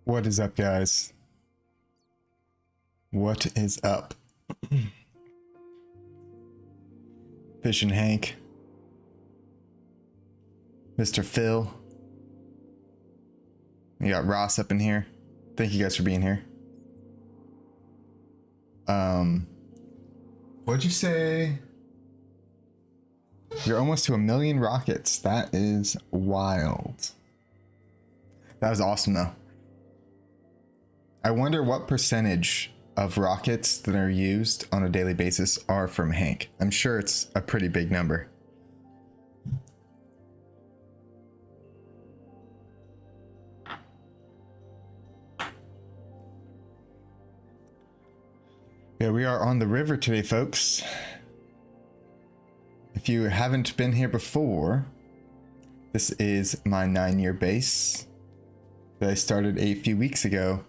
What is up, guys? What is up? Fish and Hank, Mr. Phil. You got Ross up in here. Thank you guys for being here. What'd you say? You're almost to 1 million rockets. That is wild. That was awesome, though. I wonder what percentage of rockets that are used on a daily basis are from Hank. I'm sure it's a pretty big number. Yeah, we are on the river today, folks. If you haven't been here before, this is my 9-year base that I started a few weeks ago.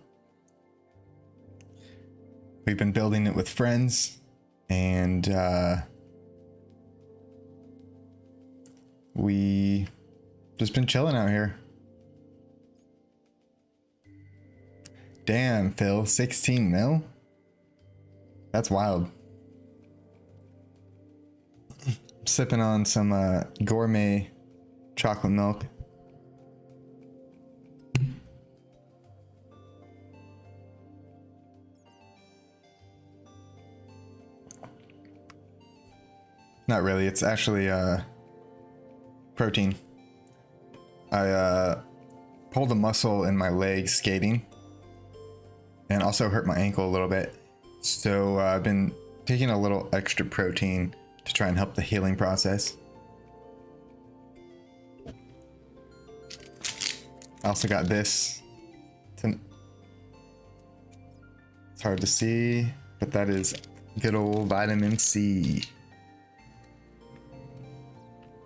We've been building it with friends, and we just been chilling out here. Damn, Phil, 16 mil? That's wild. Sipping on some gourmet chocolate milk. Not really, it's actually protein. I pulled a muscle in my leg skating and also hurt my ankle a little bit. So I've been taking a little extra protein to try and help the healing process. I also got this. It's hard to see, but that is good old vitamin C.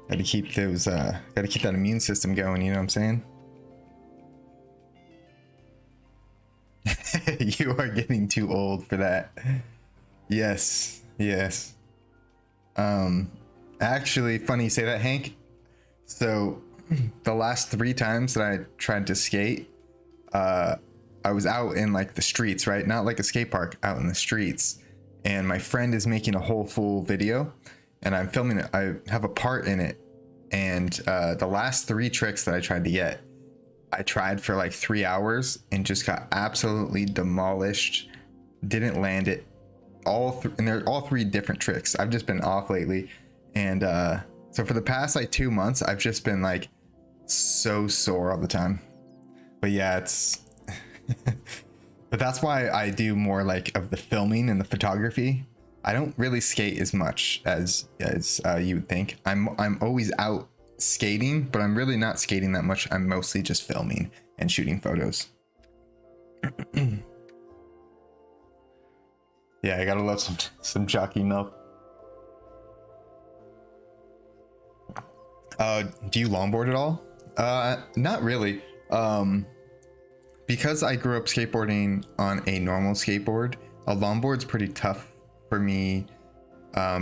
Gotta keep those, gotta keep that immune system going, you know what I'm saying? You are getting too old for that. Yes, yes. Actually, funny you say that, Hank. So, the last 3 times that I tried to skate, I was out in like the streets, right? Not like a skate park, out in the streets. And my friend is making a whole full video, and I'm filming it. I have a part in it. And the last 3 tricks that I tried to get, I tried for like 3 hours and just got absolutely demolished. Didn't land it. And they're all 3 different tricks. I've just been off lately. And so for the past like 2 months, I've just been like so sore all the time. But yeah, it's but that's why I do more like of the filming and the photography. I don't really skate as much as you would think. I'm always out skating, but I'm really not skating that much. I'm mostly just filming and shooting photos. Yeah, I gotta love some jockey milk. Do you longboard at all? Not really. Because I grew up skateboarding on a normal skateboard, a longboard's pretty tough for me,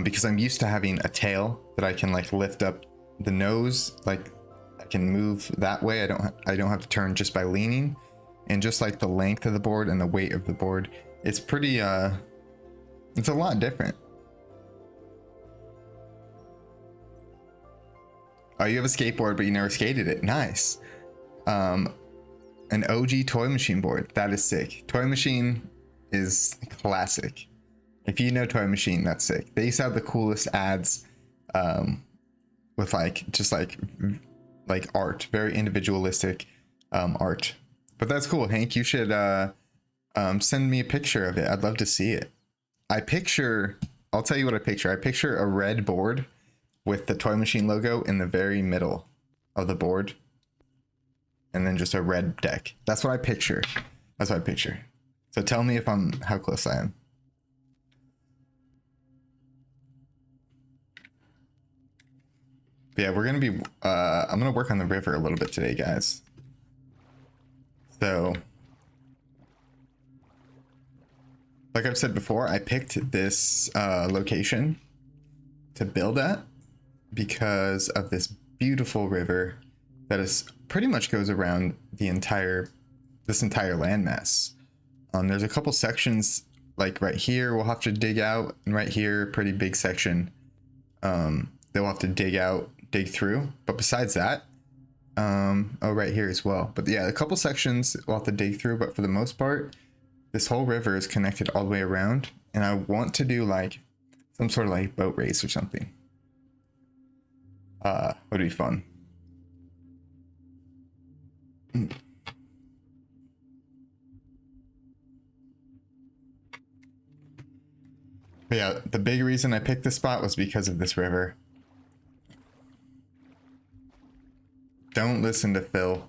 because I'm used to having a tail that I can like lift up the nose, like I can move that way. I don't have to turn just by leaning, and just like the length of the board and the weight of the board, it's pretty it's a lot different. Oh, you have a skateboard but you never skated it. Nice. An OG Toy Machine board. That is sick. Toy Machine is classic. If you know Toy Machine, that's sick. They used to have the coolest ads with like just like art, very individualistic art. But that's cool, Hank. You should send me a picture of it. I'd love to see it. I'll tell you what I picture. I picture a red board with the Toy Machine logo in the very middle of the board, and then just a red deck. That's what I picture. That's what I picture. So tell me how close I am. Yeah, we're gonna be I'm gonna work on the river a little bit today, guys. So like I've said before, I picked this location to build at because of this beautiful river that is pretty much goes around the entire this entire landmass. There's a couple sections like right here we'll have to dig out, and right here, pretty big section. They'll have to dig through. But besides that, oh, right here as well. But yeah, a couple sections we'll have to dig through, but for the most part, this whole river is connected all the way around, and I want to do like some sort of like boat race or something. Would be fun. But yeah, the big reason I picked this spot was because of this river. Don't listen to Phil.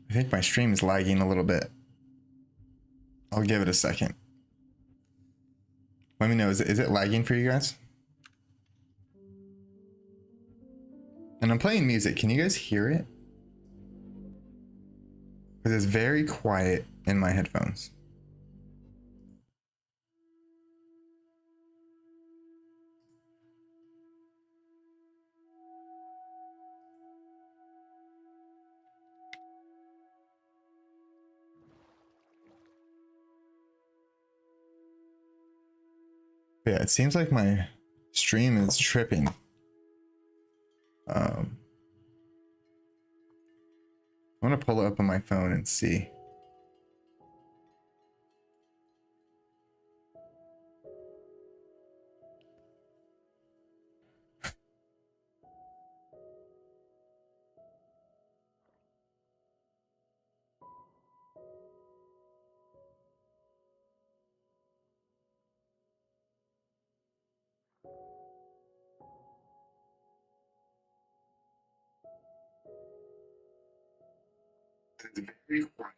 I think my stream is lagging a little bit. I'll give it a second. Let me know, is it lagging for you guys? And I'm playing music. Can you guys hear it? Because it's very quiet in my headphones. Yeah, it seems like my stream is tripping. I'm gonna pull it up on my phone and see. It's very quiet.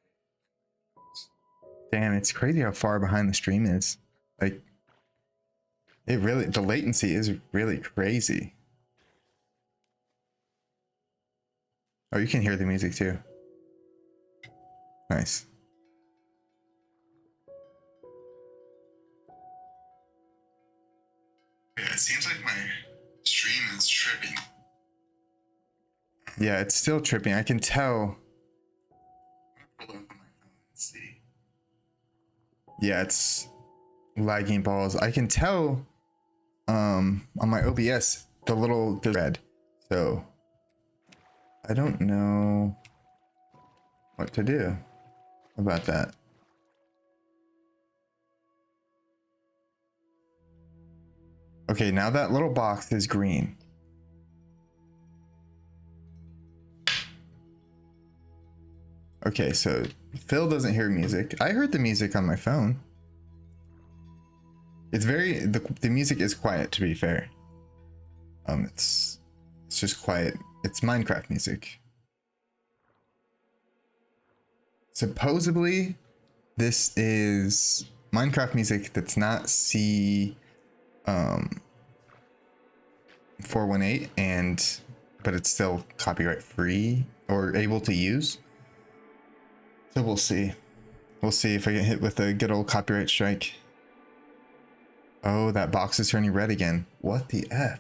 Damn, it's crazy how far behind the stream is. Like, it really, the latency is really crazy. Oh, you can hear the music too. Nice. Yeah, it seems like my stream is tripping. Yeah, it's still tripping. I can tell. I'm gonna pull it up on my phone and see. Yeah, it's lagging balls. I can tell on my OBS the red. So I don't know what to do about that. Okay, now that little box is green. Okay, so Phil doesn't hear music. I heard the music on my phone. It's very, the music is quiet, to be fair. It's just quiet. It's Minecraft music. Supposedly, this is Minecraft music that's not C 418, but it's still copyright free or able to use. So we'll see. We'll see if I get hit with a good old copyright strike. Oh, that box is turning red again. What the F?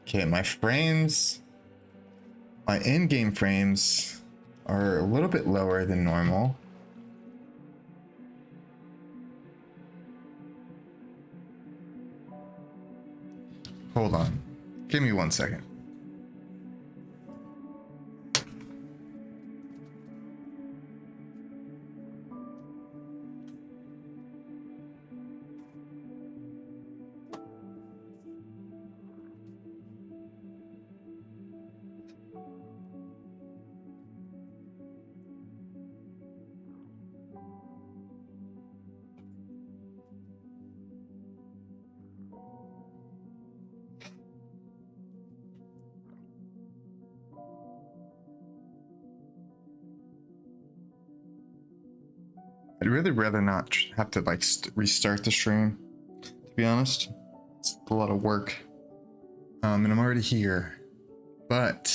Okay, my frames, my in-game frames are a little bit lower than normal. Hold on. Give me 1 second. I'd really rather not have to like restart the stream, to be honest. It's a lot of work. And I'm already here. But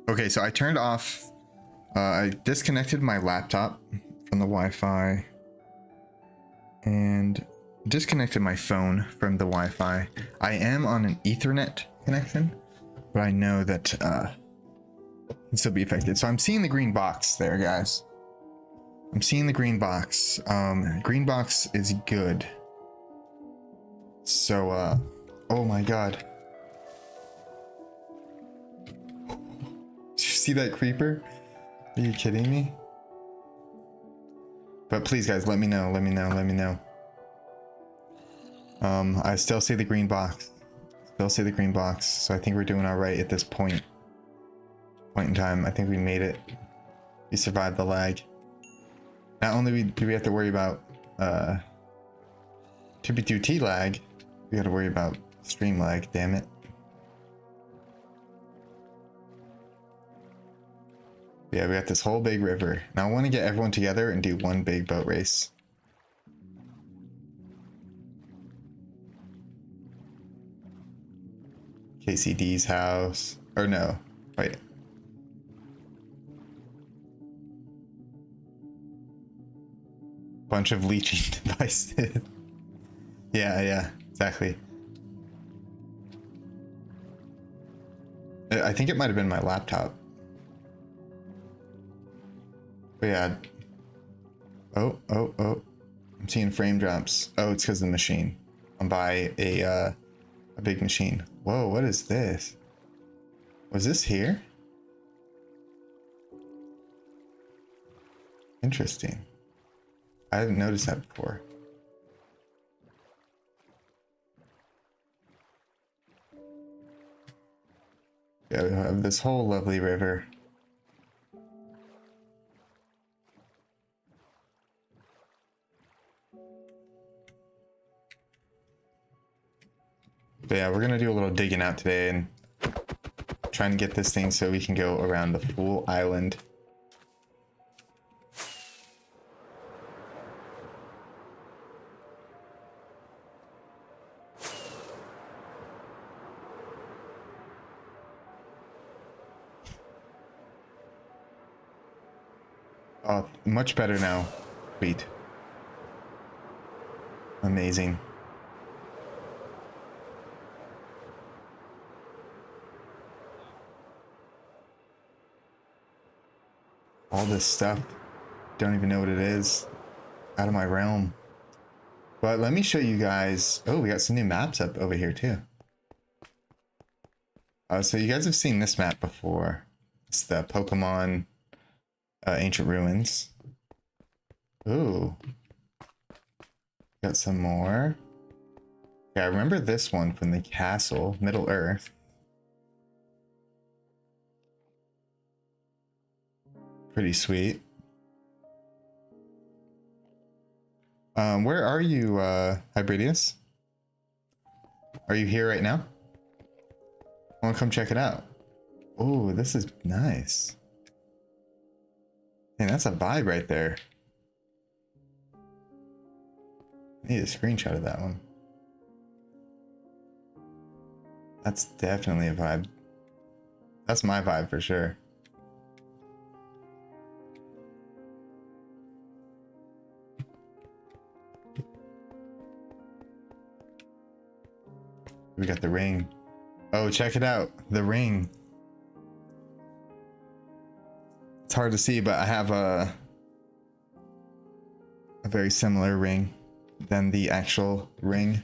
okay, so I turned off I disconnected my laptop from the Wi-Fi and disconnected my phone from the Wi-Fi. I am on an Ethernet connection, but I know that it'll still be affected. So I'm seeing the green box there, guys. I'm seeing the green box. Green box is good. So oh my god. Did you see that creeper? Are you kidding me? But please, guys, let me know. Let me know. I still see the green box. So I think we're doing all right at this point in time. I think we made it. We survived the lag. Not only do we have to worry about 2B2T lag, we got to worry about stream lag. Damn it. Yeah, we got this whole big river. Now I want to get everyone together and do one big boat race. KCD's house. Or no, wait. Bunch of leeching devices. Yeah, exactly. I think it might have been my laptop. But yeah. Oh. I'm seeing frame drops. Oh, it's because of the machine. I'm by a big machine. Whoa, what is this? Was this here? Interesting. I haven't noticed that before. Yeah, we have this whole lovely river. But yeah, we're gonna do a little digging out today and try and get this thing so we can go around the full island. Oh, much better now. Sweet. Amazing. All this stuff, don't even know what it is. Out of my realm. But let me show you guys. Oh, we got some new maps up over here too. So you guys have seen this map before. It's the Pokemon Ancient Ruins. Ooh. Got some more. Yeah, I remember this one from the castle, Middle Earth. Pretty sweet. Where are you, Hybridius? Are you here right now? I want to come check it out. Oh, this is nice. Man, that's a vibe right there. I need a screenshot of that one. That's definitely a vibe. That's my vibe for sure. We got the ring. Oh, check it out. The ring. It's hard to see, but I have a very similar ring than the actual ring.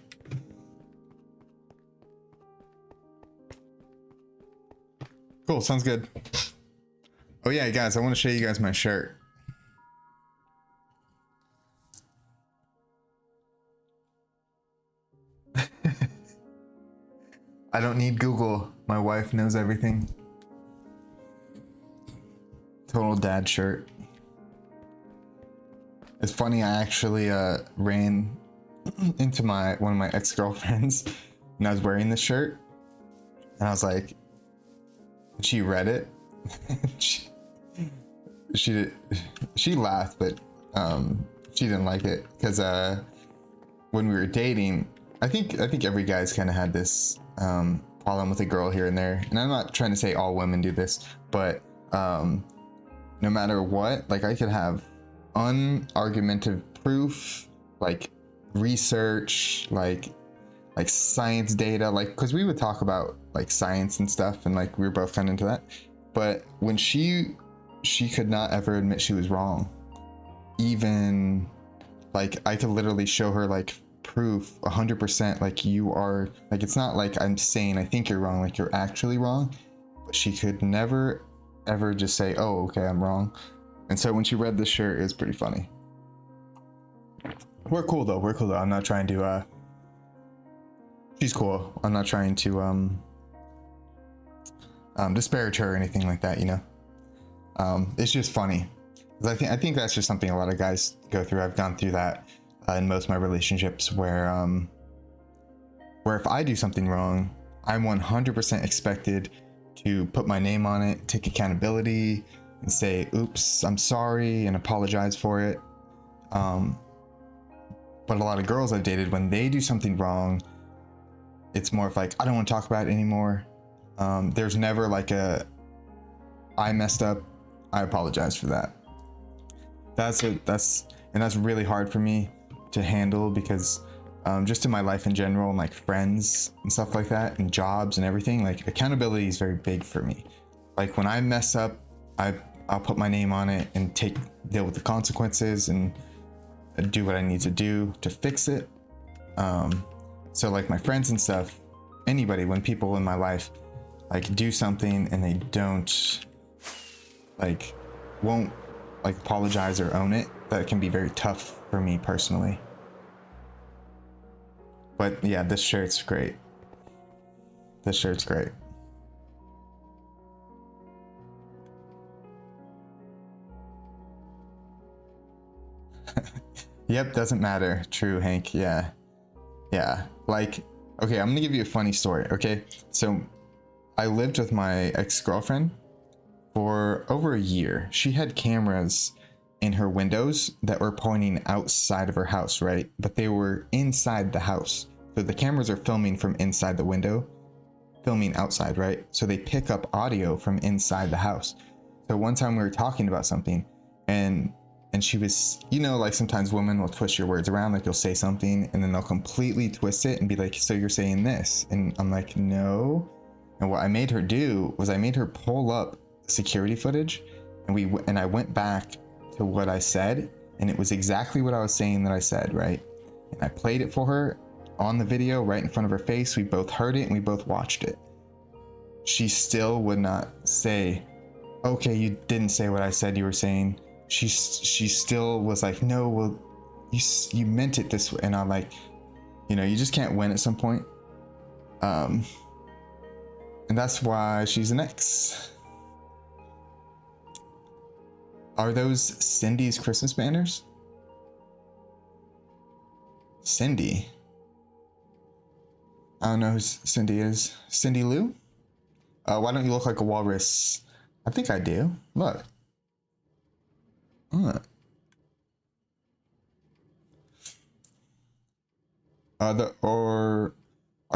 Cool, sounds good. Oh yeah, guys, I want to show you guys my shirt. I don't need Google. My wife knows everything. Total dad shirt. It's funny, I actually ran into one of my ex-girlfriends and I was wearing this shirt and I was like, she read it. she laughed, but she didn't like it because when we were dating, I think every guy's kind of had this problem with a girl here and there, and I'm not trying to say all women do this, but no matter what, like I could have unargumentative proof, like research, like science data, like because we would talk about like science and stuff, and like we were both kind of into that. But when she could not ever admit she was wrong, even like I could literally show her like proof 100%, like you are, like it's not like I'm saying I think you're wrong, like you're actually wrong. But she could never ever just say, oh okay, I'm wrong. And so when she read this shirt, it was pretty funny. We're cool though, I'm not trying to she's cool, I'm not trying to disparage her or anything like that, you know. It's just funny. I think that's just something a lot of guys go through. I've gone through that in most of my relationships, where if I do something wrong, I'm 100% expected to put my name on it, take accountability, and say, "Oops, I'm sorry," and apologize for it. But a lot of girls I've dated, when they do something wrong, it's more of like, "I don't want to talk about it anymore." There's never like a, "I messed up, I apologize for that." That's really hard for me to handle, because just in my life in general, and like friends and stuff like that, and jobs and everything, like accountability is very big for me. Like when I mess up, I'll put my name on it and deal with the consequences and do what I need to do to fix it. So like my friends and stuff, anybody, when people in my life like do something and they won't like apologize or own it, that can be very tough for me personally. But yeah, this shirt's great. Yep, doesn't matter. True, Hank. Yeah. Like, okay, I'm gonna give you a funny story. Okay, so I lived with my ex-girlfriend for over a year. She had cameras in her windows that were pointing outside of her house, right? But they were inside the house. So the cameras are filming from inside the window, filming outside, right? So they pick up audio from inside the house. So one time we were talking about something, and she was, you know, like sometimes women will twist your words around, like you'll say something and then they'll completely twist it and be like, "So you're saying this?" And I'm like, "No." And what I made her do was I made her pull up security footage, and I went back to what I said, and it was exactly what I was saying that I said, right? And I played it for her on the video right in front of her face. We both heard it and we both watched it. She still would not say, "Okay, you didn't say what I said you were saying." She still was like, "No, well, you meant it this way." And I'm like, you know, you just can't win at some point. And that's why she's an ex. Are those Cindy's Christmas banners? Cindy? I don't know who Cindy is. Cindy Lou? Why don't you look like a walrus? I think I do. Look. Are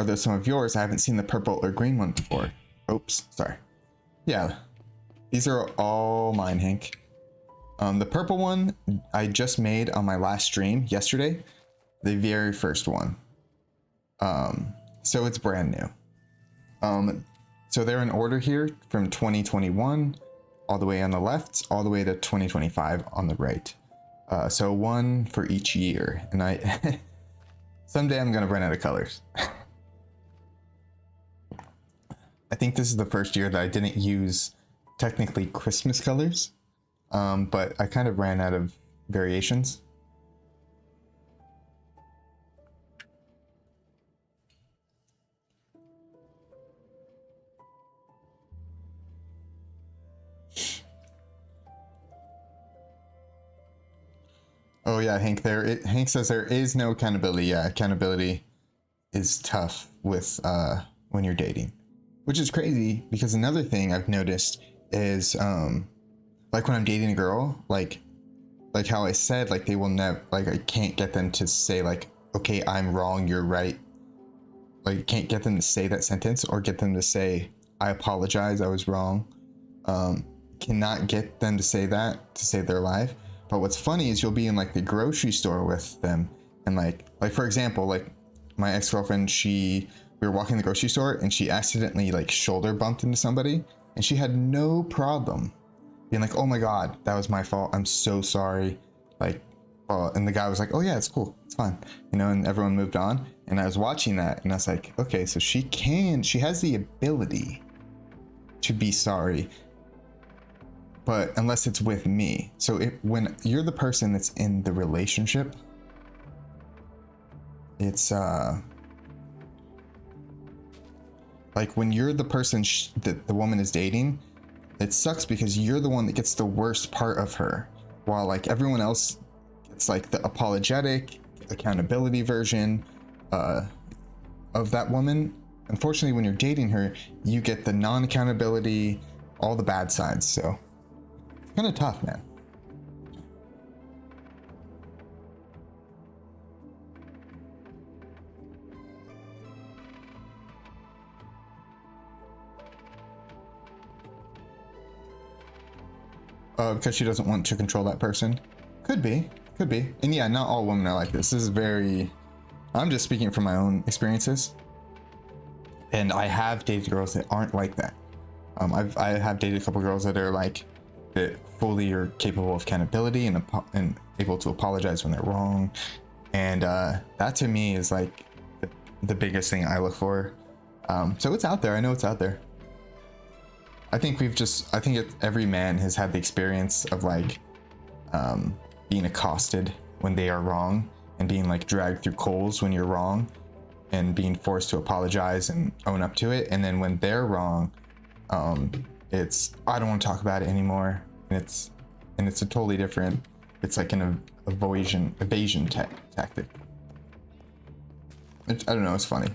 those some of yours? I haven't seen the purple or green one before. Oops, sorry. Yeah, these are all mine, Hank. The purple one I just made on my last stream yesterday, the very first one. So it's brand new. So they're in order here from 2021 all the way on the left, all the way to 2025 on the right. So one for each year, and I someday I'm gonna run out of colors. I think this is the first year that I didn't use technically Christmas colors, but I kind of ran out of variations. Oh yeah, Hank. Hank says there is no accountability. Yeah, accountability is tough with when you're dating, which is crazy, because another thing I've noticed is like when I'm dating a girl, like like how I said, like they will never, like I can't get them to say like, okay, I'm wrong, you're right. Like, can't get them to say that sentence or get them to say, I apologize, I was wrong. Cannot get them to say that, to say they're alive. But what's funny is you'll be in like the grocery store with them, and like for example, like my ex-girlfriend, we were walking in the grocery store and she accidentally like shoulder bumped into somebody, and she had no problem being like, oh my god, that was my fault, I'm so sorry. Like, and the guy was like, oh yeah, it's cool, it's fine, you know, and everyone moved on. And I was watching that and I was like, okay, so she has the ability to be sorry, but unless it's with me. So when you're the person that's in the relationship, it's like when you're the person that the woman is dating, it sucks because you're the one that gets the worst part of her, while like everyone else gets like the apologetic, accountability version of that woman. Unfortunately, when you're dating her, you get the non-accountability, all the bad sides. So it's kind of tough, man. Because she doesn't want to control that person. Could be. And yeah, not all women are like this. This is very, I'm just speaking from my own experiences. And I have dated girls that aren't like that. I have dated a couple girls that are like, that fully are capable of accountability and able to apologize when they're wrong. And that to me is like the biggest thing I look for. So it's out there. I know it's out there. I think every man has had the experience of like being accosted when they are wrong, and being like dragged through coals when you're wrong, and being forced to apologize and own up to it. And then when they're wrong, it's, I don't want to talk about it anymore. And it's a totally different, it's like an evasion tactic. I don't know, it's funny.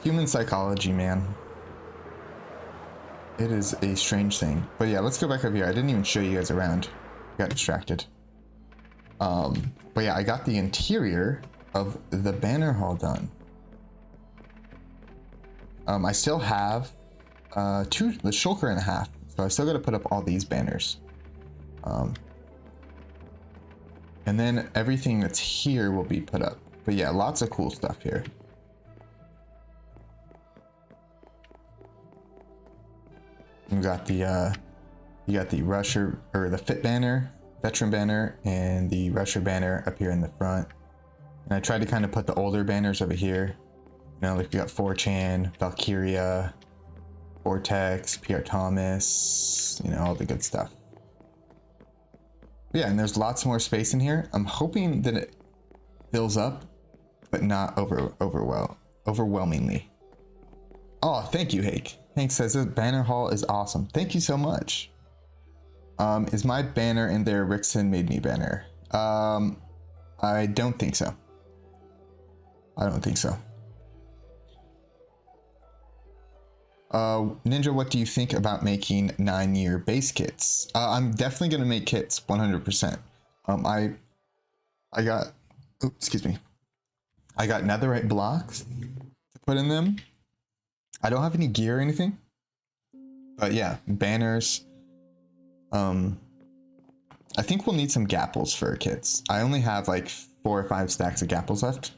Human psychology, man. It is a strange thing. But yeah, let's go back over here. I didn't even show you guys around. Got distracted. But yeah, I got the interior of the banner hall done. I still have the shulker and a half. So I still got to put up all these banners. And then everything that's here will be put up. But yeah, lots of cool stuff here. You got the Rusher, or the Fit banner, Veteran banner, and the Rusher banner up here in the front. And I tried to kind of put the older banners over here. You know, like we got 4chan, Valkyria, Vortex, PR Thomas, you know, all the good stuff. Yeah, and there's lots more space in here. I'm hoping that it fills up, but not overwhelmingly. Oh, thank you, Hake. Hank says this banner hall is awesome. Thank you so much. Is my banner in there? Rickson made me banner. I don't think so. Ninja, what do you think about making 9-year base kits? I'm definitely gonna make kits 100%. I got, oops, excuse me. I got netherite blocks to put in them. I don't have any gear or anything, but yeah, banners. I think we'll need some gapples for kits. I only have like 4 or 5 stacks of gapples left.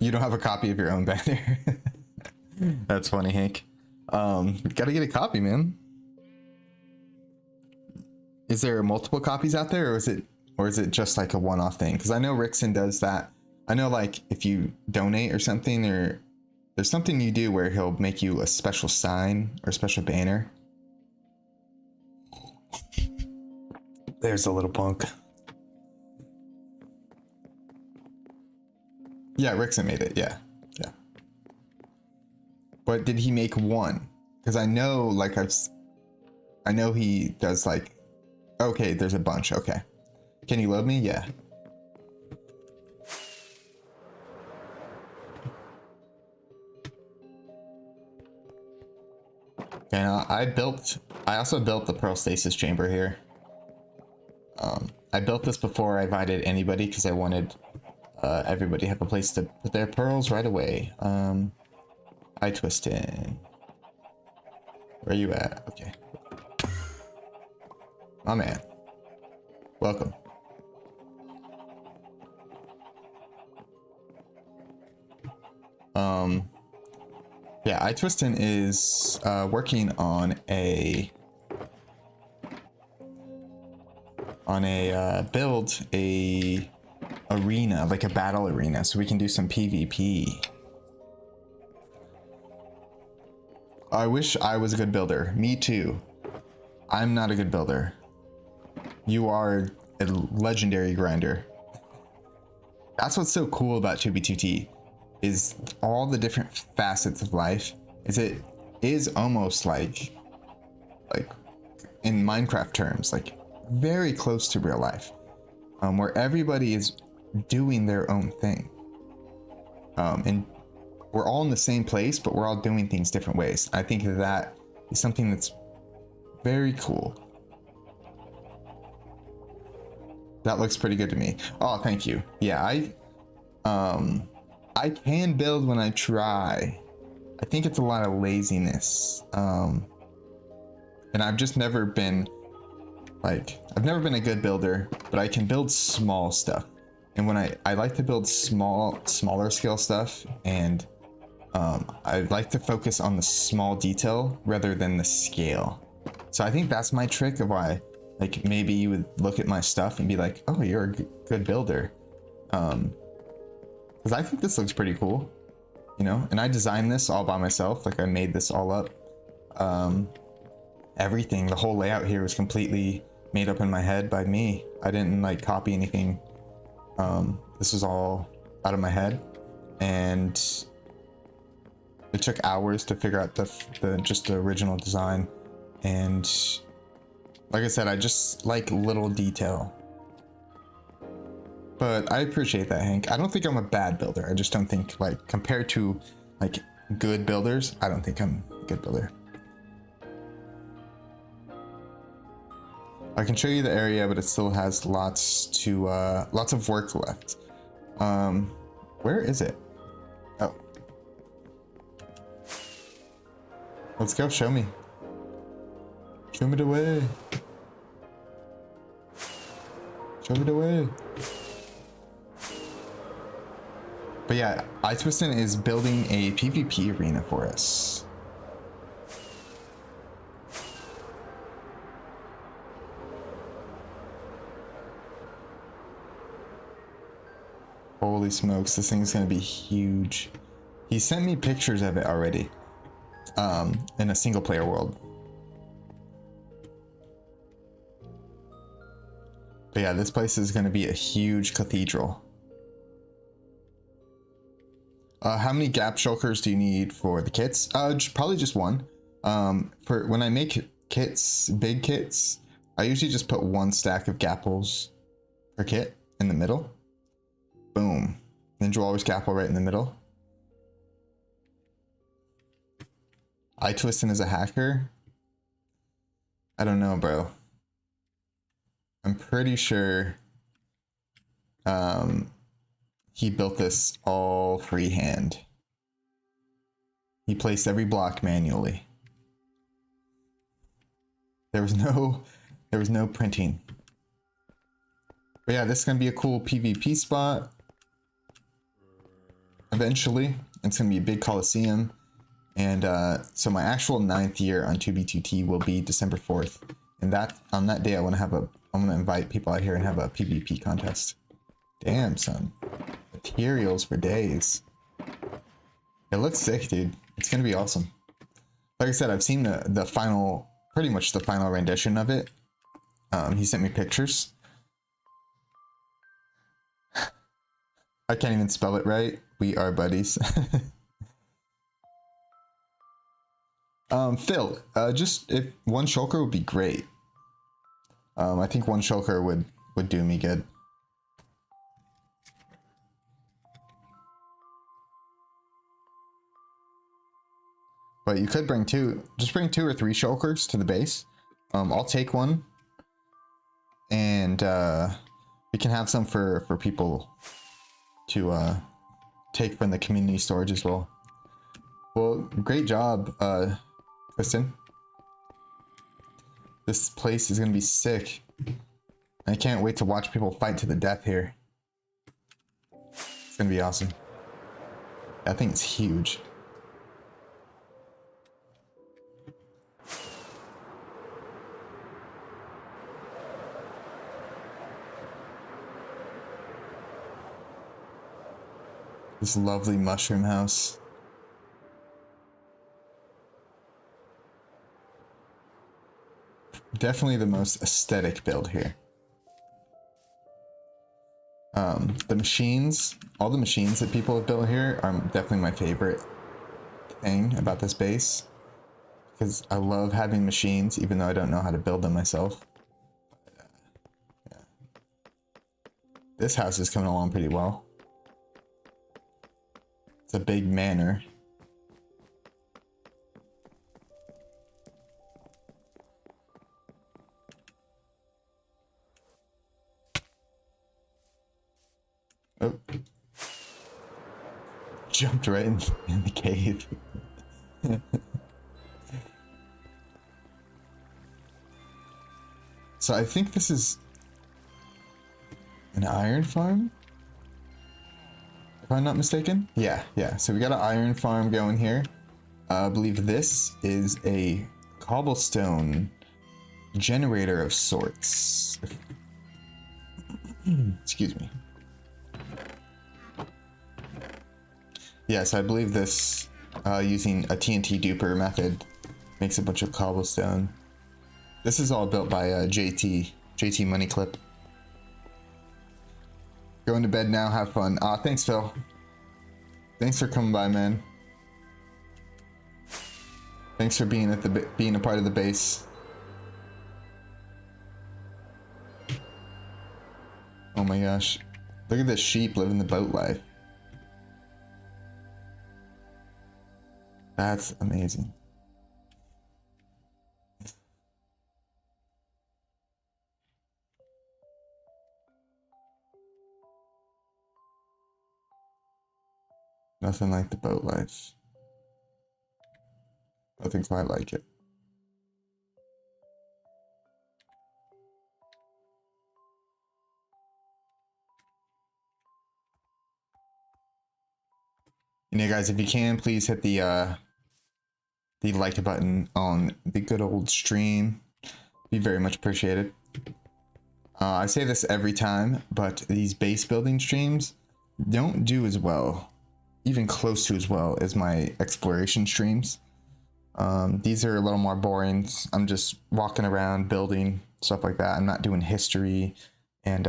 You don't have a copy of your own banner. That's funny, Hank. Gotta get a copy, man. Is there multiple copies out there, or is it just like a one-off thing? Because I know Rickson does that. I know, like, if you donate or something, or there's something you do where he'll make you a special sign or a special banner. There's a little punk. Yeah, Rickson made it. Yeah. But did he make one? Because I know, like, I know he does, like, okay, there's a bunch. Okay. Can you load me? Yeah. Okay, now I also built the pearl stasis chamber here. I built this before I invited anybody because I wanted everybody to have a place to put their pearls right away. I twist in. Where you at? Okay. My man. Welcome. Yeah, iTwistin is working on a build a arena, like a battle arena, so we can do some PvP. I wish I was a good builder. Me too. I'm not a good builder. You are a legendary grinder. That's what's so cool about 2B2T, is all the different facets of life. It is almost like in Minecraft terms, like very close to real life, where everybody is doing their own thing. And we're all in the same place, but we're all doing things different ways. I think that is something that's very cool. That looks pretty good to me. Oh, thank you. Yeah, I can build when I try. I think it's a lot of laziness. And I've just never been I've never been a good builder, but I can build small stuff. And when I like to build smaller scale stuff, and I like to focus on the small detail rather than the scale. So I think that's my trick of why, like, maybe you would look at my stuff and be like, oh, you're a good builder. Because I think this looks pretty cool, you know? And I designed this all by myself. Like, I made this all up. Everything, the whole layout here was completely made up in my head by me. I didn't like copy anything. This was all out of my head, and it took hours to figure out just the original design. And like I said, I just like little detail. But I appreciate that, Hank. I don't think I'm a bad builder. I just don't think, like, compared to like good builders, I don't think I'm a good builder. I can show you the area, but it still has lots of work left. Where is it? Oh. Let's go, show me. Show me the way. Show me the way. But yeah, iTwistin is building a PvP arena for us. Holy smokes, this thing's gonna be huge. He sent me pictures of it already, in a single player world. But yeah, this place is gonna be a huge cathedral. How many gap shulkers do you need for the kits? Probably just one. For when I make kits, big kits, I usually just put one stack of gapples per kit in the middle. Boom. Ninja always gapple right in the middle. iTwistin is a hacker. I don't know, bro. I'm pretty sure he built this all freehand. He placed every block manually. There was no printing. But yeah, this is gonna be a cool PvP spot. Eventually, it's gonna be a big coliseum. And so my actual 9th year on 2B2T will be December 4th. And on that day, I'm gonna invite people out here and have a PvP contest. Damn, son. Materials for days. It looks sick, dude. It's gonna be awesome. Like I said, I've seen the final, pretty much the final rendition of it. He sent me pictures. I can't even spell it right. We are buddies. Phil, just if one shulker would be great. I think one shulker would do me good. But you could bring two, just bring 2 or 3 shulkers to the base. I'll take one, and we can have some for people to take from the community storage as well. Well, great job, Kristen. This place is gonna be sick. I can't wait to watch people fight to the death here. It's gonna be awesome. That thing is huge. This lovely mushroom house. Definitely the most aesthetic build here. The machines, all the machines that people have built here are definitely my favorite thing about this base. Because I love having machines, even though I don't know how to build them myself. Yeah. This house is coming along pretty well. It's a big manor. Oh. Jumped right in the cave. So I think this is an iron farm, if I'm not mistaken. Yeah. So we got an iron farm going here. I believe this is a cobblestone generator of sorts. Excuse me. Yes, I believe this, using a TNT duper method, makes a bunch of cobblestone. This is all built by JT Money Clip. Going to bed now, have fun. Thanks, Phil. Thanks for coming by, man. Thanks for being being a part of the base. Oh my gosh. Look at this sheep living the boat life. That's amazing. Nothing like the boat life. Nothing quite like it. You know, guys, if you can, please hit the like button on the good old stream. Be very much appreciated. I say this every time, but these base building streams don't do as well, even close to as well as my exploration streams. These are a little more boring. I'm just walking around building stuff like that. I'm not doing history and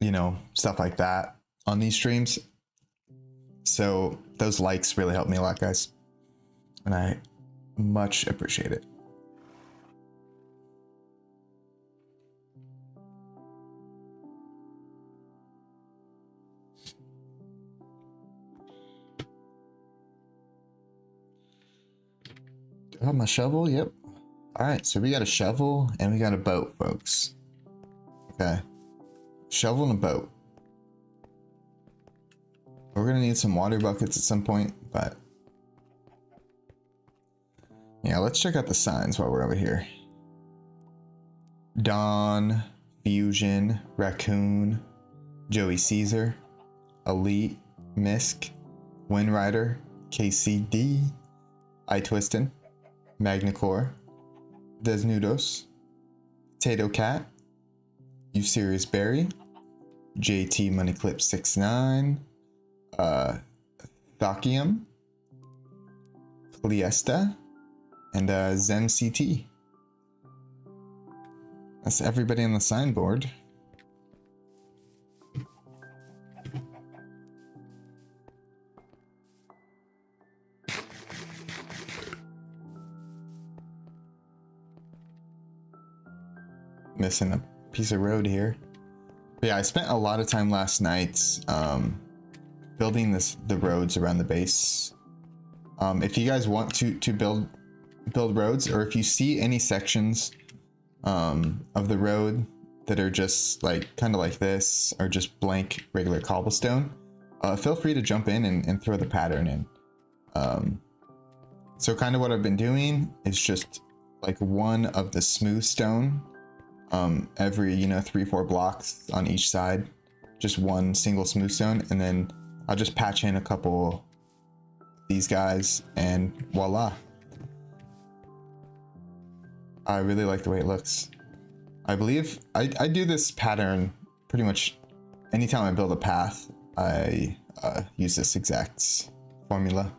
you know, stuff like that on these streams. So those likes really help me a lot, guys, and I much appreciate it. Do I have my shovel? Yep. All right, so we got a shovel and we got a boat, folks. Okay, shovel and a boat. We're gonna need some water buckets at some point, but yeah, let's check out the signs while we're over here. Dawn, Fusion, Raccoon, Joey Caesar, Elite, Misk, Windrider, KCD, iTwistin, Magnacore, Desnudos, Potato Cat, You Serious Berry, JT Moneyclip 69, Thakium, Cleesta, and ZemCT. That's everybody on the signboard. Missing a piece of road here. But yeah, I spent a lot of time last night building the roads around the base. If you guys want to build roads, or if you see any sections of the road that are just like kind of like this, or just blank regular cobblestone, feel free to jump in and throw the pattern in. So kind of what I've been doing is just like one of the smooth stone every 3-4 blocks on each side, just one single smooth stone, and then I'll just patch in a couple of these guys and voila. I really like the way it looks. I believe I do this pattern pretty much anytime I build a path. I use this exact formula.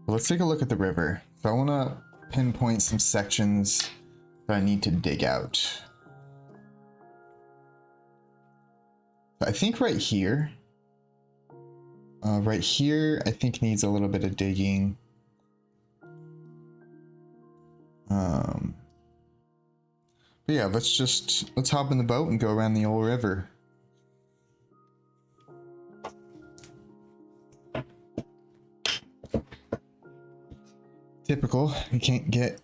Let's take a look at the river. So I want to pinpoint some sections that I need to dig out. I think right here I think needs a little bit of digging. But yeah, let's hop in the boat and go around the old river. Typical. I can't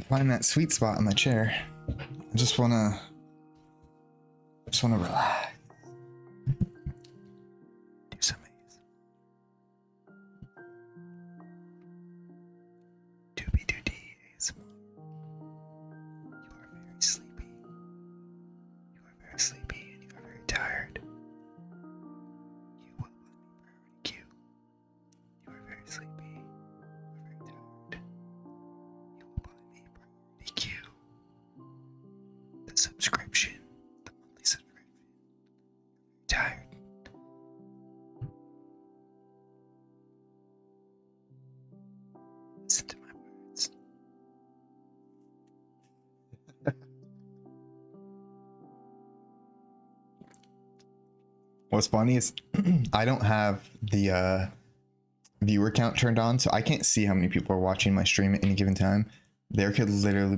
find that sweet spot in my chair. I just wanna relax. Do some doobie doodie ASMR. You are very sleepy. You are very sleepy and you are very tired. You will let me priority queue. You are very sleepy. The subscription, the monthly subscription. Tired. Listen to my words. What's funny is I don't have the viewer count turned on, so I can't see how many people are watching my stream at any given time. There could literally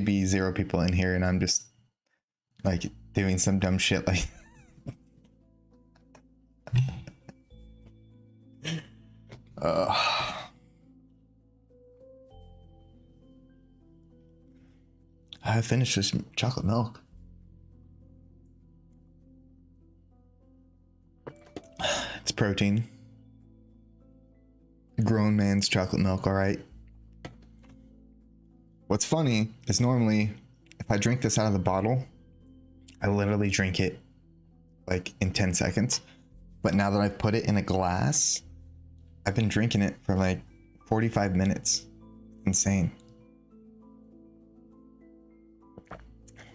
be 0 people in here, and I'm just like doing some dumb shit like I have finished this chocolate milk. It's protein. Grown man's chocolate milk, all right. What's funny is normally if I drink this out of the bottle, I literally drink it like in 10 seconds. But now that I've put it in a glass, I've been drinking it for like 45 minutes. Insane.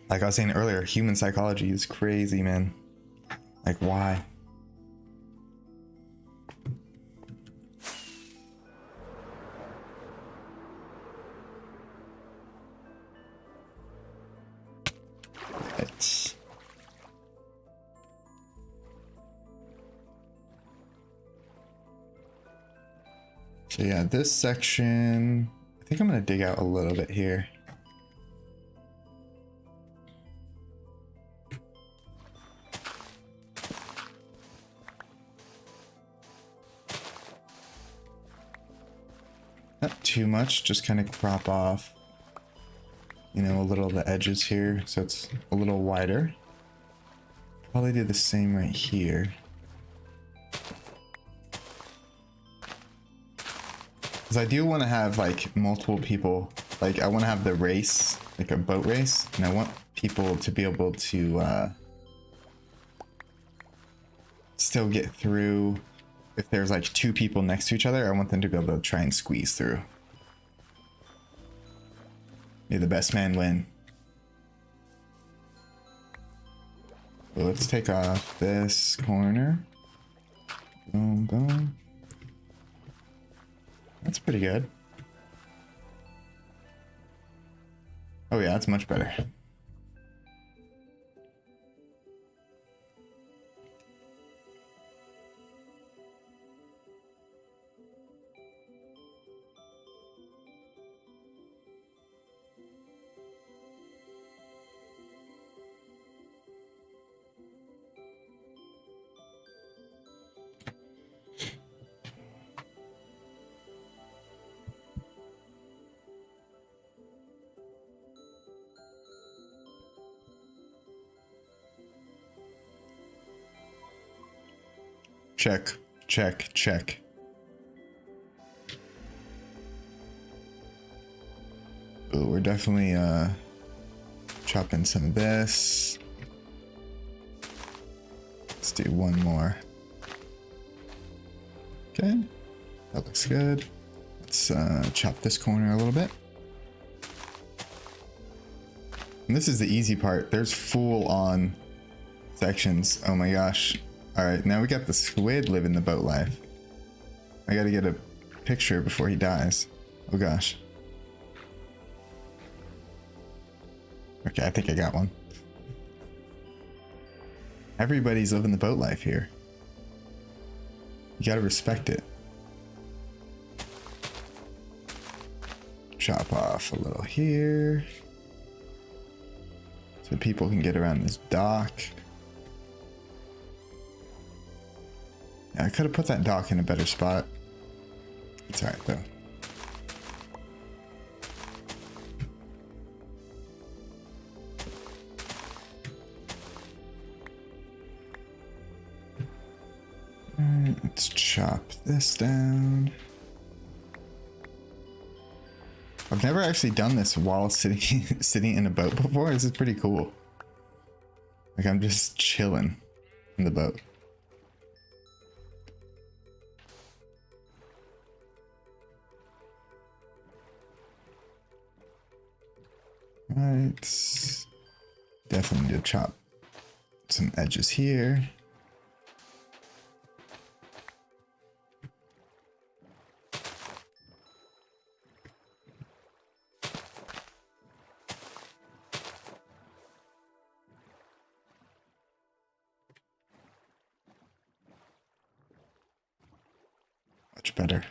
Like I was saying earlier, human psychology is crazy, man. Like why? So yeah, this section, I think I'm gonna dig out a little bit here. Not too much, just kind of crop off, a little of the edges here, so it's a little wider. Probably do the same right here. Because I do want to have like multiple people, like I want to have the race, like a boat race, and I want people to be able to still get through. If there's like 2 people next to each other, I want them to be able to try and squeeze through. May the best man win. So let's take off this corner. Boom, boom. That's pretty good. Oh yeah, that's much better. Check, check, check. Ooh, we're definitely chopping some of this. Let's do one more. Okay, that looks good. Let's chop this corner a little bit. And this is the easy part. There's full on sections. Oh my gosh. All right, now we got the squid living the boat life. I gotta get a picture before he dies. Oh gosh. Okay, I think I got one. Everybody's living the boat life here. You gotta respect it. Chop off a little here, so people can get around this dock. Yeah, I could have put that dock in a better spot. It's alright though. Alright, let's chop this down. I've never actually done this while sitting in a boat before. This is pretty cool. Like, I'm just chilling in the boat. Right. Definitely need to chop some edges here. Better.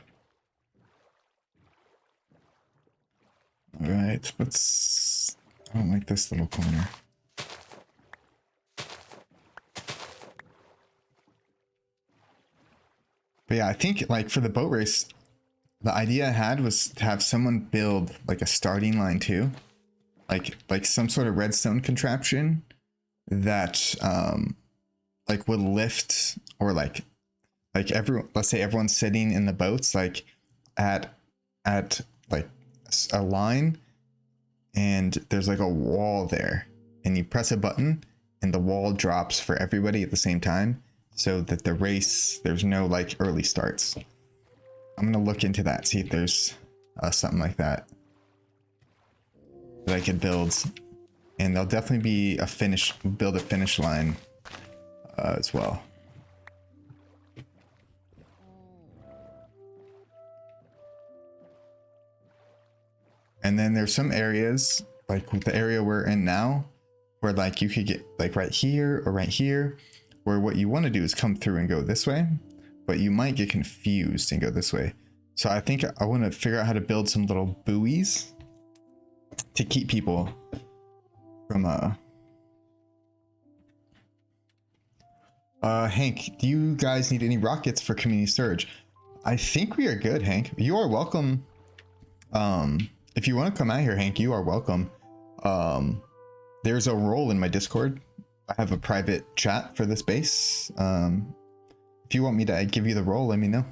All right, let's. I don't like this little corner. But yeah, I think like for the boat race, the idea I had was to have someone build like a starting line too, like some sort of redstone contraption that like would lift, or like everyone, let's say everyone's sitting in the boats like at like a line, and there's like a wall there, and you press a button and the wall drops for everybody at the same time, so that the race, there's no like early starts. I'm gonna look into that, see if there's something like that that I could build, and there'll definitely be a build a finish line as well. And then there's some areas, like with the area we're in now, where like you could get like right here or right here, where what you want to do is come through and go this way, but you might get confused and go this way. So I think I want to figure out how to build some little buoys to keep people from Hank, do you guys need any rockets for community surge? I think we are good, Hank. You are welcome. If you want to come out here, Hank, you are welcome. There's a role in my Discord. I have a private chat for this base. If you want me to give you the role, let me know.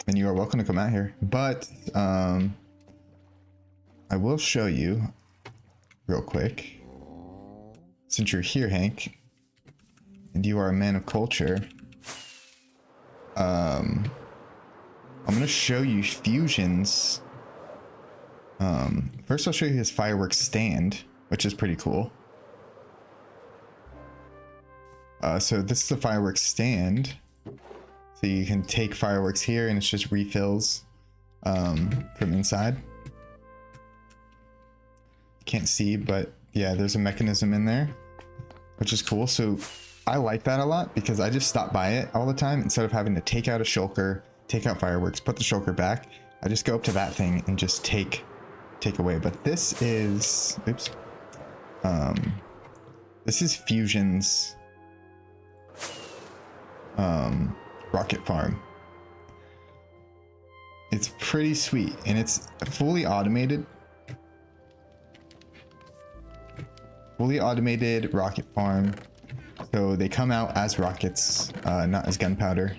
And you are welcome to come out here. But I will show you real quick. Since you're here, Hank, and you are a man of culture, I'm going to show you Fusion's. First, I'll show you his fireworks stand, which is pretty cool. So this is the fireworks stand. So you can take fireworks here, and it's just refills from inside. Can't see, but yeah, there's a mechanism in there, which is cool. So I like that a lot because I just stop by it all the time instead of having to take out a shulker, take out fireworks, put the shulker back. I just go up to that thing and just take away. But this is, oops, this is Fusion's rocket farm. It's pretty sweet, and it's fully automated. Fully automated rocket farm. So they come out as rockets, not as gunpowder.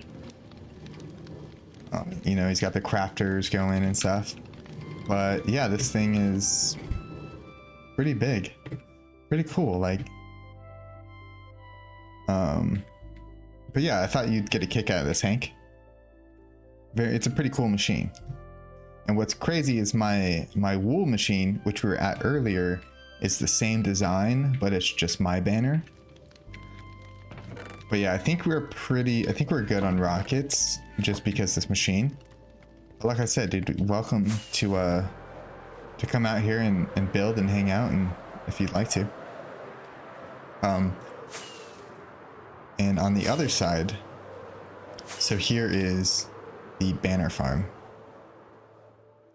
You know, he's got the crafters going and stuff. But yeah, this thing is pretty big. Pretty cool, like. But yeah, I thought you'd get a kick out of this, Hank. It's a pretty cool machine. And what's crazy is my wool machine, which we were at earlier, is the same design, but it's just my banner. But yeah, I think we're good on rockets just because this machine. But like I said, dude, welcome to come out here and build and hang out, and if you'd like to. And on the other side, so here is the banner farm,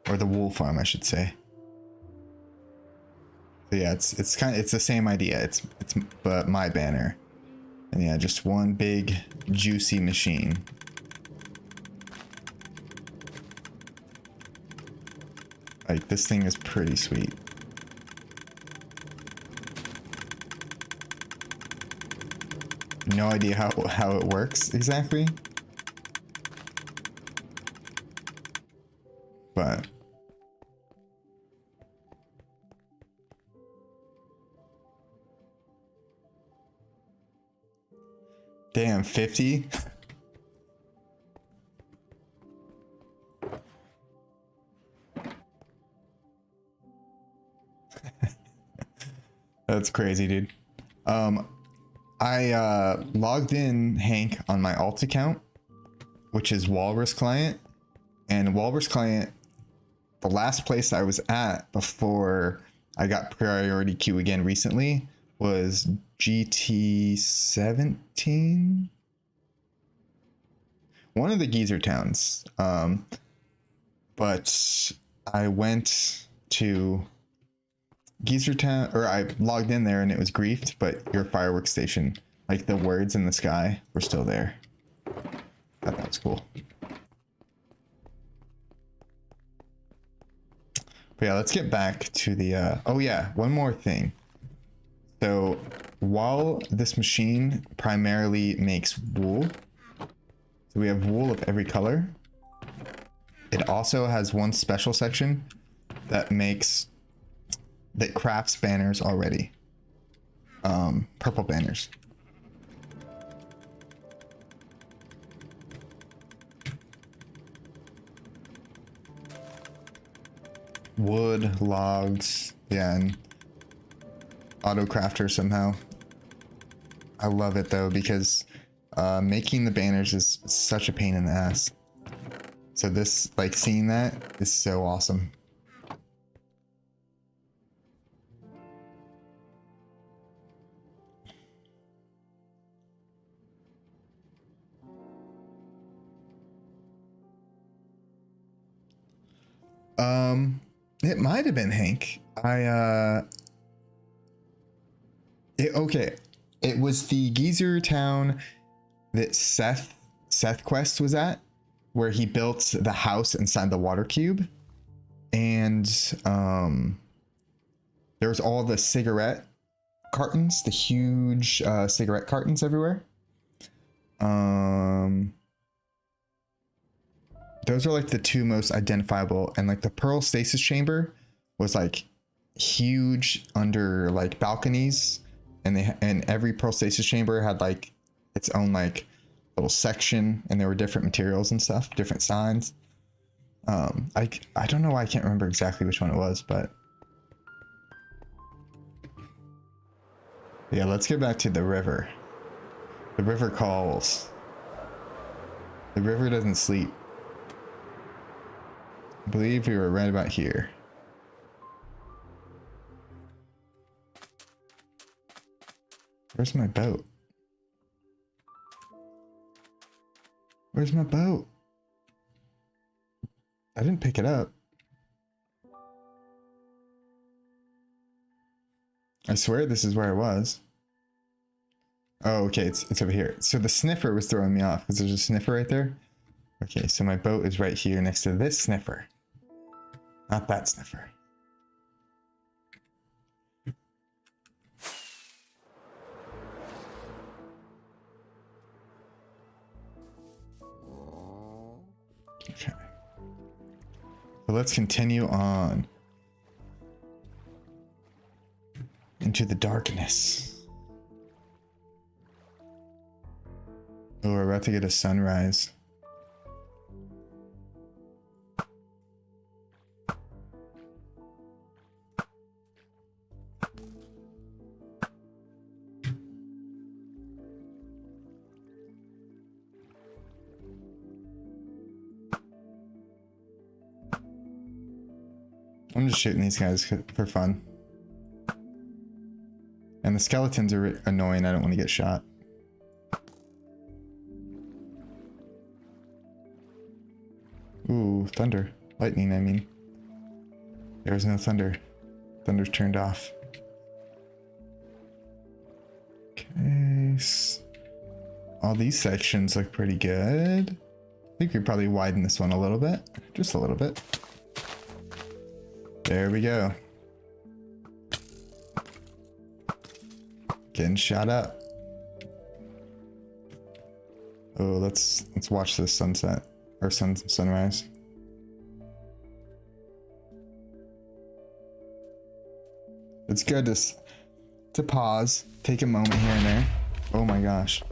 or the wool farm, I should say. So yeah, it's the same idea. It's but my banner, and yeah, just one big juicy machine. Like, this thing is pretty sweet. No idea how it works exactly, but damn, 50. That's crazy, dude. I logged in Hank on my alt account, which is Walrus Client, and Walrus Client, the last place I was at before I got priority queue again recently was GT17, one of the geezer towns. But I went to Geezer Town, or I logged in there and it was griefed, but your fireworks station, like the words in the sky, were still there. Thought that was cool. But yeah, let's get back to the oh yeah, one more thing. So while this machine primarily makes wool, so we have wool of every color, it also has one special section that crafts banners already. Purple banners. Wood, logs, yeah, and auto crafter somehow. I love it though, because making the banners is such a pain in the ass. So this, like, seeing that is so awesome. It might have been Hank. Okay. It was the geezer town that Seth Quest was at, where he built the house inside the water cube. And there was all the cigarette cartons, the huge cigarette cartons everywhere. Those are like the two most identifiable, and like the Pearl Stasis Chamber was like huge under like balconies, and every Pearl Stasis Chamber had like its own like little section, and there were different materials and stuff, different signs. I don't know why I can't remember exactly which one it was, but yeah, let's get back to the river. The river calls. The river doesn't sleep. I believe we were right about here. Where's my boat? Where's my boat? I didn't pick it up. I swear this is where I was. Oh, okay, it's over here. So the sniffer was throwing me off because there's a sniffer right there. Okay, so my boat is right here next to this sniffer. Not that sniffer. But let's continue on into the darkness. Oh, we're about to get a sunrise. I'm just shooting these guys for fun. And the skeletons are annoying. I don't want to get shot. Ooh, thunder. Lightning, I mean. There's no thunder. Thunder's turned off. Okay. All these sections look pretty good. I think we probably widen this one a little bit. Just a little bit. There we go. Getting shot up. Oh, let's watch this sunset or sunrise. It's good to pause, take a moment here and there. Oh my gosh.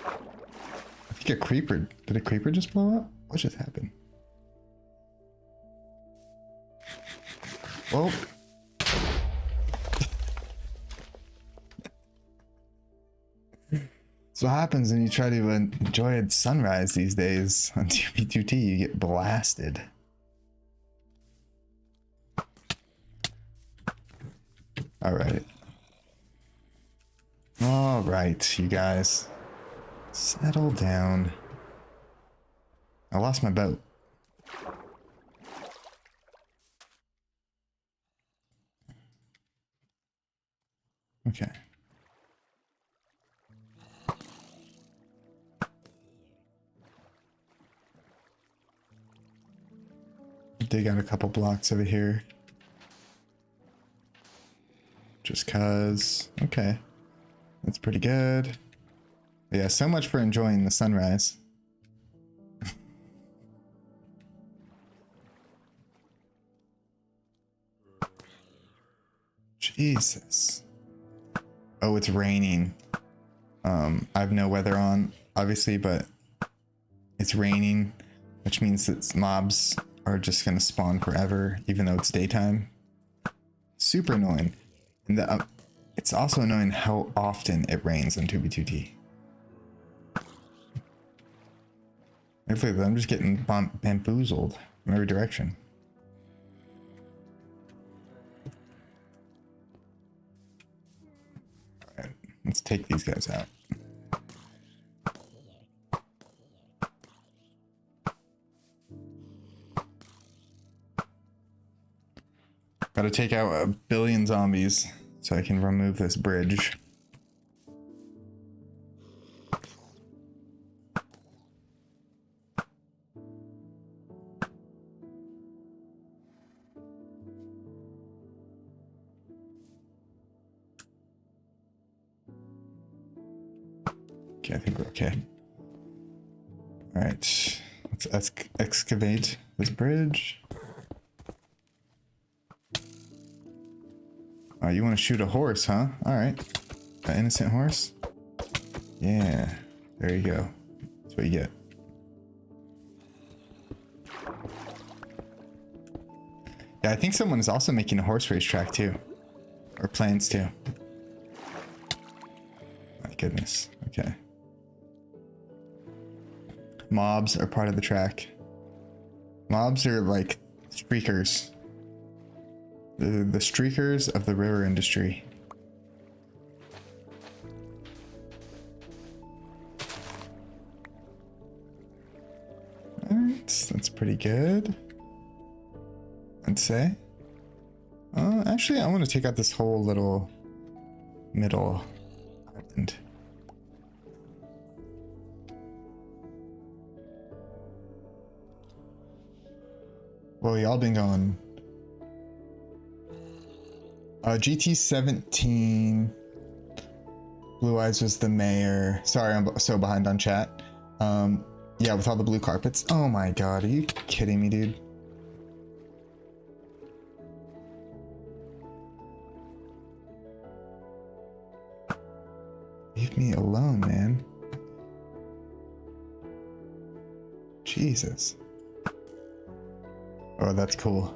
I think a creeper. Did a creeper just blow up? What just happened? Well. So what happens when you try to enjoy a sunrise these days on 2B2T, you get blasted. Alright. Alright, you guys. Settle down. I lost my boat. Okay. Dig out a couple blocks over here. Just cause. Okay. That's pretty good. But yeah, so much for enjoying the sunrise. Jesus. Oh, it's raining. I have no weather on, obviously, but it's raining, which means that mobs are just gonna spawn forever, even though it's daytime. Super annoying. And it's also annoying how often it rains on 2B2T. Hopefully, I'm just getting bamboozled from every direction. Alright, let's take these guys out. Gotta take out 1 billion zombies so I can remove this bridge. Okay, I think we're okay. Alright, let's excavate this bridge. Oh, you want to shoot a horse, huh? Alright. An innocent horse? Yeah. There you go. That's what you get. Yeah, I think someone is also making a horse race track too. Or plans to. My goodness. Okay. Mobs are part of the track. Mobs are like streakers. The streakers of the river industry. Alright, that's pretty good, I'd say. Actually, I want to take out this whole little middle island. Well, y'all been going. GT17. Blue Eyes was the mayor. Sorry, I'm so behind on chat. Yeah, with all the blue carpets. Oh my god, are you kidding me, dude? Leave me alone, man. Jesus. Oh, that's cool.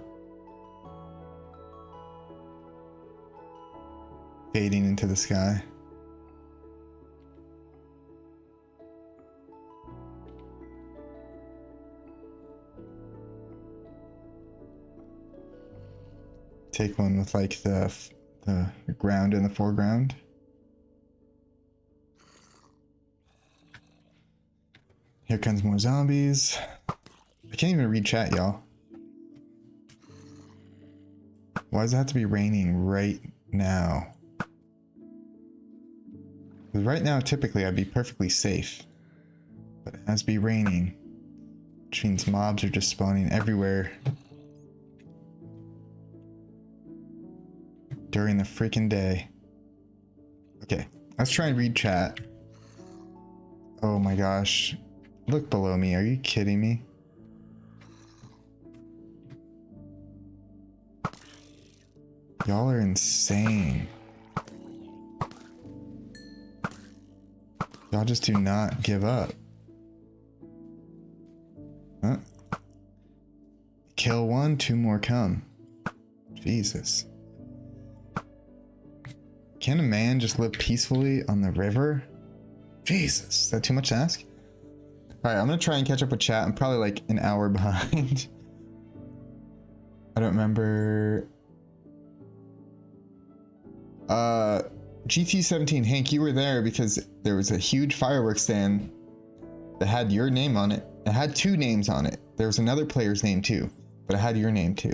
Fading into the sky. Take one with like the ground in the foreground. Here comes more zombies. I can't even read chat, y'all. Why does it have to be raining right now? Because right now, typically, I'd be perfectly safe. But it has to be raining. Which means mobs are just spawning everywhere. During the freaking day. Okay, let's try and read chat. Oh my gosh. Look below me, are you kidding me? Y'all are insane. Y'all just do not give up. Huh? Kill one, two more come. Jesus. Can a man just live peacefully on the river? Jesus, is that too much to ask? Alright, I'm gonna try and catch up with chat. I'm probably like an hour behind. I don't remember. GT17, Hank, you were there because there was a huge fireworks stand that had your name on it. It had two names on it. There was another player's name too, but it had your name too.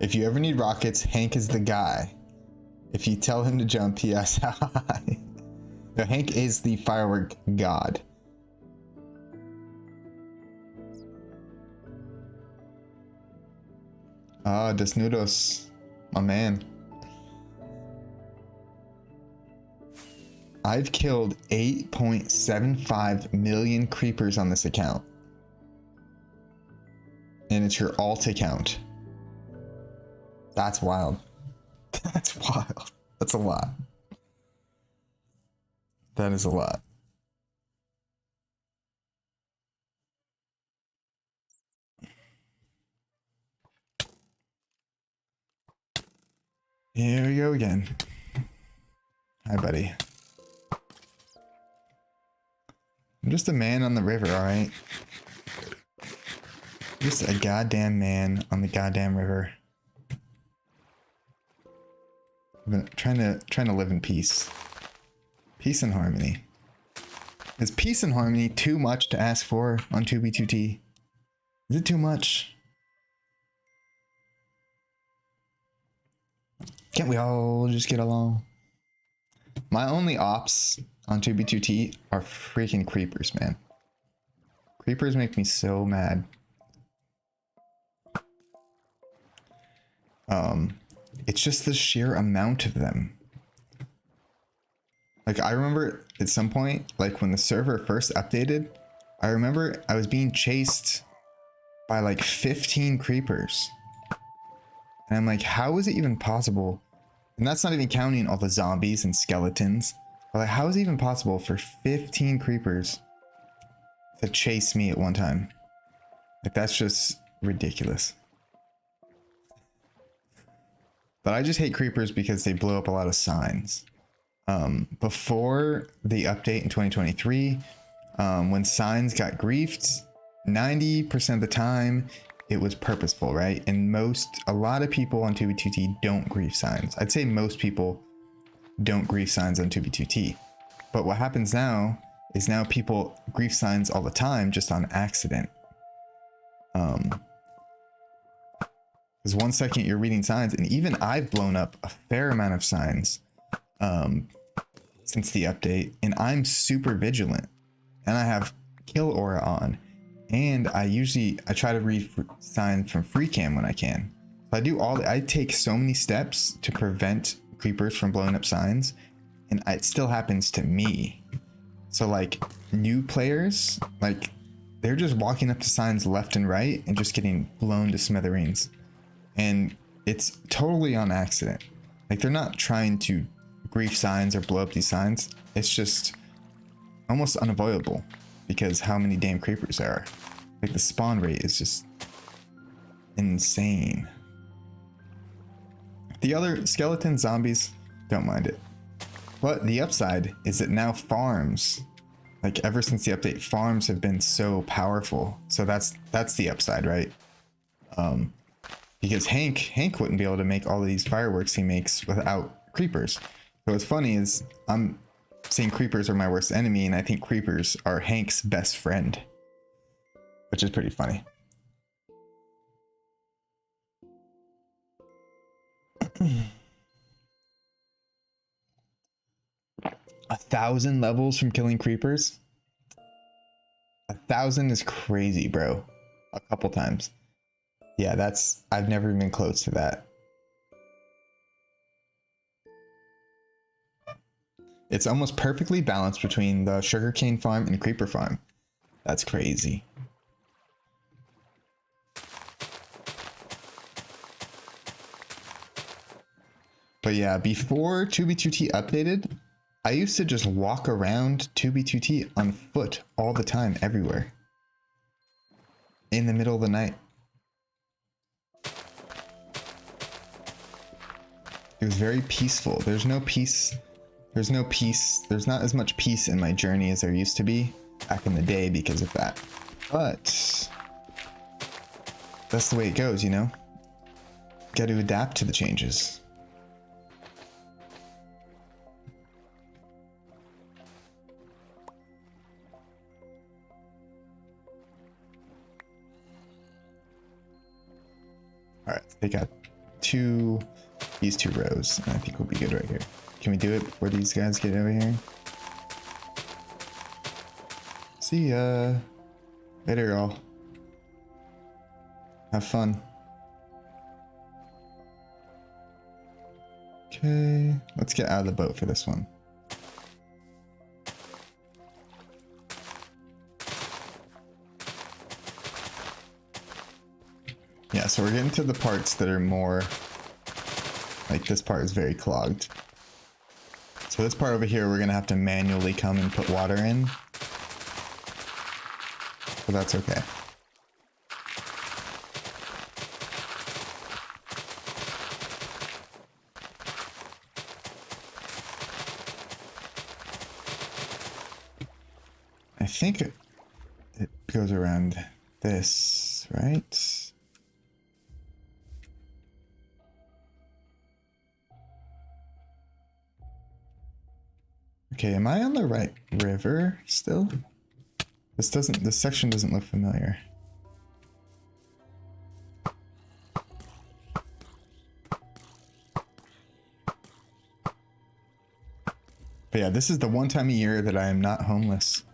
If you ever need rockets, Hank is the guy. If you tell him to jump, he asks how high. No, Hank is the firework god. Ah, Desnudos, my man. I've killed 8.75 million creepers on this account. And it's your alt account. That's wild. That's wild. That's a lot. That is a lot. Here we go again. Hi, buddy. I'm just a man on the river, alright? Just a goddamn man on the goddamn river. I'm trying to live in peace. Peace and harmony. Is peace and harmony too much to ask for on 2B2T? Is it too much? Can't we all just get along? My only ops on 2B2T are freaking creepers, man. Creepers make me so mad. It's just the sheer amount of them. Like, I remember at some point, like when the server first updated, I remember I was being chased by like 15 creepers. And I'm like, how is it even possible? And that's not even counting all the zombies and skeletons. But like, how is it even possible for 15 creepers to chase me at one time? Like, that's just ridiculous. But I just hate creepers because they blow up a lot of signs. Before the update in 2023, when signs got griefed, 90% of the time it was purposeful, right? And a lot of people on 2B2T don't grief signs. I'd say most people don't grief signs on 2B2T. But what happens now is now people grief signs all the time just on accident. Because one second you're reading signs, and even I've blown up a fair amount of signs since the update, and I'm super vigilant, and I have kill aura on, and I try to read signs from free cam when I can. So I take so many steps to prevent creepers from blowing up signs, and it still happens to me. So like new players, like they're just walking up to signs left and right and just getting blown to smithereens. And it's totally on accident. Like they're not trying to grief signs or blow up these signs. It's just almost unavoidable because how many damn creepers there are. Like the spawn rate is just insane. The other skeleton zombies, don't mind it. But the upside is that now farms, like ever since the update, farms have been so powerful. So that's the upside, right? Because Hank wouldn't be able to make all of these fireworks he makes without creepers. So what's funny is I'm saying creepers are my worst enemy, and I think creepers are Hank's best friend, which is pretty funny. A 1,000 levels from killing creepers? 1,000 is crazy, bro. A couple times. Yeah, I've never been close to that. It's almost perfectly balanced between the sugarcane farm and creeper farm. That's crazy. But yeah, before 2B2T updated, I used to just walk around 2B2T on foot all the time, everywhere. In the middle of the night. It was very peaceful. There's no peace. There's no peace. There's not as much peace in my journey as there used to be back in the day because of that. But that's the way it goes, you know? Got to adapt to the changes. All right, they got these two rows, and I think we'll be good right here. Can we do it before these guys get over here? See ya. Later, y'all. Have fun. Okay, let's get out of the boat for this one. Yeah, so we're getting to the parts that are more, like this part is very clogged. So this part over here, we're gonna have to manually come and put water in. But that's okay. I think it goes around this, right? Okay, am I on the right river still? This section doesn't look familiar. But yeah, this is the one time a year that I am not homeless.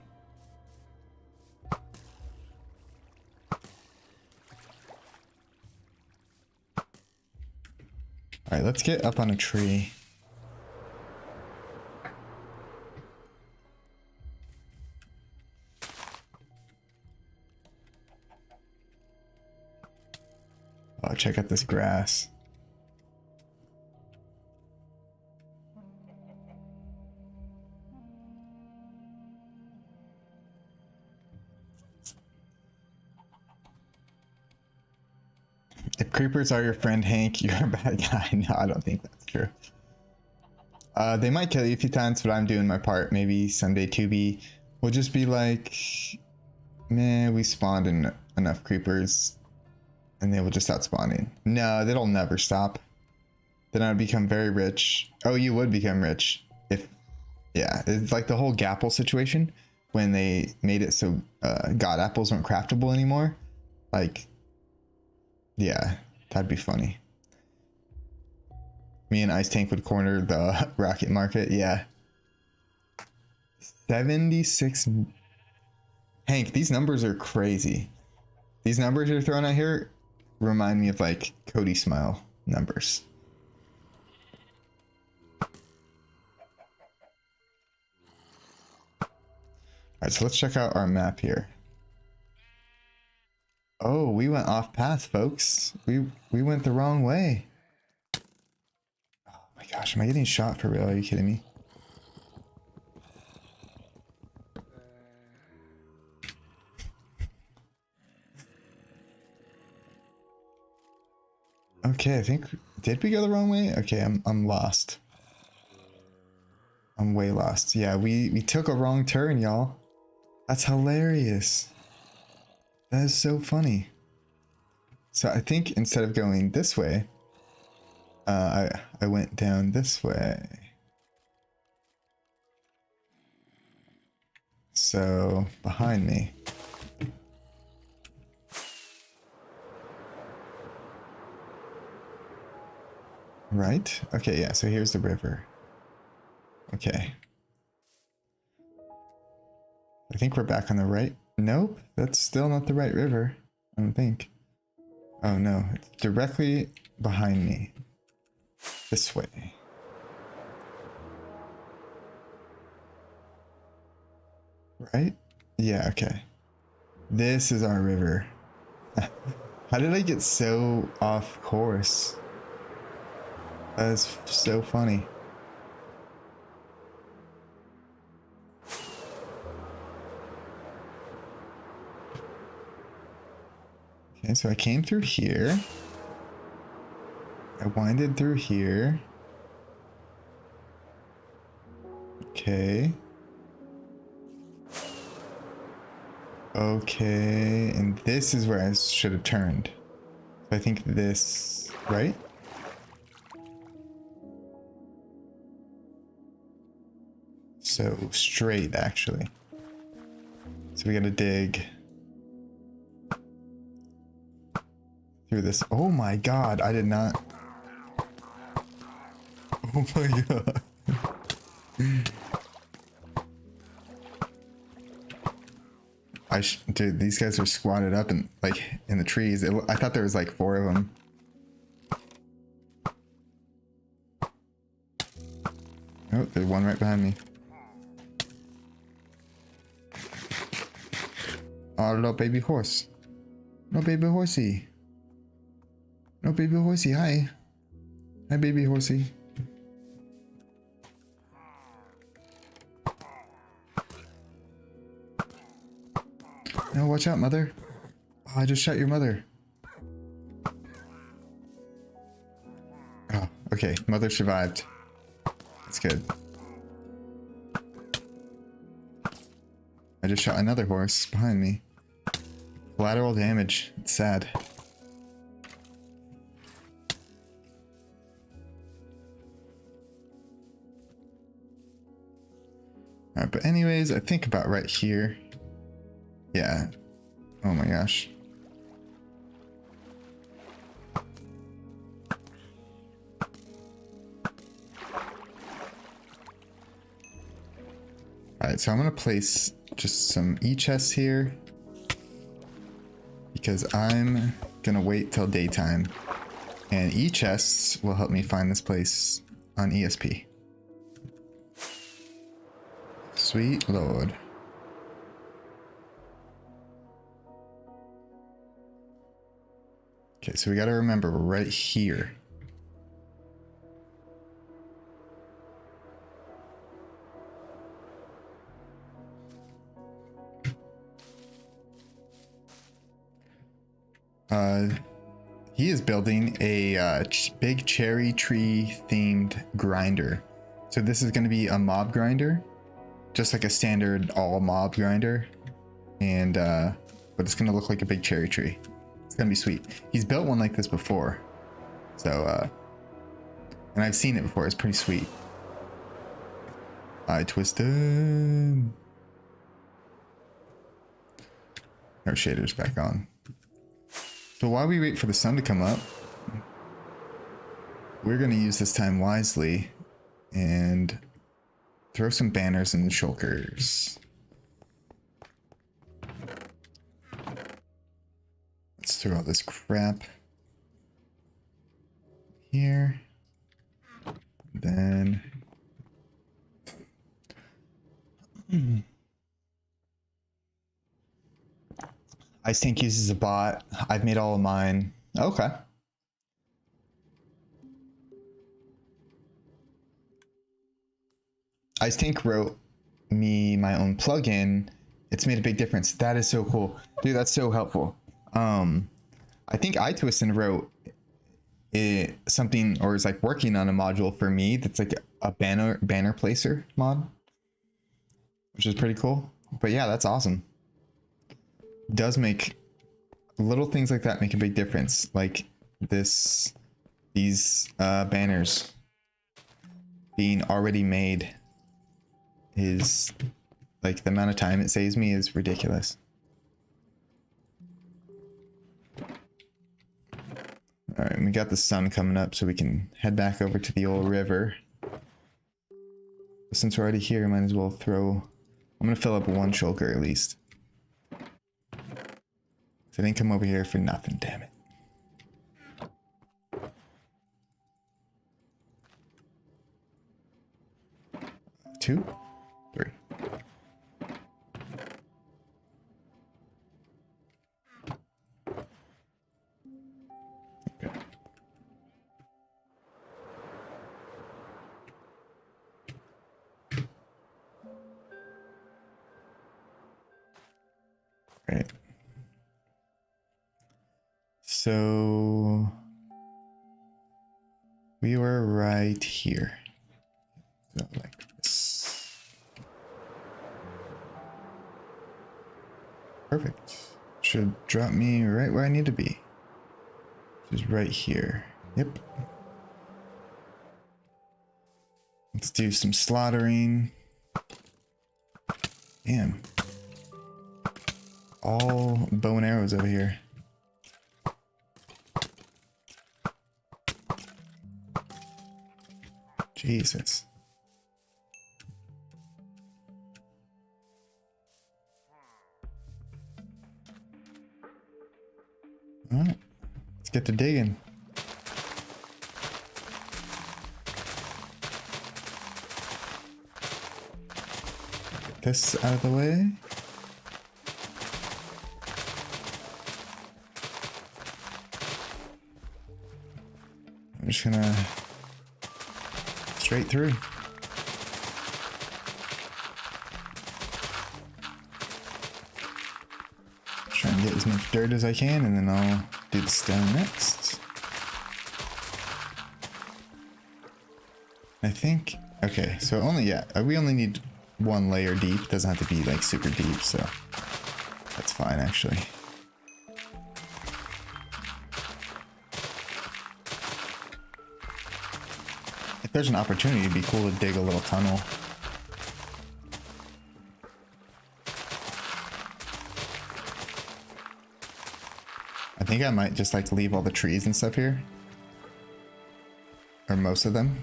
All right, let's get up on a tree. Oh, check out this grass. If creepers are your friend, Hank, you're a bad guy. No, I don't think that's true. They might kill you a few times, but I'm doing my part. Maybe someday 2B will just be like, man, we spawned in enough creepers and they will just stop spawning. No, that'll never stop. Then I'd become very rich. Oh, you would become rich if, yeah, it's like the whole Gapple situation when they made it so god apples weren't craftable anymore. Like, yeah, that'd be funny. Me and Ice Tank would corner the rocket market. Yeah. 76. Hank, these numbers are crazy. These numbers you're throwing out here remind me of like Cody Smile numbers. Alright, so let's check out our map here. Oh, we went off path, folks. We went the wrong way. Oh my gosh, am I getting shot for real? Are you kidding me? Okay, I think, did we go the wrong way? Okay, I'm lost. I'm way lost. Yeah, we took a wrong turn, y'all. That's hilarious. That is so funny. So I think instead of going this way, I went down this way. So behind me. Right? Okay, yeah, so here's the river. Okay. I think we're back on the right. Nope, that's still not the right river. I don't think. Oh no, it's directly behind me. This way. Right? Yeah, okay. This is our river. How did I get so off course? That is so funny. Okay, so I came through here. I winded through here. Okay. Okay, and this is where I should have turned. So I think this, right? So straight, actually. So we gotta dig through this. Oh my god, I did not. Oh my god. Dude, these guys are squatted up and like in the trees. I thought there was like 4 of them. Oh, there's one right behind me. Oh, little baby horse. No baby horsey. No baby horsey. Hi. Hi, baby horsey. No, watch out, mother. Oh, I just shot your mother. Oh, okay. Mother survived. That's good. I just shot another horse behind me. Collateral damage. It's sad. Alright, but anyways, I think about right here. Yeah. Oh my gosh. Alright, so I'm gonna place just some E-chests here. Because I'm gonna wait till daytime. And E-chests will help me find this place on ESP. Sweet Lord. Okay, so we gotta remember we're right here. He is building a big cherry tree themed grinder. So this is going to be a mob grinder, just like a standard all mob grinder, and but it's going to look like a big cherry tree. It's going to be sweet. He's built one like this before, so and I've seen it before. It's pretty sweet. I twisted. Our shader's back on. So while we wait for the sun to come up, we're going to use this time wisely and throw some banners in the shulkers. Let's throw all this crap here. Then Ice Tank uses a bot. I've made all of mine. Okay. Ice Tank wrote me my own plugin. It's made a big difference. That is so cool. Dude, that's so helpful. I think iTwistin wrote something, or is like working on a module for me that's like a banner placer mod, which is pretty cool. But yeah, that's awesome. Does make little things like that make a big difference. Like these banners being already made is like the amount of time it saves me is ridiculous. All right, we got the sun coming up, so we can head back over to the old river. Since we're already here, might as well throw. I'm gonna fill up one shulker at least. I didn't come over here for nothing, damn it. Two, three. Okay. Right. So we were right here. So like this. Perfect. Should drop me right where I need to be. Which is right here. Yep. Let's do some slaughtering. Damn. All bow and arrows over here. Jesus. All right, let's get to digging. Get this out of the way. I'm just gonna straight through. Try and get as much dirt as I can, and then I'll do the stone next. I think, okay, so we only need one layer deep. It doesn't have to be like super deep, so that's fine actually. If there's an opportunity, it'd be cool to dig a little tunnel. I think I might just like leave all the trees and stuff here. Or most of them.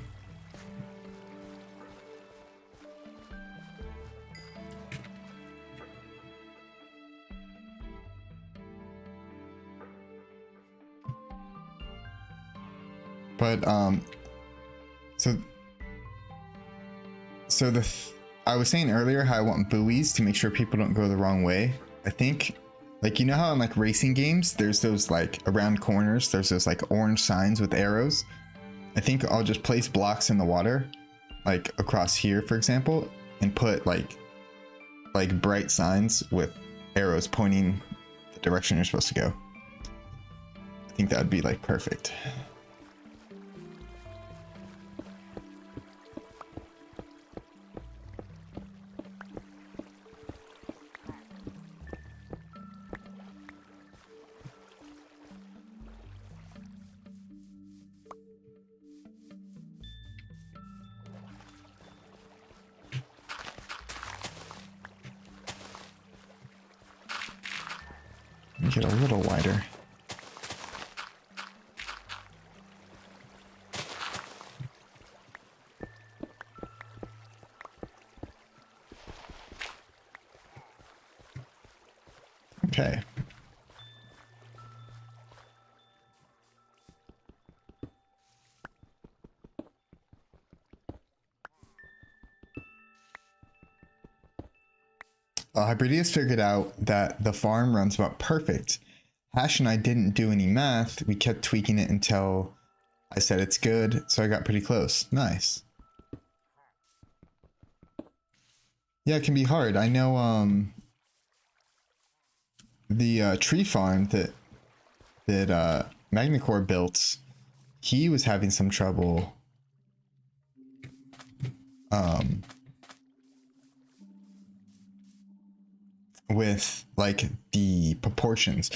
But so I was saying earlier how I want buoys to make sure people don't go the wrong way. I think, like, you know how in like racing games there's those like around corners there's those like orange signs with arrows. I think I'll just place blocks in the water, like across here for example, and put like bright signs with arrows pointing the direction you're supposed to go. I think that would be like perfect. Make it a little wider. Okay. Hybridius figured out that the farm runs about perfect. Hash and I didn't do any math. We kept tweaking it until I said it's good, so I got pretty close. Nice. Yeah, it can be hard. I know the tree farm that Magnacore built, he was having some trouble with like the proportions.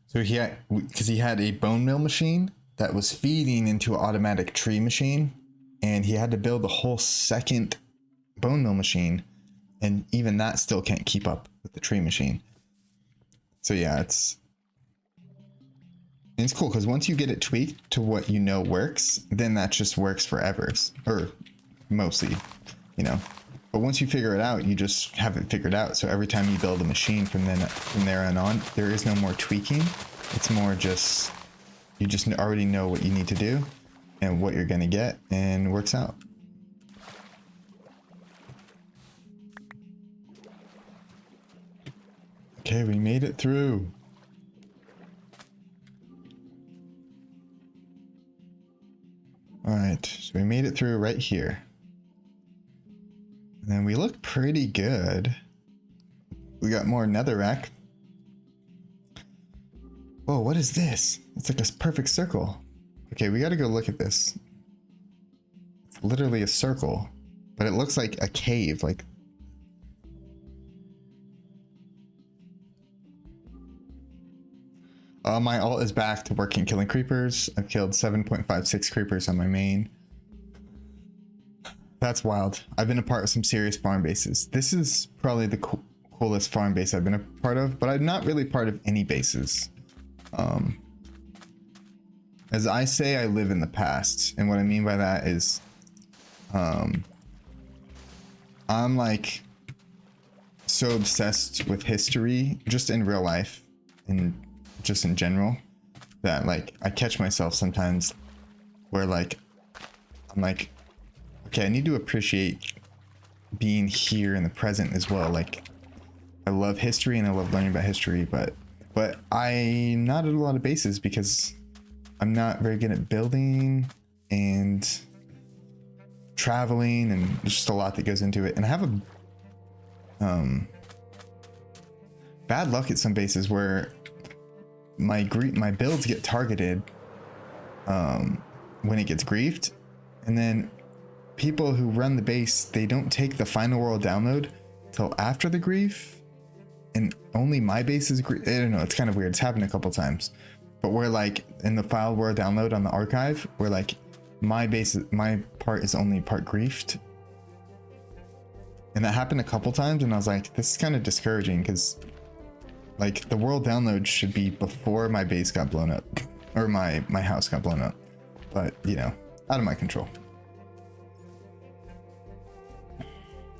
So he had, because he had a bone mill machine that was feeding into an automatic tree machine, and he had to build a whole second bone mill machine, and even that still can't keep up with the tree machine. So yeah, it's cool because once you get it tweaked to what you know works, then that just works forever, or mostly, you know. But once you figure it out, you just have it figured out. So every time you build a machine from there on, there is no more tweaking. It's more just, you just already know what you need to do and what you're gonna get, and it works out. Okay, we made it through. All right, so we made it through right here. And then we look pretty good. We got more netherrack. Whoa, what is this? It's like a perfect circle. Okay, we gotta go look at this. It's literally a circle, but it looks like a cave, like. My alt is back to working killing creepers. I've killed 7.56 creepers on my main. That's wild. I've been a part of some serious farm bases. This is probably the coolest farm base I've been a part of, but I'm not really part of any bases. As I say, I live in the past. And what I mean by that is, I'm like so obsessed with history, just in real life and just in general, that like I catch myself sometimes where like, I'm like, okay, I need to appreciate being here in the present as well. Like, I love history and I love learning about history, but I'm not at a lot of bases because I'm not very good at building and traveling, and there's just a lot that goes into it. And I have a bad luck at some bases where my builds get targeted when it gets griefed, and then people who run the base, they don't take the final world download till after the grief, and only my base is grief. I don't know, it's kind of weird. It's happened a couple times, but we're like in the final world download on the archive, we're like my part is only part griefed, and that happened a couple times, and I was like, this is kind of discouraging because like the world download should be before my base got blown up, or my house got blown up, but you know, out of my control.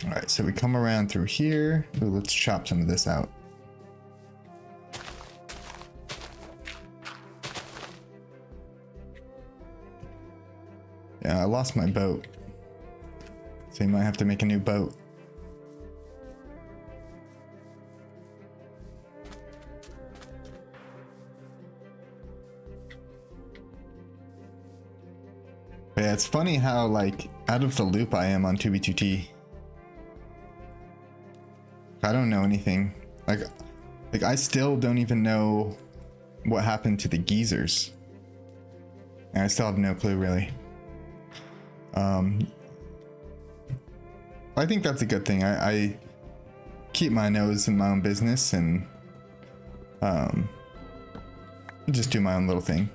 All right, so we come around through here. Ooh, let's chop some of this out. Yeah, I lost my boat, so you might have to make a new boat. But yeah, it's funny how like out of the loop I am on 2B2T. I don't know anything. Like I still don't even know what happened to the geezers. And I still have no clue really. I think that's a good thing. I keep my nose in my own business and just do my own little thing.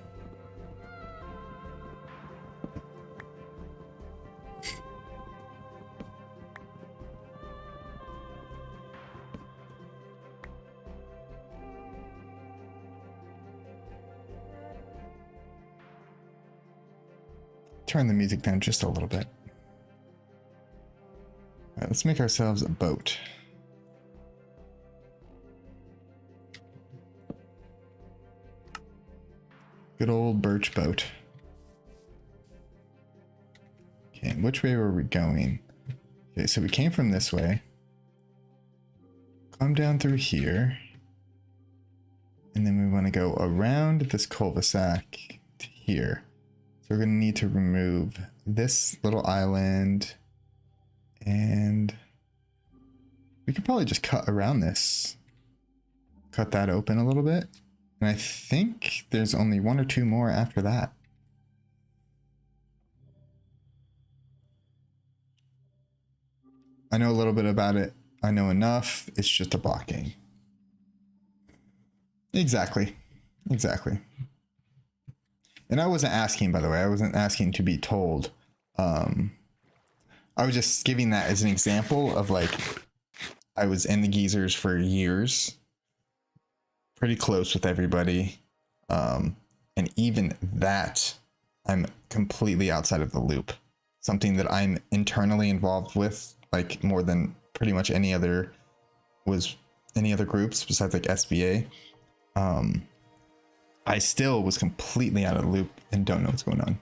Turn the music down just a little bit. All right, let's make ourselves a boat. Good old birch boat. Okay, which way were we going? Okay, so we came from this way. come down through here. And then we want to go around this cul-de-sac to here. So we're going to need to remove this little island. And we could probably just cut around this. Cut that open a little bit. And I think there's only one or two more after that. I know a little bit about it. I know enough. It's just a blocking. Exactly. Exactly. And I wasn't asking, by the way. I wasn't asking to be told. I was just giving that as an example of like, I was in the geysers for years. Pretty close with everybody. And even that, I'm completely outside of the loop. Something that I'm internally involved with, like more than pretty much any other groups besides like SBA. I still was completely out of the loop and don't know what's going on.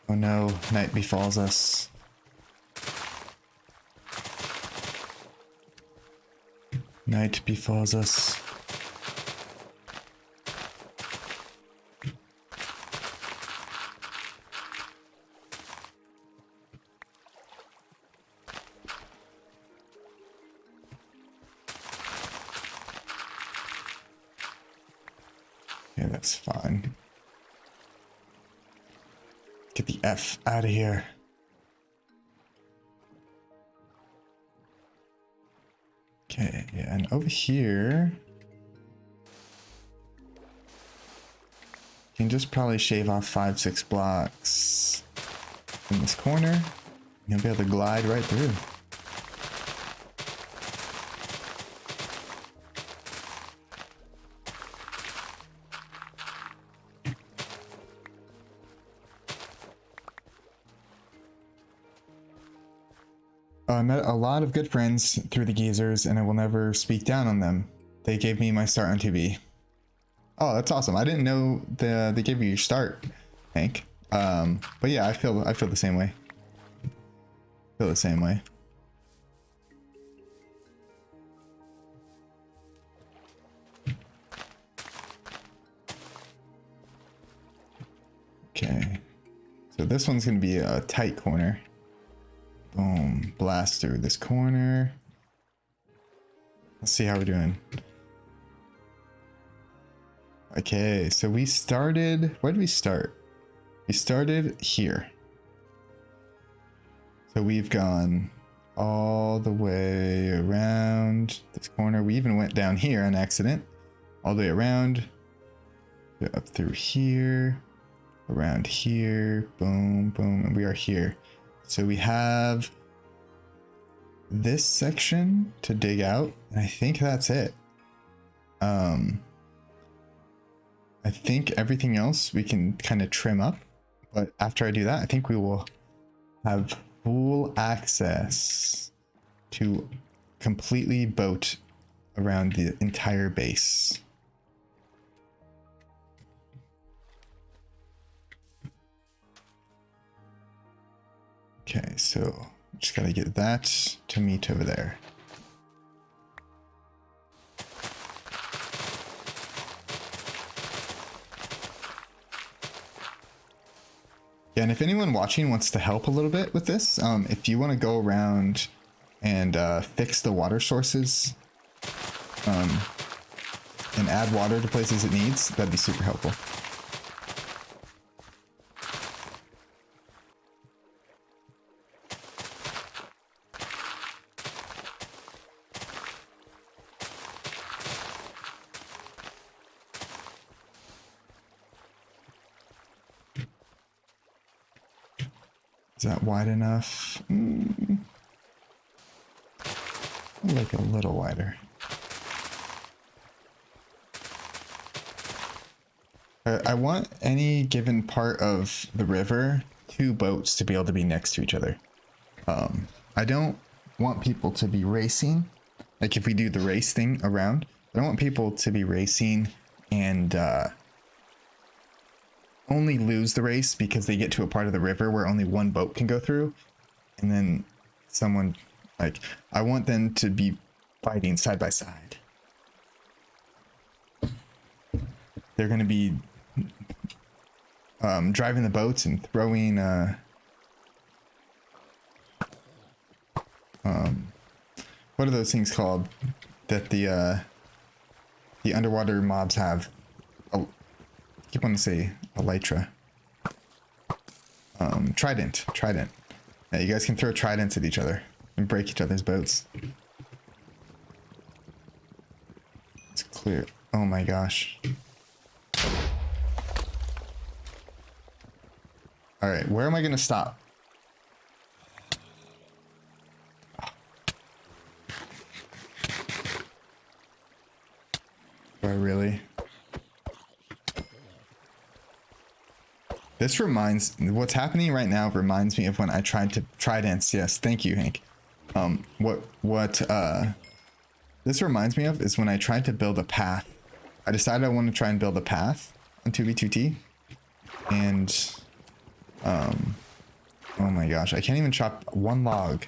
Oh no, night befalls us. Night befalls us. Okay, that's fine. Get the F out of here. Okay, yeah, and over here, you can just probably shave off 5-6 blocks in this corner. You'll be able to glide right through. I met a lot of good friends through the geysers, and I will never speak down on them. They gave me my start on TV. Oh, that's awesome! I didn't know they gave you your start, Hank. But yeah, I feel the same way. Feel the same way. Okay, so this one's gonna be a tight corner. Boom, blast through this corner. Let's see how we're doing. Okay, so we started, where did we start? We started here. So we've gone all the way around this corner. We even went down here on accident. All the way around, up through here, around here, boom, boom, and we are here. So we have this section to dig out, and I think that's it. I think everything else we can kind of trim up, but after I do that, I think we will have full access to completely boat around the entire base. Okay, so just gotta get that to meet over there. Yeah, and if anyone watching wants to help a little bit with this, if you want to go around and fix the water sources and add water to places it needs, that'd be super helpful. Is that wide enough? Like a little wider. I want any given part of the river, 2 boats to be able to be next to each other. I don't want people to be racing. Like if we do the race thing around, I don't want people to be racing and only lose the race because they get to a part of the river where only one boat can go through. And then someone, like, I want them to be fighting side by side. They're going to be driving the boats and throwing what are those things called that the underwater mobs have? I keep wanting to say elytra. Trident. Yeah, you guys can throw tridents at each other and break each other's boats. It's clear. Oh my gosh. All right, where am I gonna stop? Do I really? This reminds, what's happening right now reminds me of when I tried to tridents. Yes, thank you, Hank. What this reminds me of is when I tried to build a path. I decided I want to try and build a path on 2v2t, and oh my gosh, I can't even chop one log.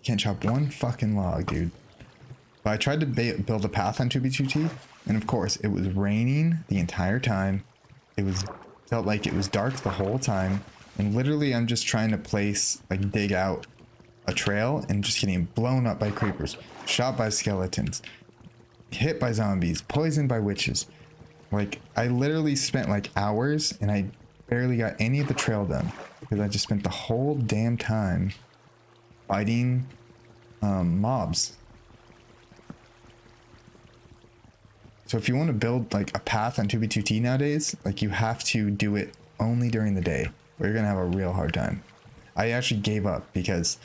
Can't chop one fucking log, dude. But I tried to build a path on 2v2t, and of course it was raining the entire time. Felt like it was dark the whole time, and literally I'm just trying to dig out a trail and just getting blown up by creepers, shot by skeletons, hit by zombies, poisoned by witches. Like, I literally spent like hours and I barely got any of the trail done because I just spent the whole damn time fighting mobs. So if you want to build like a path on 2v2t nowadays, like you have to do it only during the day or you're gonna have a real hard time. I actually gave up because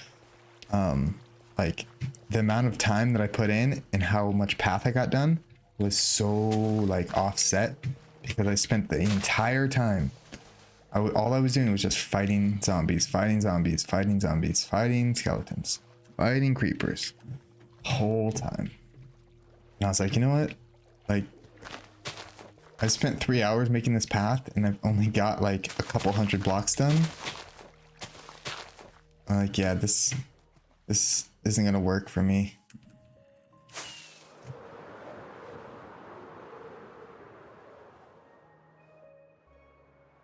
like the amount of time that I put in and how much path I got done was so like offset because I spent the entire time all I was doing was just fighting zombies, fighting skeletons, fighting creepers whole time. And I was like, you know what? Like, I spent 3 hours making this path and I've only got like a couple hundred blocks done. I'm like, yeah, this isn't gonna work for me.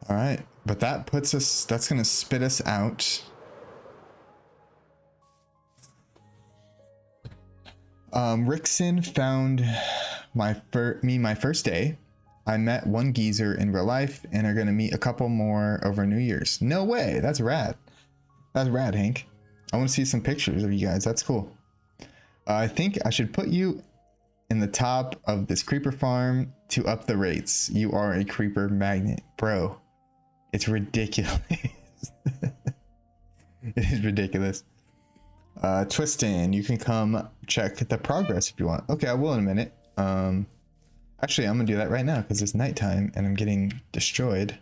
All right, but that's gonna spit us out. Rickson found my first day. I met one geezer in real life and are gonna meet a couple more over New Year's. No way, that's rad. That's rad, Hank. I want to see some pictures of you guys. That's cool. I think I should put you in the top of this creeper farm to up the rates. You are a creeper magnet, bro. It's ridiculous. It is ridiculous. Twistin, you can come check the progress if you want. Okay, I will in a minute. Actually, I'm gonna do that right now because it's nighttime and I'm getting destroyed.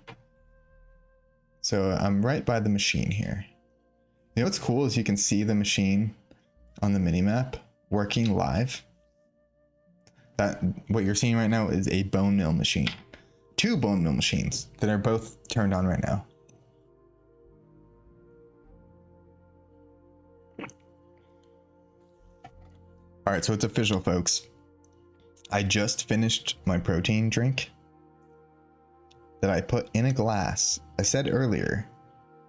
So I'm right by the machine here. You know what's cool is you can see the machine on the minimap working live. What you're seeing right now is a bone mill machine. 2 bone mill machines that are both turned on right now. All right, so it's official, folks. I just finished my protein drink that I put in a glass. I said earlier,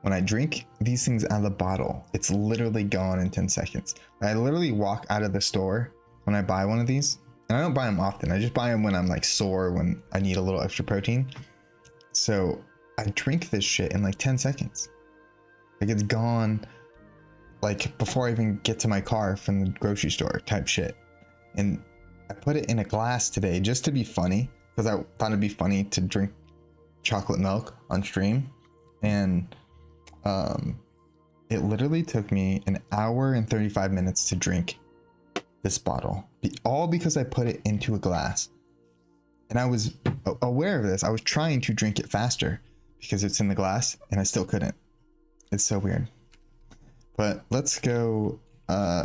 when I drink these things out of the bottle, it's literally gone in 10 seconds. I literally walk out of the store when I buy one of these, and I don't buy them often. I just buy them when I'm like sore, when I need a little extra protein. So I drink this shit in like 10 seconds. Like it's gone like before I even get to my car from the grocery store type shit. And I put it in a glass today just to be funny, because I thought it'd be funny to drink chocolate milk on stream. And it literally took me an hour and 35 minutes to drink this bottle, all because I put it into a glass. And I was aware of this. I was trying to drink it faster because it's in the glass and I still couldn't. It's so weird. But let's go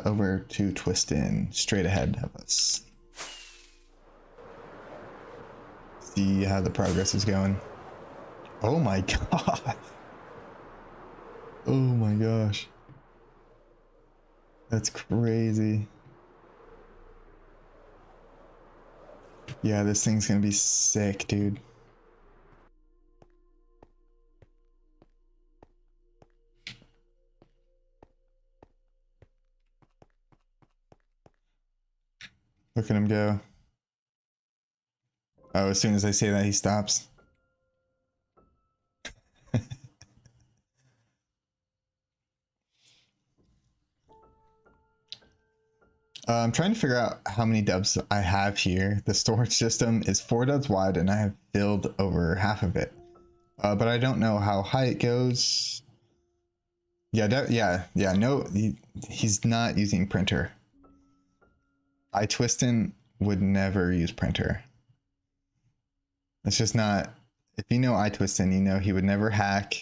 over to Twistin, straight ahead of us. See how the progress is going. Oh my god. Oh my gosh. That's crazy. Yeah, this thing's gonna be sick, dude. Look at him go. Oh, as soon as I say that, he stops. I'm trying to figure out how many dubs I have here. The storage system is 4 dubs wide and I have filled over half of it. But I don't know how high it goes. Yeah, no, he's not using printer. iTwistin would never use printer. It's just not, if you know iTwistin, you know he would never hack.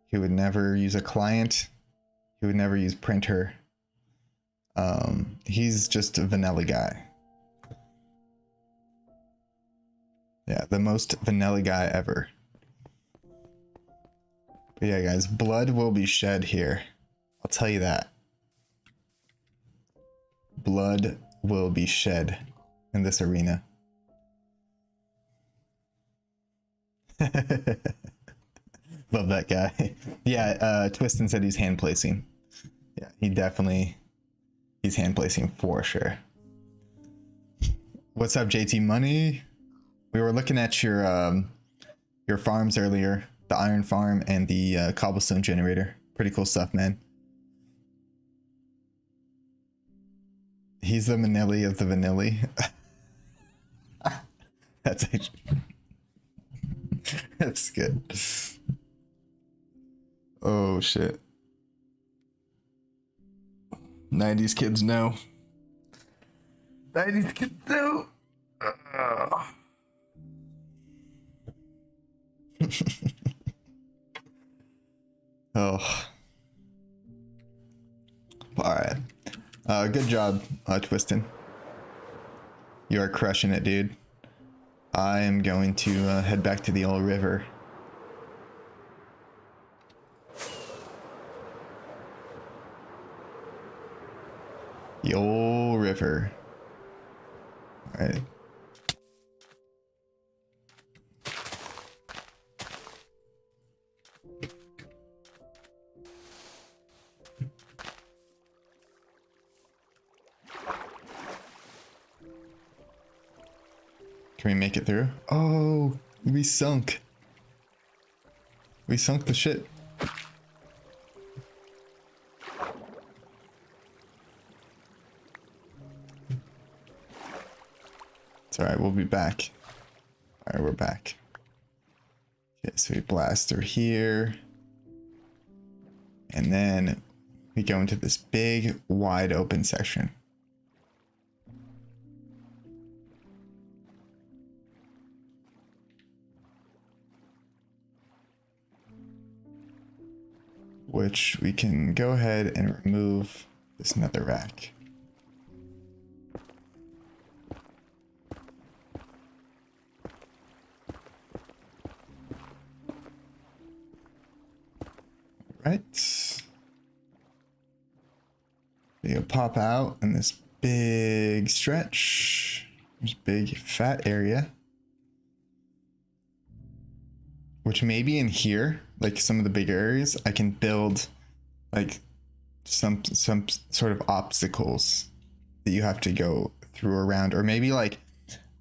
He would never use a client. He would never use printer. He's just a vanilla guy. Yeah, the most vanilla guy ever. But yeah, guys, blood will be shed here. I'll tell you that. Blood will be shed in this arena. Love that guy. Yeah, Twistin said he's hand placing. Yeah, he's hand placing for sure. What's up, JT Money? We were looking at your farms earlier, the iron farm and the cobblestone generator. Pretty cool stuff, man. He's the Manili of the Vanilli. That's actually that's good. Oh shit. 90s kids know. 90s kids know. Oh. Alright. Good job, Twistin. You are crushing it, dude. I am going to head back to the old river. The old river. Alright. Can we make it through? Oh, we sunk. We sunk the ship. It's alright, we'll be back. Alright, we're back. Okay, so we blast through here. And then we go into this big, wide open section. Which we can go ahead and remove this nether rack. Right. You'll pop out in this big stretch. There's a big fat area. Which maybe in here, like some of the big areas, I can build like some sort of obstacles that you have to go through around. Or maybe like,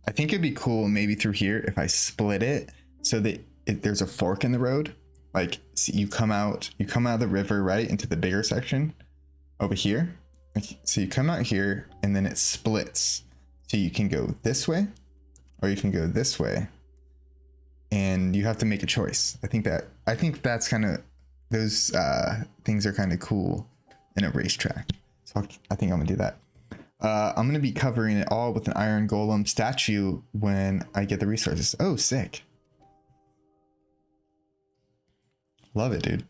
I think it'd be cool maybe through here if I split it so that there's a fork in the road. Like, see, you come out of the river, right, into the bigger section over here. So you come out here and then it splits. So you can go this way or you can go this way. And you have to make a choice. I think that's kind of, those things are kind of cool in a racetrack. So I think I'm gonna do that. I'm gonna be covering it all with an iron golem statue when I get the resources. Oh, sick. Love it, dude.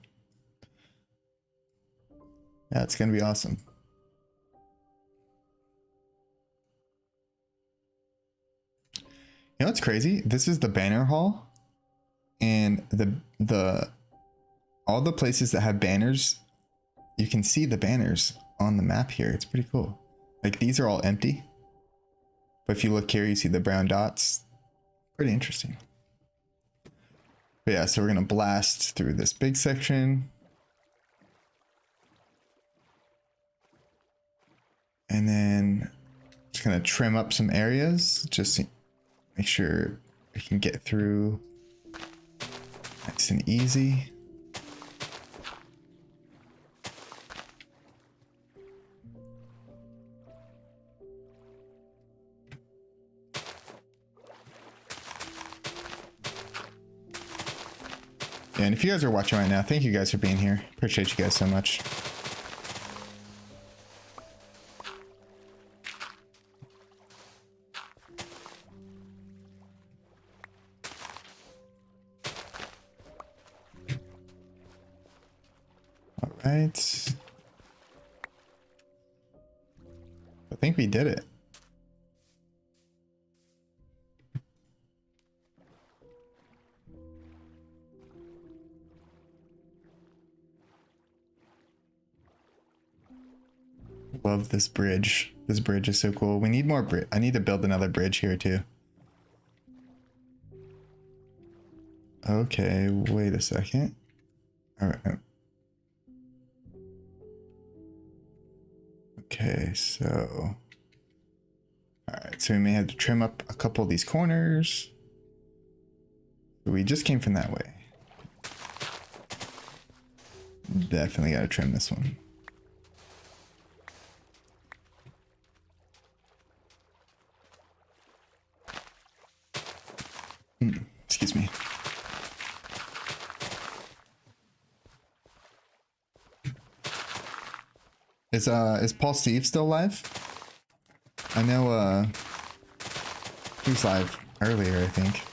Yeah, it's gonna be awesome. You know what's crazy? This is the banner hall, and the all the places that have banners, you can see the banners on the map here. It's pretty cool. Like these are all empty, but if you look here, you see the brown dots. Pretty interesting. But yeah, so we're gonna blast through this big section. And then just gonna trim up some areas, just make sure we can get through nice and easy. Yeah, and if you guys are watching right now, thank you guys for being here. Appreciate you guys so much. All right. I think we did it. Love this bridge. This bridge is so cool. We need more bridge. I need to build another bridge here too. Okay, wait a second. All right. Okay, so. All right, so we may have to trim up a couple of these corners. We just came from that way. Definitely got to trim this one. Excuse me. Is Paul Steve still live? I know he was live earlier, I think.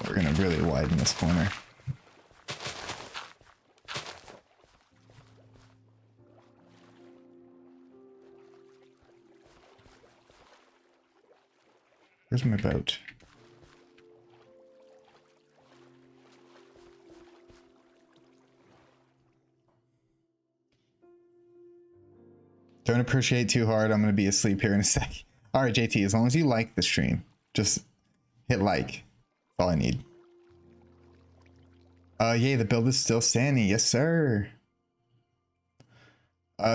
We're gonna really widen this corner. Where's my boat? Don't appreciate too hard. I'm gonna be asleep here in a sec. All right, JT, as long as you like the stream, just hit like. All I need. Yay, the build is still standing. Yes, sir.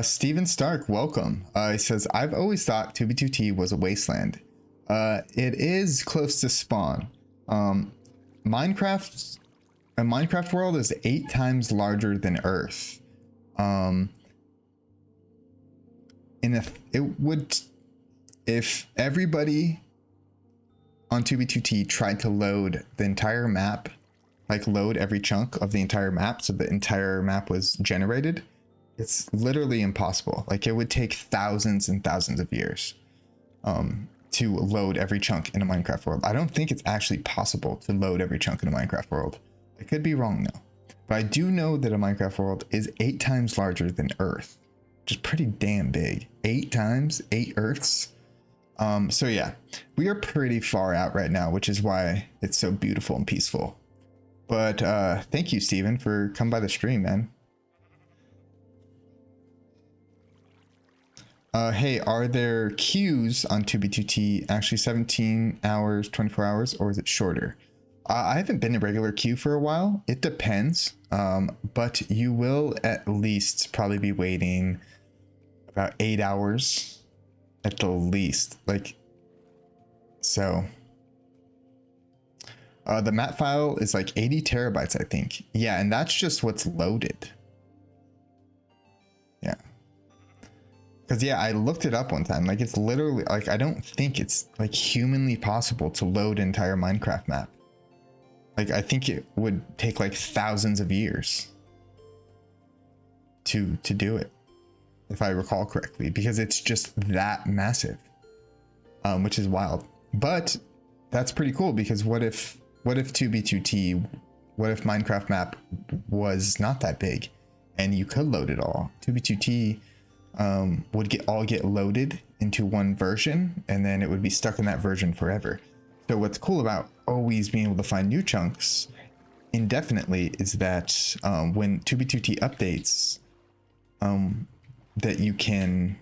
Steven Stark, welcome. He says, I've always thought 2B2T was a wasteland. It is close to spawn. Minecraft world is 8 times larger than Earth. If everybody on 2B2T tried to load the entire map, like load every chunk of the entire map so the entire map was generated, it's literally impossible. Like it would take thousands and thousands of years to load every chunk in a Minecraft world. I don't think it's actually possible to load every chunk in a Minecraft world. I could be wrong though, but I do know that a Minecraft world is 8 times larger than Earth, which is pretty damn big. 8 times, 8 Earths. So yeah, we are pretty far out right now, which is why it's so beautiful and peaceful. But thank you, Steven, for coming by the stream, man. Hey, are there queues on 2B2T actually 17 hours, 24 hours, or is it shorter? I haven't been in regular queue for a while. It depends, but you will at least probably be waiting about 8 hours at the least. Like, so the map file is like 80 terabytes, I think. Yeah, and that's just what's loaded. Yeah. Because yeah, I looked it up one time. Like it's literally like, I don't think it's like humanly possible to load an entire Minecraft map. Like I think it would take like thousands of years to do it, if I recall correctly, because it's just that massive, which is wild. But that's pretty cool, because what if what if 2B2T, what if Minecraft map was not that big and you could load it all? 2B2T would all get loaded into one version, and then it would be stuck in that version forever. So what's cool about always being able to find new chunks indefinitely is that when 2B2T updates, that you can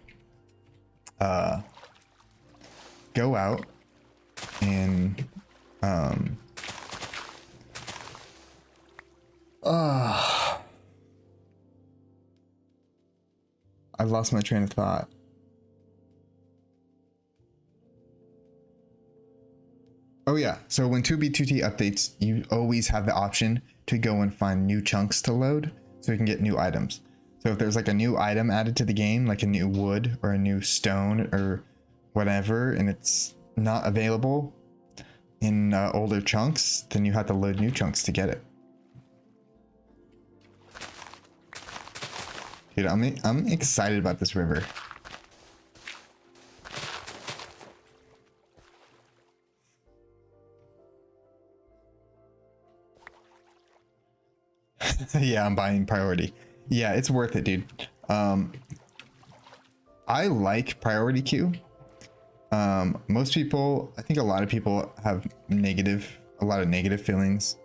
go out and I lost my train of thought. Oh yeah, so when 2B2T updates, you always have the option to go and find new chunks to load so you can get new items. So if there's like a new item added to the game, like a new wood or a new stone or whatever, and it's not available in older chunks, then you have to load new chunks to get it. Dude, I'm excited about this river. Yeah, I'm buying priority. Yeah, it's worth it, dude. I like priority queue. Most people, I think a lot of people have a lot of negative feelings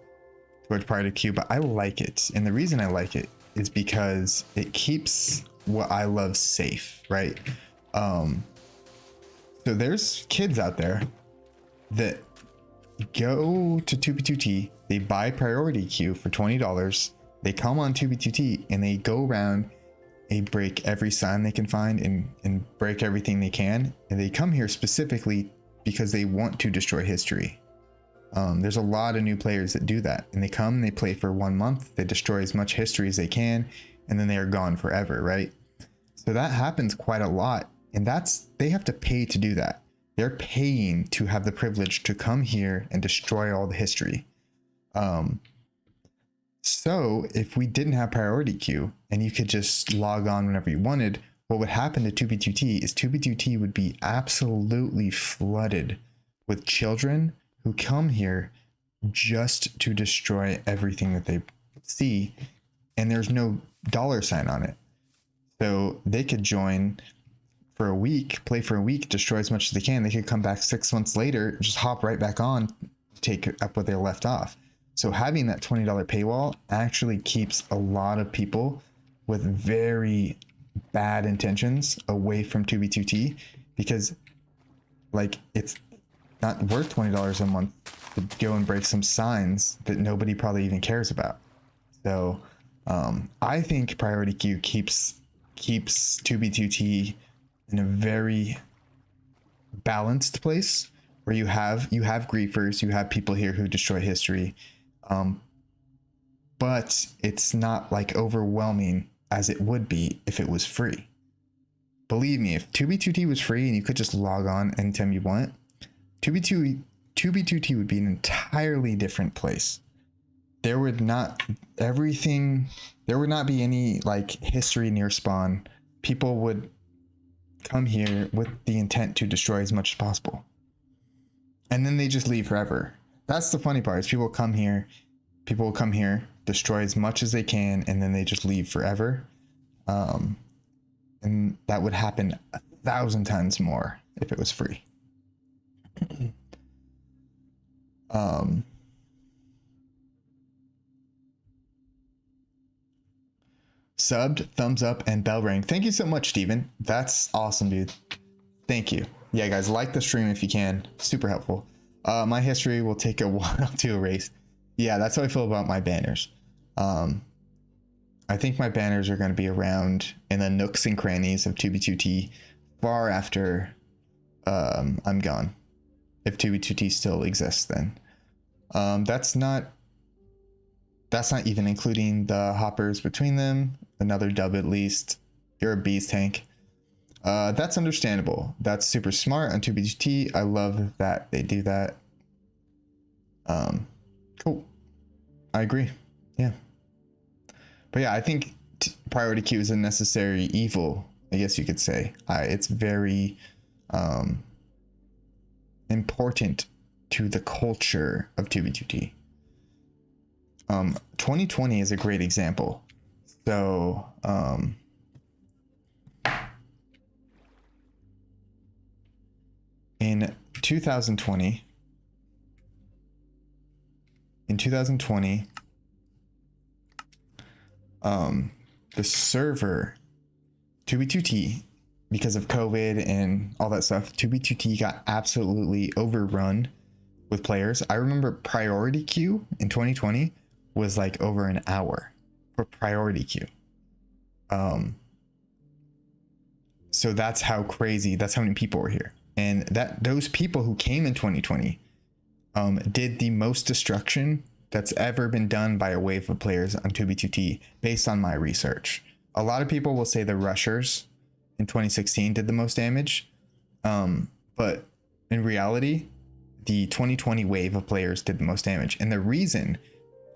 towards priority queue, but I like it. And the reason I like it is because it keeps what I love safe, right? So there's kids out there that go to 2B2T, they buy priority queue for $20, they come on 2B2T and they go around, they break every sign they can find and break everything they can, and they come here specifically because they want to destroy history. There's a lot of new players that do that, and they come and they play for 1 month, they destroy as much history as they can, and then they are gone forever, right? So that happens quite a lot, and they have to pay to do that. They're paying to have the privilege to come here and destroy all the history. So if we didn't have priority queue and you could just log on whenever you wanted, what would happen to 2B2T is 2B2T would be absolutely flooded with children who come here just to destroy everything that they see, and there's no $sign on it. So they could join for a week, play for a week, destroy as much as they can. They could come back 6 months later, just hop right back on, take up what they left off. So having that $20 paywall actually keeps a lot of people with very bad intentions away from 2B2T, because like it's not worth $20 a month to go and break some signs that nobody probably even cares about. So I think priority queue keeps 2B2T in a very balanced place where you have griefers, you have people here who destroy history, but it's not like overwhelming as it would be if it was free. Believe me, if 2B2T was free and you could just log on anytime you want, 2B2T would be an entirely different place. There would not be any like history near spawn. People would come here with the intent to destroy as much as possible, and then they just leave forever. That's the funny part, is people will come here, destroy as much as they can, and then they just leave forever. And that would happen 1,000 times more if it was free. Subbed, thumbs up, and bell ring. Thank you so much, Steven. That's awesome, dude. Thank you. Yeah, guys, like the stream if you can. Super helpful. My history will take a while to erase. Yeah, that's how I feel about my banners. I think my banners are going to be around in the nooks and crannies of 2B2T far after I'm gone. If 2B2T still exists, then. That's not even including the hoppers between them. Another dub at least. You're a beast, Hank. That's understandable. That's super smart on 2B2T. I love that they do that. Cool. I agree. Yeah. But yeah, I think priority queue is a necessary evil, I guess you could say. It's very important to the culture of 2b2t. 2020 is a great example. So in 2020, the server 2b2t, because of COVID and all that stuff, 2b2t got absolutely overrun with players. I remember priority queue in 2020 was like over an hour for priority queue. So that's how crazy, that's how many people were here. And that those people who came in 2020 did the most destruction that's ever been done by a wave of players on 2b2t based on my research. A lot of people will say the rushers in 2016 did the most damage, but in reality, the 2020 wave of players did the most damage. And the reason,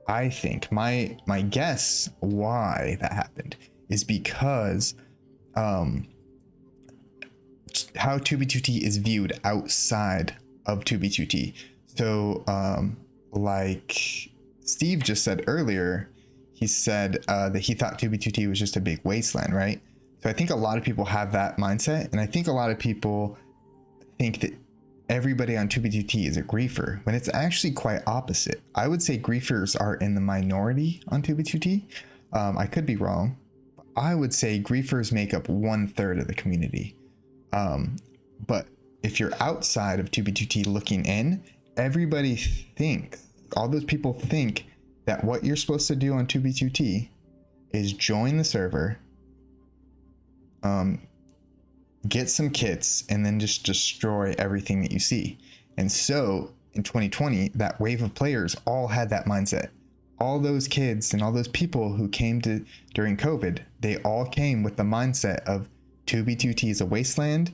I think, my guess why that happened is because how 2b2t is viewed outside of 2b2t. So like Steve just said earlier, he said that he thought 2b2t was just a big wasteland, right? So I think a lot of people have that mindset, and I think a lot of people think that everybody on 2b2t is a griefer, when it's actually quite opposite. I would say griefers are in the minority on 2b2t. I could be wrong, but I would say griefers make up 1/3 of the community. But if you're outside of 2b2t looking in, everybody thinks, all those people think that what you're supposed to do on 2b2t is join the server, get some kits, and then just destroy everything that you see. And so in 2020, that wave of players all had that mindset. All those kids and all those people who came to during COVID, they all came with the mindset of 2b2t is a wasteland,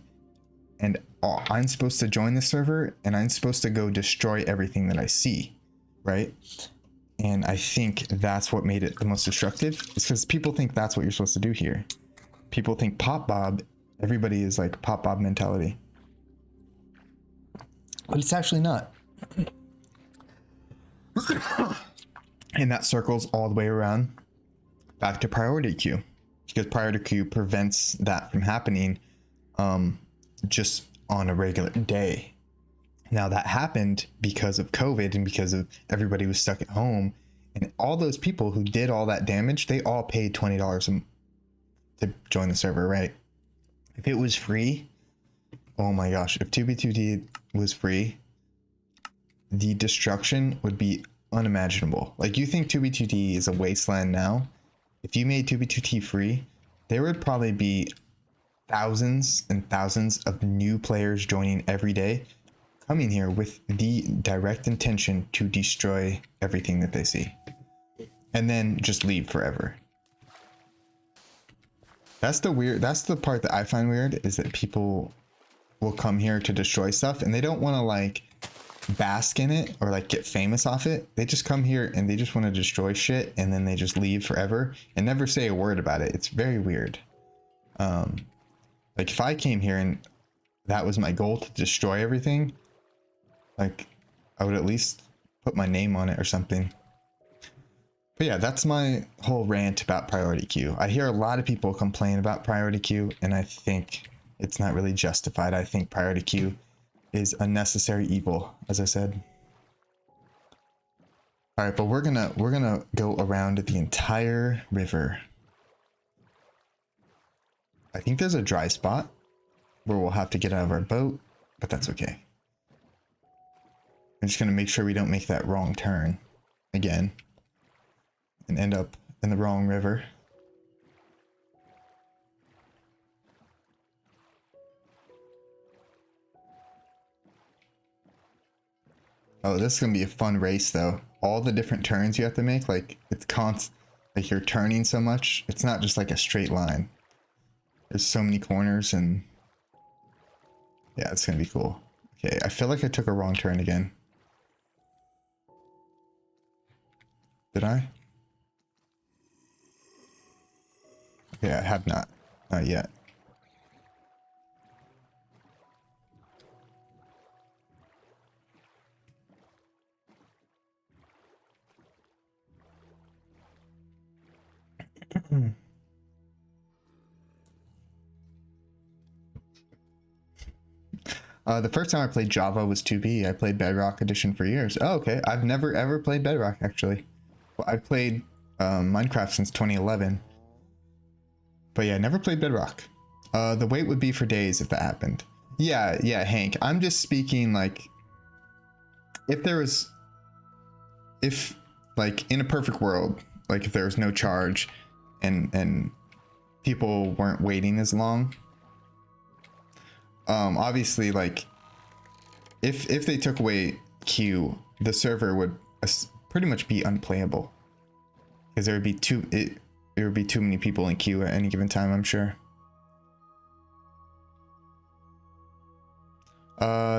and I'm supposed to join the server, and I'm supposed to go destroy everything that I see, right? And I think that's what made it the most destructive, is because people think that's what you're supposed to do here. People think Pop Bob, everybody is like Pop Bob mentality, but it's actually not. And that circles all the way around back to priority queue, because priority queue prevents that from happening just on a regular day. Now that happened because of COVID and because of everybody was stuck at home, and all those people who did all that damage, they all paid $20 to join the server, right? If it was free, oh my gosh, if 2b2t was free, the destruction would be unimaginable. Like, you think 2b2t is a wasteland now? If you made 2b2t free, there would probably be thousands and thousands of new players joining every day, coming here with the direct intention to destroy everything that they see, and then just leave forever. That's the part that I find weird, is that people will come here to destroy stuff and they don't want to like bask in it or like get famous off it. They just come here and they just want to destroy shit, and then they just leave forever and never say a word about it. It's very weird. Like, if I came here and that was my goal, to destroy everything, like, I would at least put my name on it or something. But yeah, that's my whole rant about priority queue. I hear a lot of people complain about priority queue, and I think it's not really justified. I think priority queue is a necessary evil, as I said. All right, but we're gonna go around the entire river. I think there's a dry spot where we'll have to get out of our boat, but that's okay. I'm just gonna make sure we don't make that wrong turn again and end up in the wrong river. Oh, this is gonna be a fun race though. All the different turns you have to make, like, it's like you're turning so much. It's not just like a straight line. There's so many corners, and yeah, it's gonna be cool. Okay, I feel like I took a wrong turn again. Did I? Okay, I have not. Not yet. The first time I played Java was 2B. I played Bedrock Edition for years. Oh, okay. I've never ever played Bedrock, actually. Well, I've played Minecraft since 2011. But yeah, never played Bedrock. The wait would be for days if that happened. Yeah, Hank. I'm just speaking like, if like in a perfect world, like if there was no charge and people weren't waiting as long. Obviously, like if they took away queue, the server would pretty much be unplayable because there would be too many people in queue at any given time, I'm sure.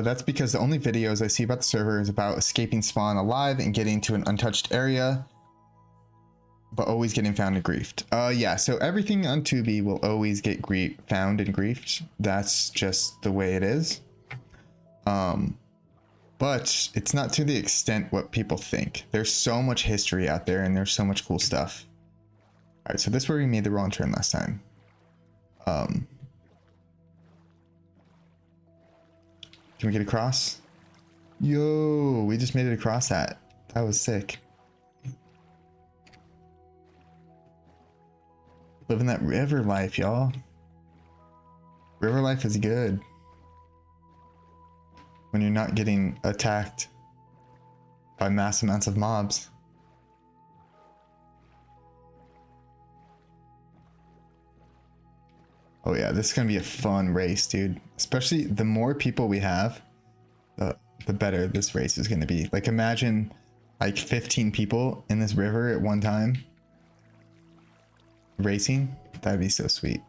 That's because the only videos I see about the server is about escaping spawn alive and getting to an untouched area, but always getting found and griefed. Yeah, so everything on 2B will always get found and griefed. That's just the way it is. But it's not to the extent what people think. There's so much history out there and there's so much cool stuff. All right, so this is where we made the wrong turn last time. Can we get across? Yo, we just made it across that. That was sick. Living that river life, y'all. River life is good. When you're not getting attacked by mass amounts of mobs. Oh yeah, this is gonna be a fun race, dude. Especially the more people we have, the better this race is gonna be. Like imagine like 15 people in this river at one time racing. That'd be so sweet.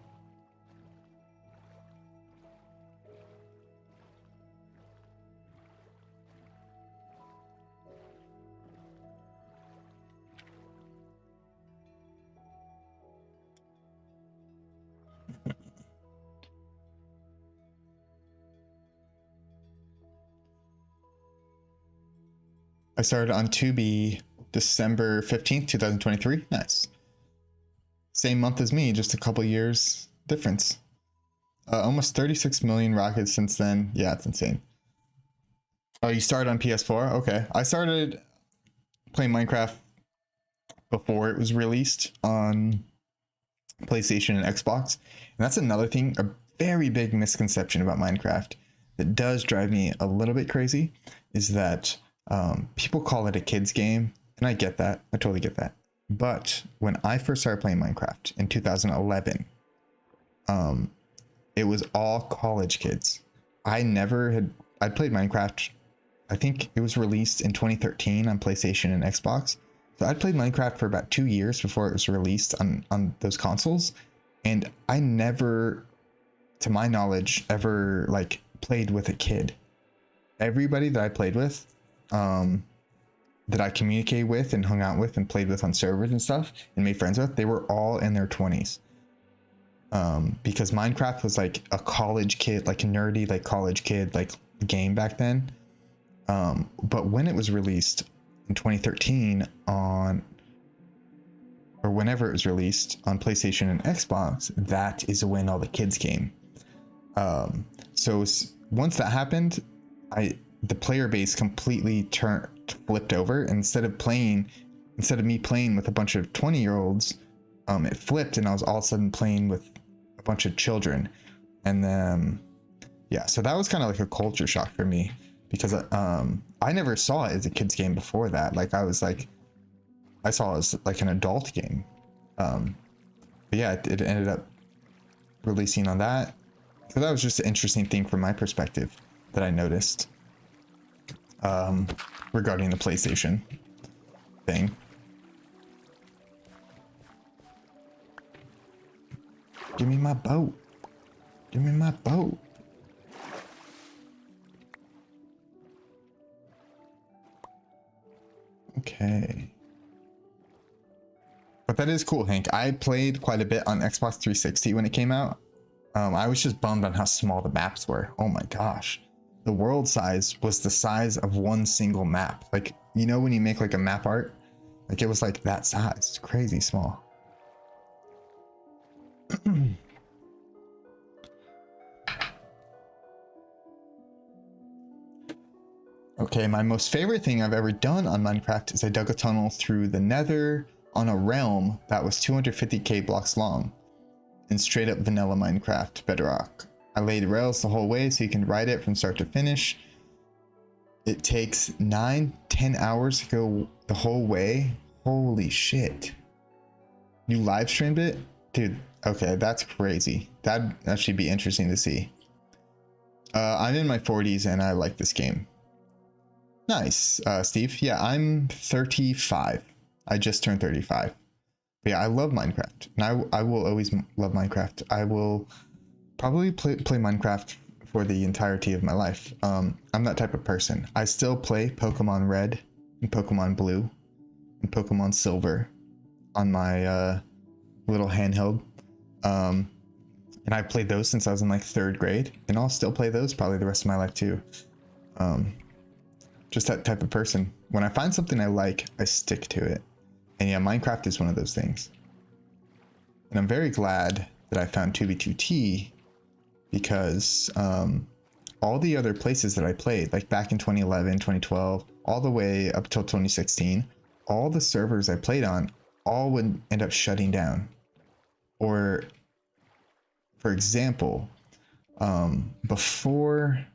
I started on 2B December 15th, 2023. Nice. Same month as me, just a couple years difference. Almost 36 million rockets since then. Yeah, it's insane. Oh, you started on PS4? Okay. I started playing Minecraft before it was released on PlayStation and Xbox. And that's another thing, a very big misconception about Minecraft that does drive me a little bit crazy, is that people call it a kid's game. And I get that. I totally get that. But when I first started playing Minecraft in 2011, it was all college kids. I played Minecraft, I think it was released in 2013 on PlayStation and Xbox. So I'd played Minecraft for about 2 years before it was released on those consoles. And I never, to my knowledge, ever like played with a kid. Everybody that I played with, that I communicated with and hung out with and played with on servers and stuff and made friends with, they were all in their 20s. Because Minecraft was like a college kid, like a nerdy, like college kid, like game back then. But when it was released in 2013 or whenever it was released on PlayStation and Xbox, that is when all the kids came. So once that happened, the player base completely flipped over. Instead of me playing with a bunch of 20-year-olds, it flipped and I was all of a sudden playing with a bunch of children. And then yeah, so that was kind of like a culture shock for me, because I never saw it as a kid's game before that. Like I saw it as like an adult game. But yeah, it ended up releasing on that. So that was just an interesting thing from my perspective that I noticed regarding the PlayStation thing. Give me my boat. Give me my boat. Okay. But that is cool, Hank. I played quite a bit on Xbox 360 when it came out. I was just bummed on how small the maps were. Oh my gosh. The world size was the size of one single map. Like, you know when you make like a map art? Like it was like that size. It's crazy small. Okay, my most favorite thing I've ever done on Minecraft is I dug a tunnel through the nether on a realm that was 250k blocks long in straight up vanilla Minecraft bedrock. I laid rails the whole way so you can ride it from start to finish. It takes 9-10 hours to go the whole way. Holy shit. You live streamed it? Dude, okay, that's crazy. That'd actually be interesting to see. I'm in my 40s and I like this game. Nice, Steve. Yeah, I'm 35. I just turned 35. But yeah, I love Minecraft. And I will always love Minecraft. I will probably play Minecraft for the entirety of my life. I'm that type of person. I still play Pokemon Red and Pokemon Blue and Pokemon Silver on my little handheld. And I've played those since I was in like 3rd grade, and I'll still play those probably the rest of my life too. Just that type of person. When I find something I like, I stick to it. And yeah, Minecraft is one of those things. And I'm very glad that I found 2b2t because all the other places that I played, like back in 2011, 2012, all the way up till 2016, all the servers I played on all would end up shutting down. Or, for example, before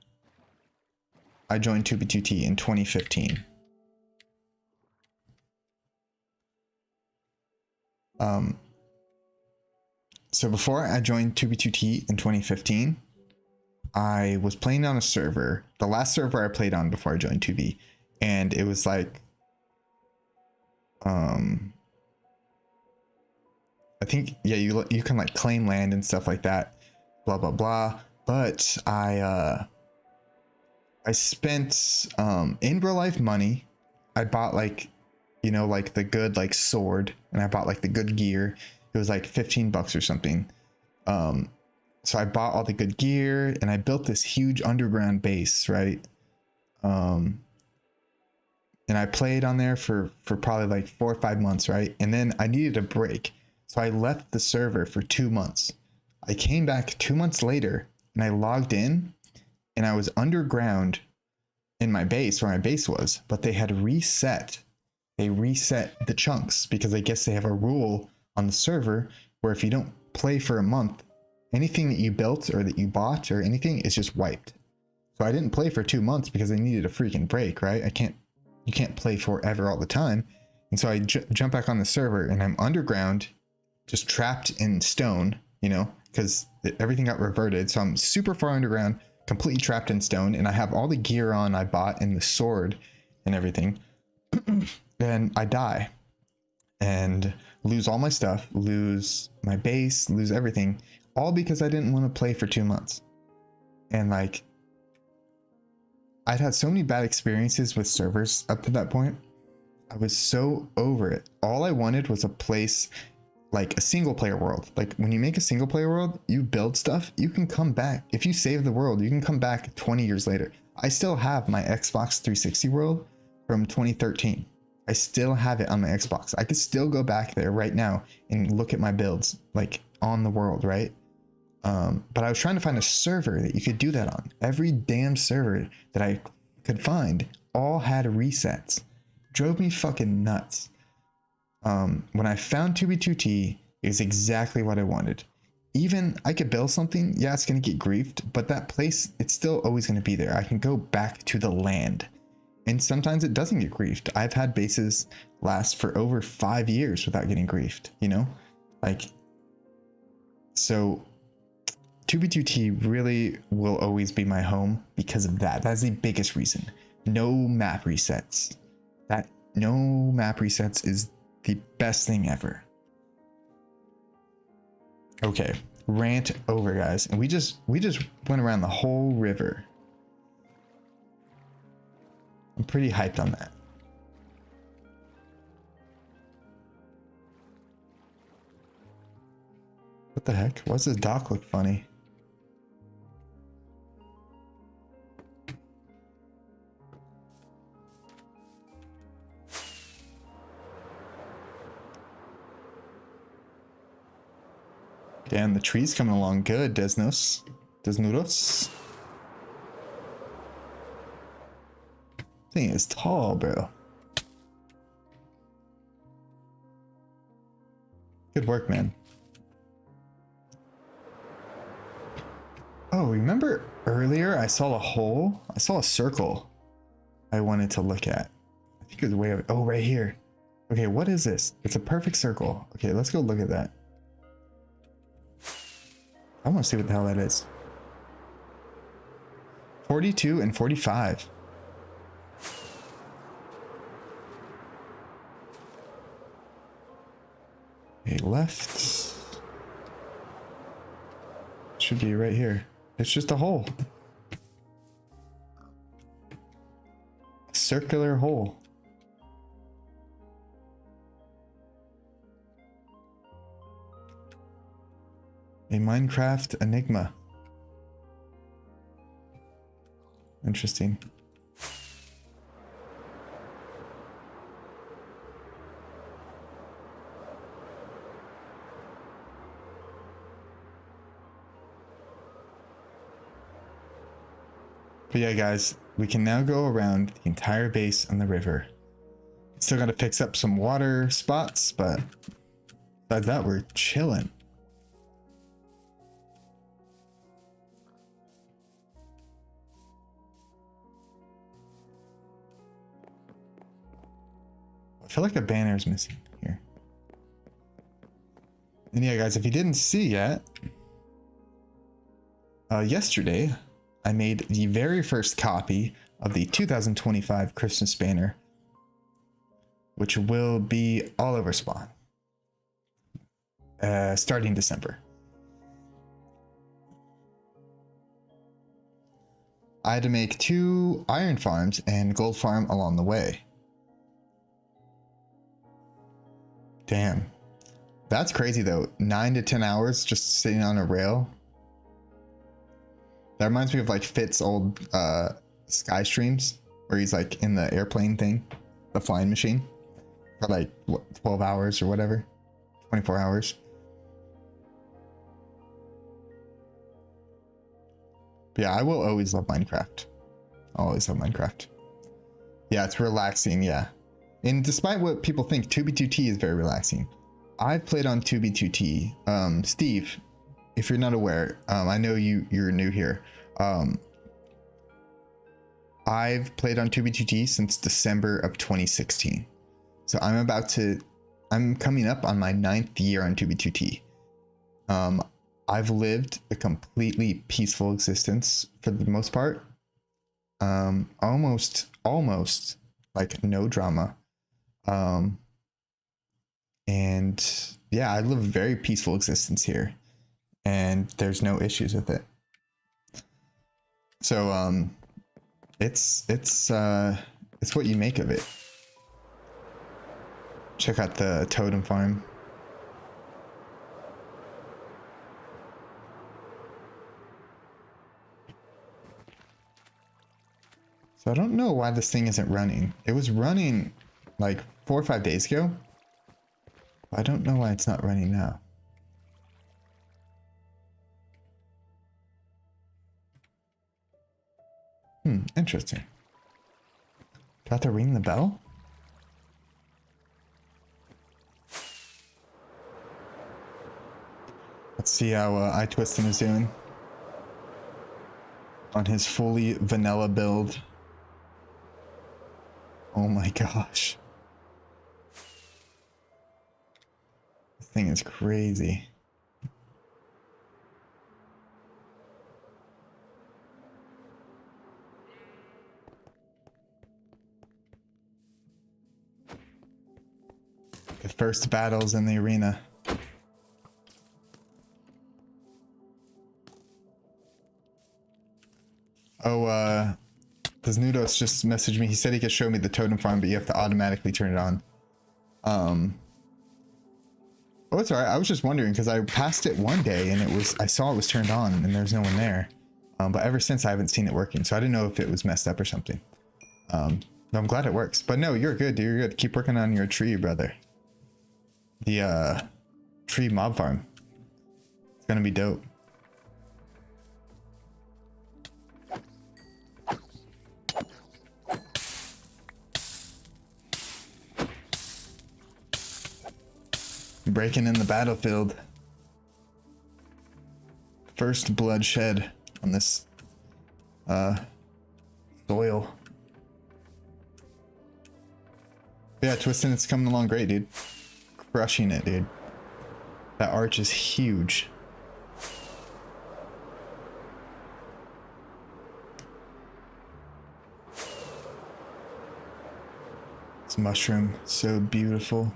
I joined 2b2t in 2015, so before I joined 2b2t in 2015, I was playing on a server, the last server I played on before I joined 2b, and it was like, I think, yeah, you can like claim land and stuff like that, blah, blah, blah. But I spent, in real life money. I bought like, you know, like the good, like sword, and I bought like the good gear. It was like 15 bucks or something. So I bought all the good gear and I built this huge underground base, right? And I played on there for probably like 4 or 5 months, right? And then I needed a break. So I left the server for 2 months. I came back 2 months later and I logged in and I was underground in my base where my base was, but they had reset. They reset the chunks because I guess they have a rule on the server where if you don't play for a month, anything that you built or that you bought or anything is just wiped. So I didn't play for 2 months because I needed a freaking break, right? You can't play forever all the time. And so I jump back on the server and I'm underground, just trapped in stone, you know, because everything got reverted. So I'm super far underground, completely trapped in stone, and I have all the gear on I bought and the sword and everything. Then I die and lose all my stuff, lose my base, lose everything, all because I didn't want to play for 2 months. And like, I'd had so many bad experiences with servers up to that point. I was so over it. All I wanted was a place like a single player world. Like when you make a single player world, you build stuff, you can come back. If you save the world, you can come back 20 years later. I still have my Xbox 360 world from 2013. I still have it on my Xbox. I could still go back there right now and look at my builds like on the world, right? But I was trying to find a server that you could do that on. Every damn server that I could find all had resets. Drove me fucking nuts. When I found 2b2t, it was exactly what I wanted. Even I could build something, yeah, it's gonna get griefed, but that place, it's still always gonna be there. I can go back to the land. And sometimes it doesn't get griefed. I've had bases last for over 5 years without getting griefed, you know? Like, so 2b2t really will always be my home because of that. That's the biggest reason. No map resets. No map resets is the best thing ever. Okay, rant over, guys. And we just went around the whole river. I'm pretty hyped on that. What the heck? Why does this dock look funny? Damn, the tree's coming along good, Desnudos. Thing is tall, bro. Good work, man. Oh, remember earlier I saw a hole? I saw a circle I wanted to look at. I think it was way over. Oh, right here. Okay, what is this? It's a perfect circle. Okay, let's go look at that. I want to see what the hell that is. 42 and 45. Okay, left. Should be right here. It's just a hole. A circular hole. A Minecraft enigma. Interesting. But yeah, guys, we can now go around the entire base on the river. Still got to fix up some water spots, but besides that, we're chilling. I feel like a banner is missing here. And yeah, guys, if you didn't see yet, yesterday I made the very first copy of the 2025 Christmas banner, which will be all over Spawn starting December. I had to make 2 iron farms and gold farm along the way. Damn. That's crazy though. 9 to 10 hours just sitting on a rail. That reminds me of like Fitz old Sky streams where he's like in the airplane thing, the flying machine, for like what, 12 hours or whatever, 24 hours. But yeah, I will always love Minecraft. I'll always love Minecraft. Yeah, it's relaxing, yeah. And despite what people think, 2B2T is very relaxing. I've played on 2B2T. Steve, if you're not aware, I know you're new here. I've played on 2B2T since December of 2016. So I'm coming up on my 9th year on 2B2T. I've lived a completely peaceful existence for the most part. Almost like no drama. And yeah, I live a very peaceful existence here and there's no issues with it. So, it's what you make of it. Check out the totem farm. So I don't know why this thing isn't running. It was running like 4 or 5 days ago. I don't know why it's not running now. Interesting. Do I have to ring the bell? Let's see how iTwistin is doing on his fully vanilla build. Oh my gosh. This thing is crazy. The first battles in the arena. Oh, Nudos just messaged me. He said he could show me the totem farm, but you have to automatically turn it on. Oh, it's alright. I was just wondering because I passed it one day and I saw it was turned on and there's no one there. But ever since I haven't seen it working, so I didn't know if it was messed up or something. But I'm glad it works. But no, you're good, dude. You're good. Keep working on your tree, brother. The tree mob farm. It's gonna be dope. Breaking in the battlefield. First bloodshed on this soil. Yeah, Twistin, it's coming along great, dude. Crushing it, dude. That arch is huge. This mushroom, so beautiful.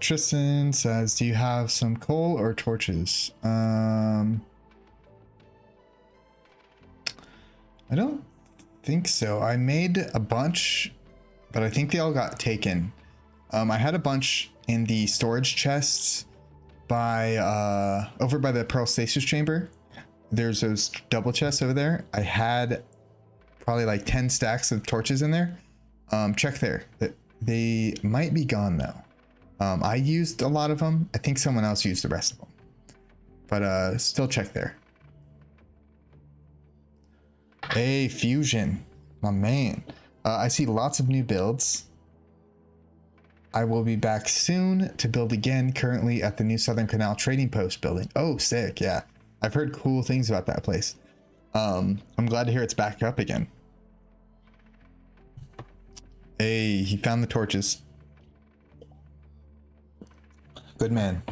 Tristan says, do you have some coal or torches? I don't think so. I made a bunch, but I think they all got taken. I had a bunch in the storage chests by over by the Pearl Stasis Chamber. There's those double chests over there. I had probably like 10 stacks of torches in there. Check there. They might be gone though. I used a lot of them. I think someone else used the rest of them, but still check there. Hey, Fusion, my man. I see lots of new builds. I will be back soon to build again, currently at the new Southern Canal Trading Post building. Oh, sick. Yeah, I've heard cool things about that place. I'm glad to hear it's back up again. Hey, he found the torches. Good man.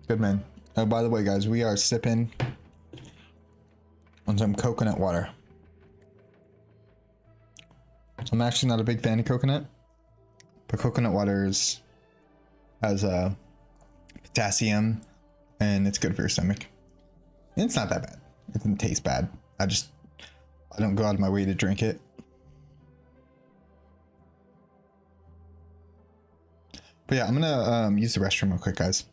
Good man. Oh, by the way, guys, we are sipping on some coconut water. I'm actually not a big fan of coconut, but coconut water has potassium and it's good for your stomach. And it's not that bad. It doesn't taste bad. I don't go out of my way to drink it. But yeah, I'm gonna use the restroom real quick, guys.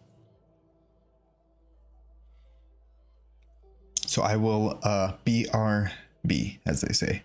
So I will BRB, as they say.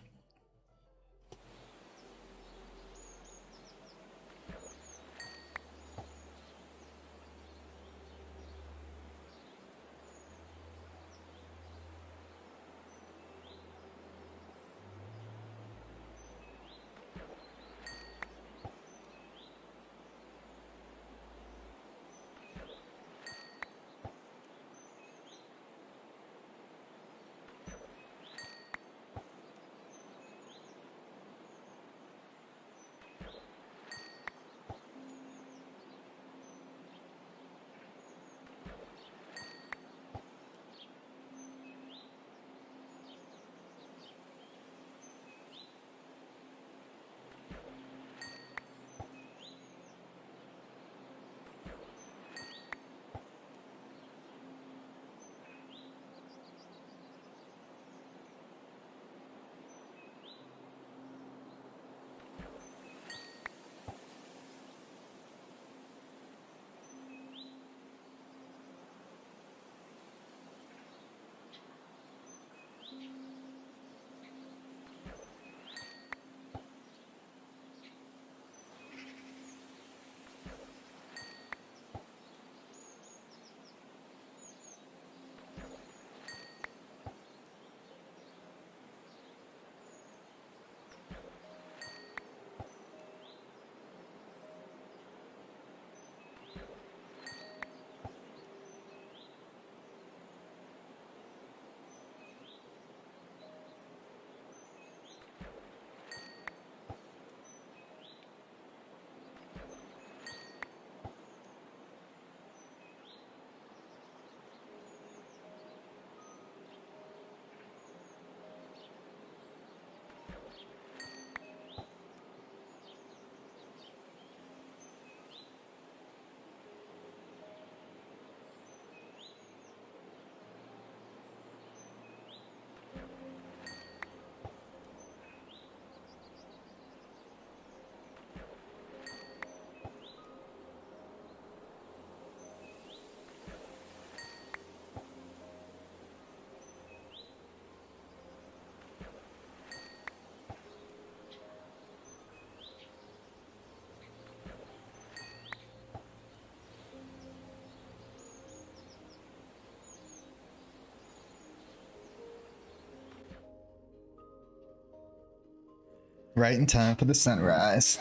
Right in time for the sunrise.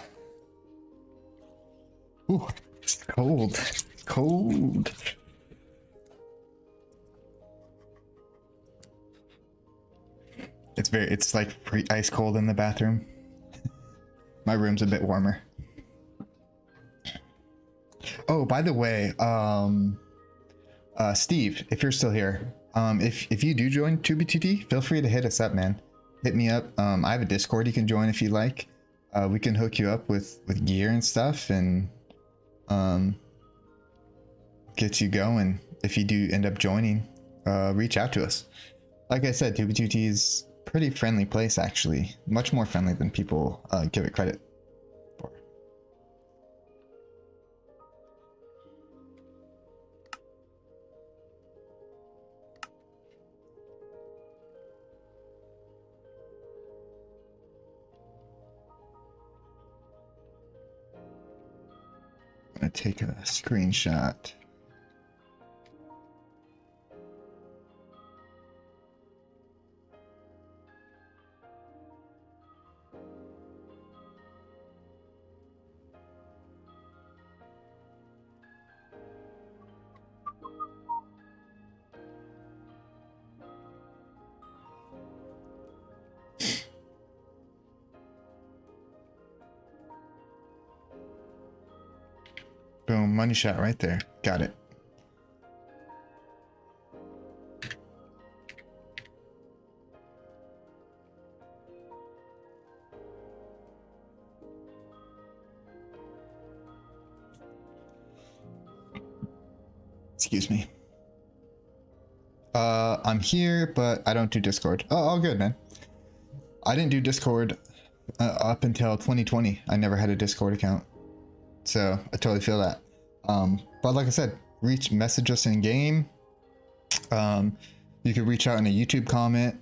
Ooh, it's cold. It's cold. It's like ice cold in the bathroom. My room's a bit warmer. Oh, by the way, Steve, if you're still here, if you do join 2BTT, feel free to hit us up, man. Hit me up. I have a Discord you can join if you like. We can hook you up with gear and stuff, and get you going. If you do end up joining, reach out to us. Like I said, 2BTT is a pretty friendly place, actually. Much more friendly than people give it credit for. I'm gonna take a screenshot. Boom, money shot right there. Got it. Excuse me. I'm here, but I don't do Discord. Oh, all good, man. I didn't do Discord up until 2020. I never had a Discord account. So I totally feel that. But like I said, message us in game. You could reach out in a YouTube comment.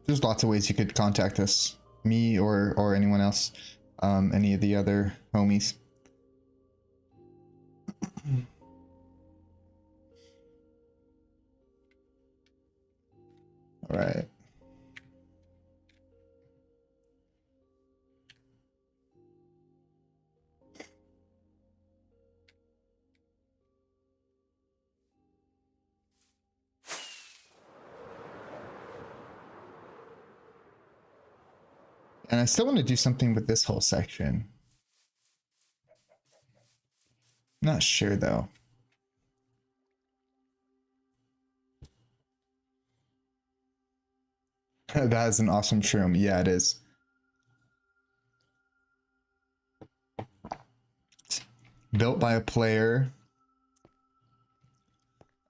There's lots of ways you could contact us, me or anyone else, any of the other homies. All right. And I still want to do something with this whole section. Not sure though. That is an awesome shroom. Yeah, it is. Built by a player.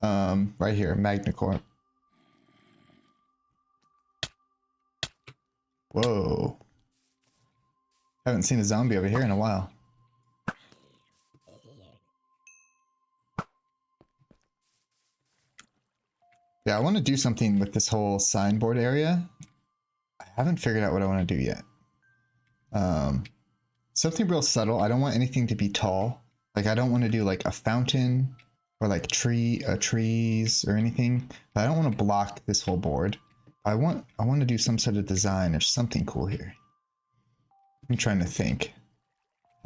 Right here, Magnacorp. Whoa. Haven't seen a zombie over here in a while. Yeah, I want to do something with this whole signboard area. I haven't figured out what I want to do yet. Something real subtle. I don't want anything to be tall. Like, I don't want to do like a fountain or like trees or anything. But I don't want to block this whole board. I want to do some sort of design or something cool here. I'm trying to think.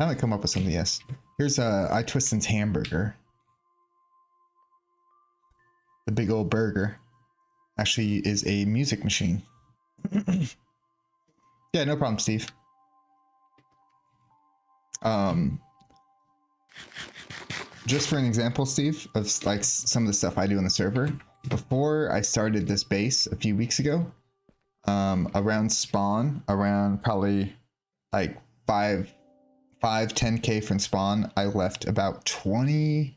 I haven't come up with something yet. Here's iTwistin's hamburger. The big old burger actually is a music machine. Yeah, no problem, Steve. Just for an example, Steve, of like some of the stuff I do on the server, before I started this base a few weeks ago, around spawn, around probably like 10K from spawn, I left about 20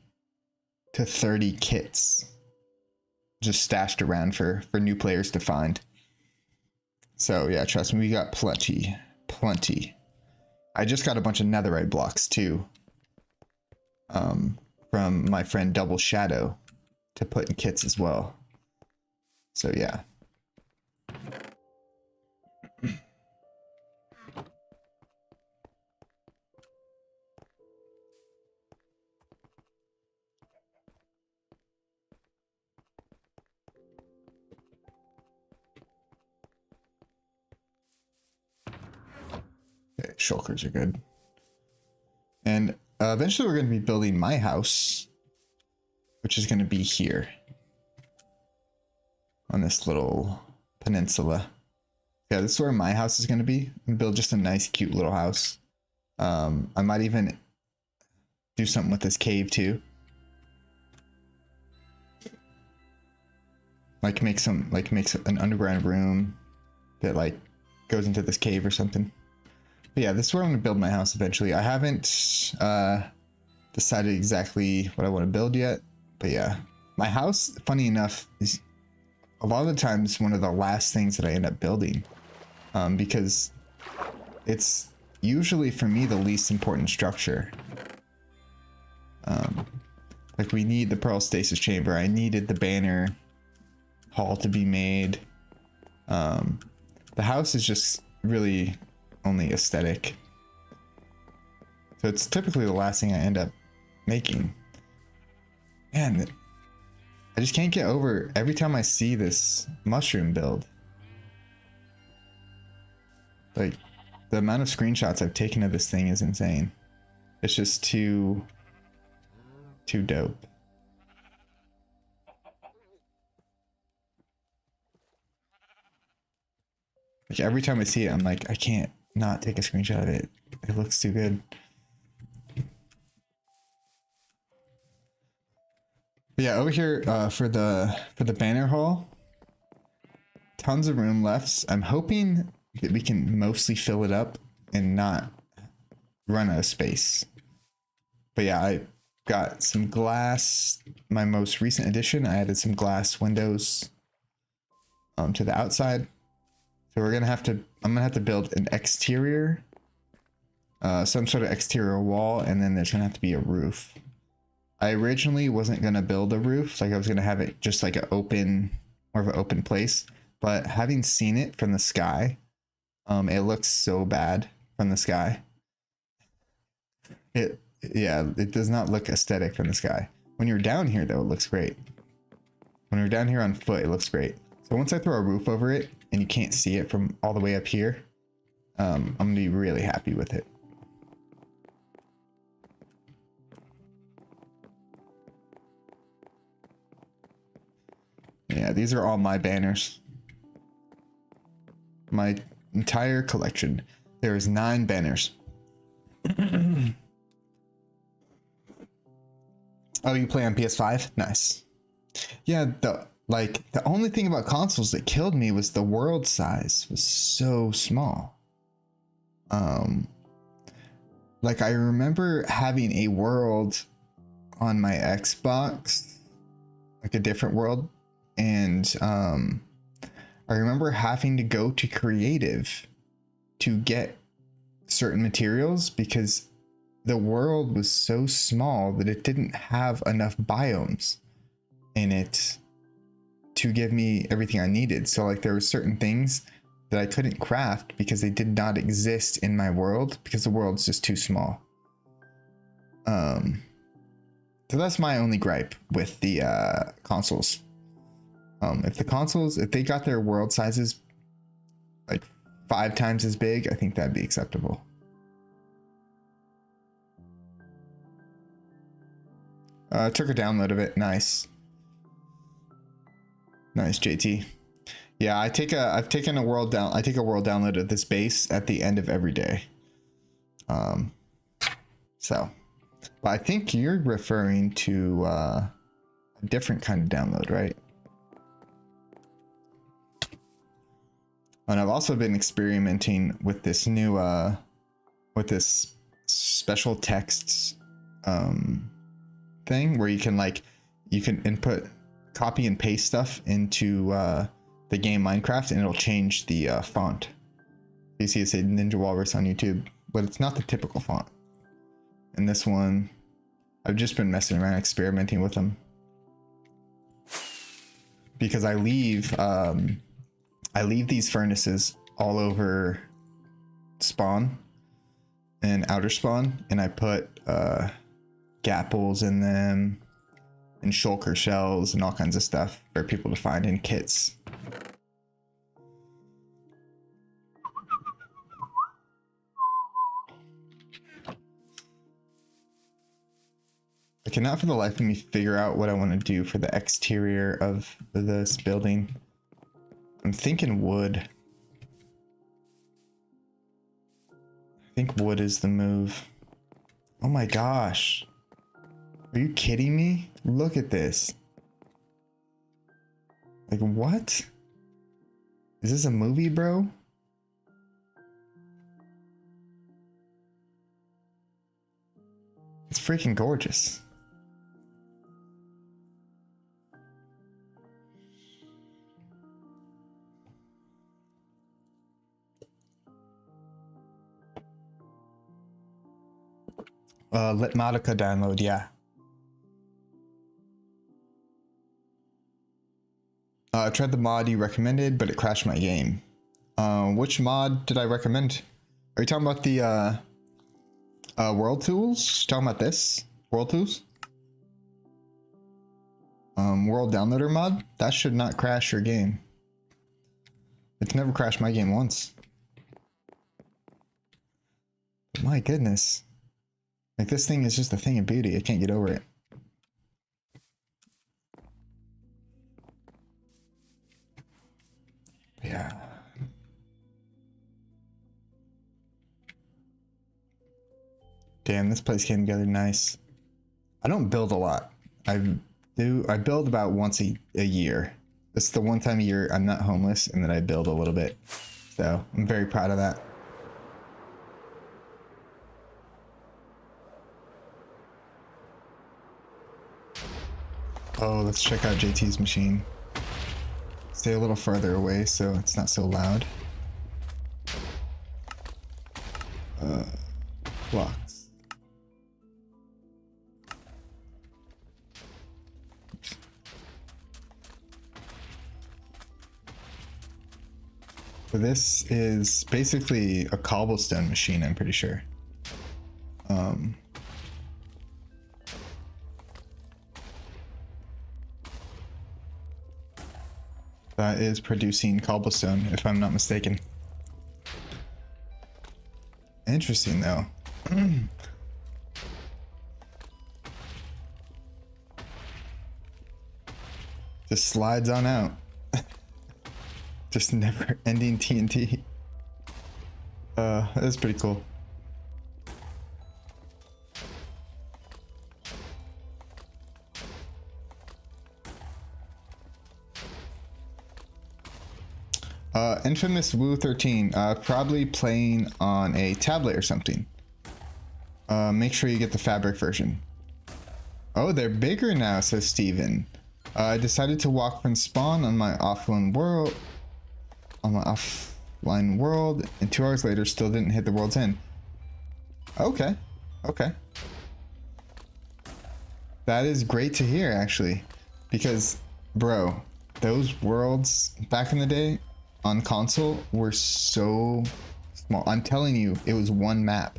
to 30 kits just stashed around for new players to find. So yeah, trust me, we got plenty. I just got a bunch of netherite blocks too, from my friend Double Shadow to put in kits as well. So yeah. shulkers are good. And eventually we're going to be building my house, which is going to be here on this little peninsula. Yeah, this is where my house is going to be. And build just a nice, cute little house. I might even do something with this cave too. Like make an underground room that like goes into this cave or something. But yeah, this is where I'm gonna build my house eventually. I haven't decided exactly what I want to build yet, but yeah, my house, funny enough, is a lot of the times one of the last things that I end up building, because it's usually for me the least important structure. Like we need the pearl stasis chamber. I needed the banner hall to be made. The house is just really only aesthetic, so it's typically the last thing I end up making. Man, I just can't get over every time I see this mushroom build. Like the amount of screenshots I've taken of this thing is insane. It's just too dope. Like every time I see it, I'm like, I can't not take a screenshot of it. It looks too good. But yeah, over here for the banner hall, tons of room left. I'm hoping that we can mostly fill it up and not run out of space. But yeah, I got some glass. My most recent addition, I added some glass windows to the outside. So I'm gonna have to build an exterior, some sort of exterior wall, and then there's gonna have to be a roof. I originally wasn't gonna build a roof, like I was gonna have it just like more of an open place. But having seen it from the sky, it looks so bad from the sky. It does not look aesthetic from the sky. When you're down here though, it looks great. When you're down here on foot, it looks great. So once I throw a roof over it and you can't see it from all the way up here, I'm gonna be really happy with it. Yeah, these are all my banners. My entire collection. There is 9 banners. Oh, you play on PS5? Nice. Yeah, the only thing about consoles that killed me was the world size was so small. Like I remember having a world on my Xbox, like a different world, and I remember having to go to creative to get certain materials because the world was so small that it didn't have enough biomes in it to give me everything I needed. So like there were certain things that I couldn't craft because they did not exist in my world because the world's just too small. So that's my only gripe with the consoles. If they got their world sizes like 5 times as big, I think that'd be acceptable. Took a download of it. Nice. Nice, JT. Yeah, I take a world download of this base at the end of every day. But I think you're referring to a different kind of download, right? And I've also been experimenting with this new with this special texts thing where you can input, copy and paste stuff into the game Minecraft and it'll change the font. You see it say Ninja Walrus on YouTube, but it's not the typical font. And this one, I've just been messing around, experimenting with them because I leave these furnaces all over spawn and outer spawn, and I put gapples in them and shulker shells and all kinds of stuff for people to find in kits. I cannot for the life of me figure out what I want to do for the exterior of this building. I'm thinking wood. I think wood is the move. Oh my gosh. Are you kidding me? Look at this. Like, what? Is this a movie, bro? It's freaking gorgeous. Let Modica download, yeah. I tried the mod you recommended, but it crashed my game. Which mod did I recommend? Are you talking about the world tools? Talking about this? World tools? World downloader mod? That should not crash your game. It's never crashed my game once. My goodness. Like, this thing is just a thing of beauty. I can't get over it. Yeah. Damn, this place came together nice. I don't build a lot. I build about once a year. This is the one time a year I'm not homeless and that I build a little bit. So I'm very proud of that. Oh, let's check out JT's machine. Stay a little further away so it's not so loud. Blocks. So this is basically a cobblestone machine, I'm pretty sure. That is producing cobblestone, if I'm not mistaken. Interesting, though. Just slides on out. Just never ending TNT. That's pretty cool. Infamous Woo 13, probably playing on a tablet or something. Make sure you get the fabric version. Oh, they're bigger now, says Steven. I decided to walk from spawn on my offline world, and 2 hours later still didn't hit the world's end. Okay, okay. That is great to hear, actually, because, bro, those worlds back in the day on console were so small. I'm telling you, it was one map.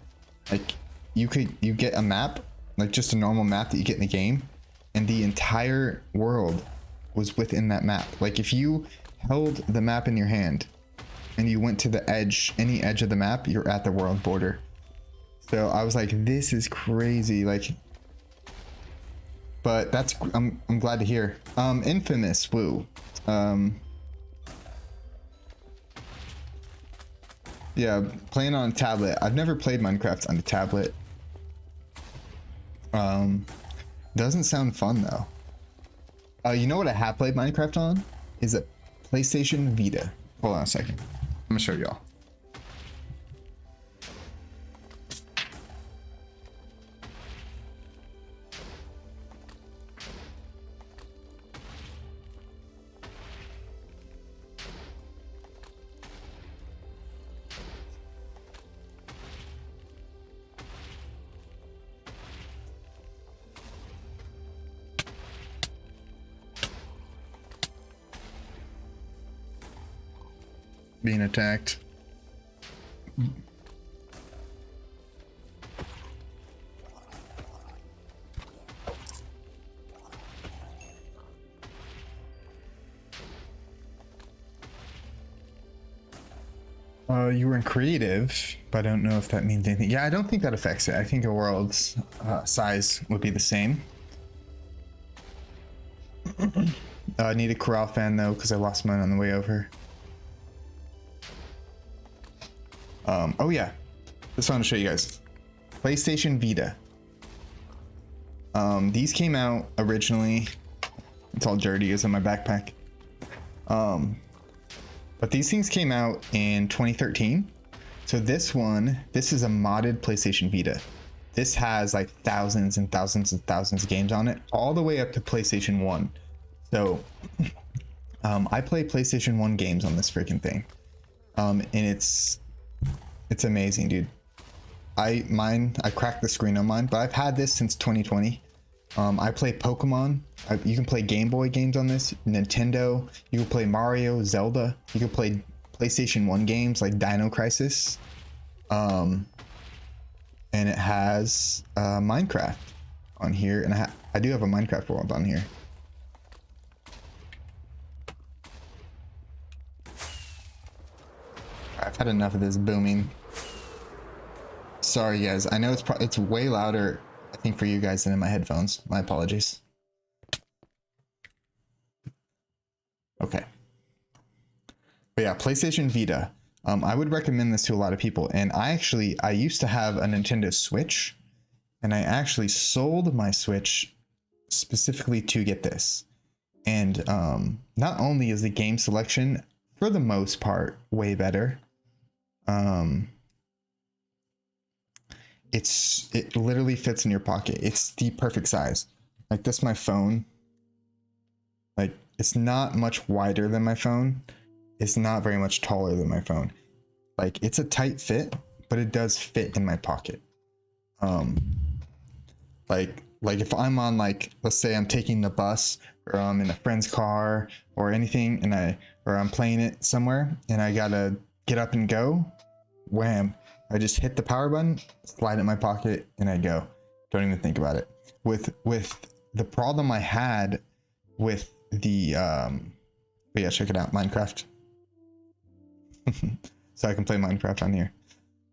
Like, you get a map, like just a normal map that you get in the game, and the entire world was within that map. Like, if you held the map in your hand and you went to the edge, any edge of the map, you're at the world border. So I was like, this is crazy. Like, but that's, I'm glad to hear. Infamous Woo. Yeah, playing on a tablet. I've never played Minecraft on a tablet. Doesn't sound fun though. You know what I have played Minecraft on? Is a PlayStation Vita. Hold on a second. I'm gonna show y'all. Being attacked. You were in creative, but I don't know if that means anything. Yeah, I don't think that affects it. I think a world's size would be the same. I need a corral fan though, because I lost mine on the way over. Oh yeah, just wanted to show you guys. PlayStation Vita. These came out originally. It's all dirty, it's in my backpack. But these things came out in 2013. So this is a modded PlayStation Vita. This has like thousands and thousands and thousands of games on it, all the way up to PlayStation 1. So I play PlayStation 1 games on this freaking thing. And it's amazing, dude. I cracked the screen on mine, but I've had this since 2020. I play Pokemon. You can play Game Boy games on this, Nintendo. You can play Mario, Zelda. You can play PlayStation 1 games like Dino Crisis. And it has Minecraft on here, and I do have a Minecraft world on here. I've had enough of this booming. Sorry guys, I know it's way louder, I think, for you guys than in my headphones. My apologies. Okay. But yeah, PlayStation Vita. I would recommend this to a lot of people. And I used to have a Nintendo Switch, and I actually sold my Switch specifically to get this. And not only is the game selection, for the most part, way better. It literally fits in your pocket. It's the perfect size. Like this, my phone. Like it's not much wider than my phone. It's not very much taller than my phone. Like it's a tight fit, but it does fit in my pocket. Like if I'm on, like, let's say I'm taking the bus, or I'm in a friend's car or anything, and I'm playing it somewhere and I gotta get up and go, wham, I just hit the power button, slide it in my pocket, and I go. Don't even think about it. With the problem I had with the but yeah, check it out, Minecraft. So I can play Minecraft on here.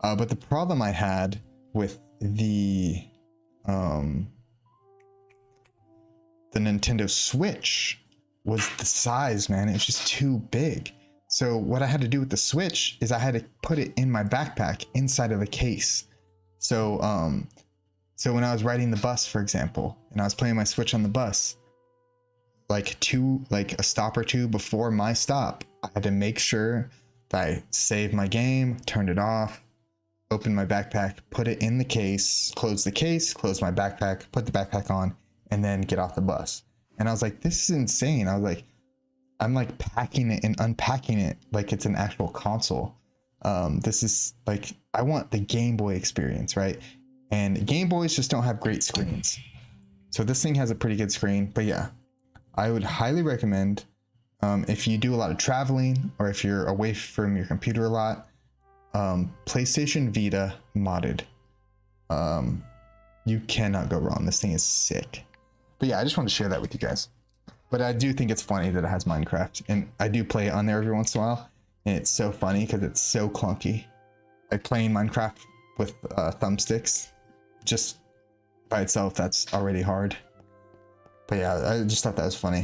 But the problem I had with the Nintendo Switch was the size, man. It was just too big. So what I had to do with the Switch is I had to put it in my backpack inside of a case. So so when I was riding the bus, for example, and I was playing my Switch on the bus, like a stop or two before my stop, I had to make sure that I saved my game, turned it off, opened my backpack, put it in the case, close my backpack, put the backpack on, and then get off the bus. And I was like, this is insane. I was like, I'm like packing it and unpacking it like it's an actual console. This is like, I want the Game Boy experience, right? And Game Boys just don't have great screens. So this thing has a pretty good screen. But yeah, I would highly recommend, if you do a lot of traveling or if you're away from your computer a lot, PlayStation Vita modded. You cannot go wrong. This thing is sick. But yeah, I just want to share that with you guys. But I do think it's funny that it has Minecraft, and I do play it on there every once in a while, and it's so funny because it's so clunky. Like playing Minecraft with thumbsticks, just by itself, that's already hard. But yeah, I just thought that was funny.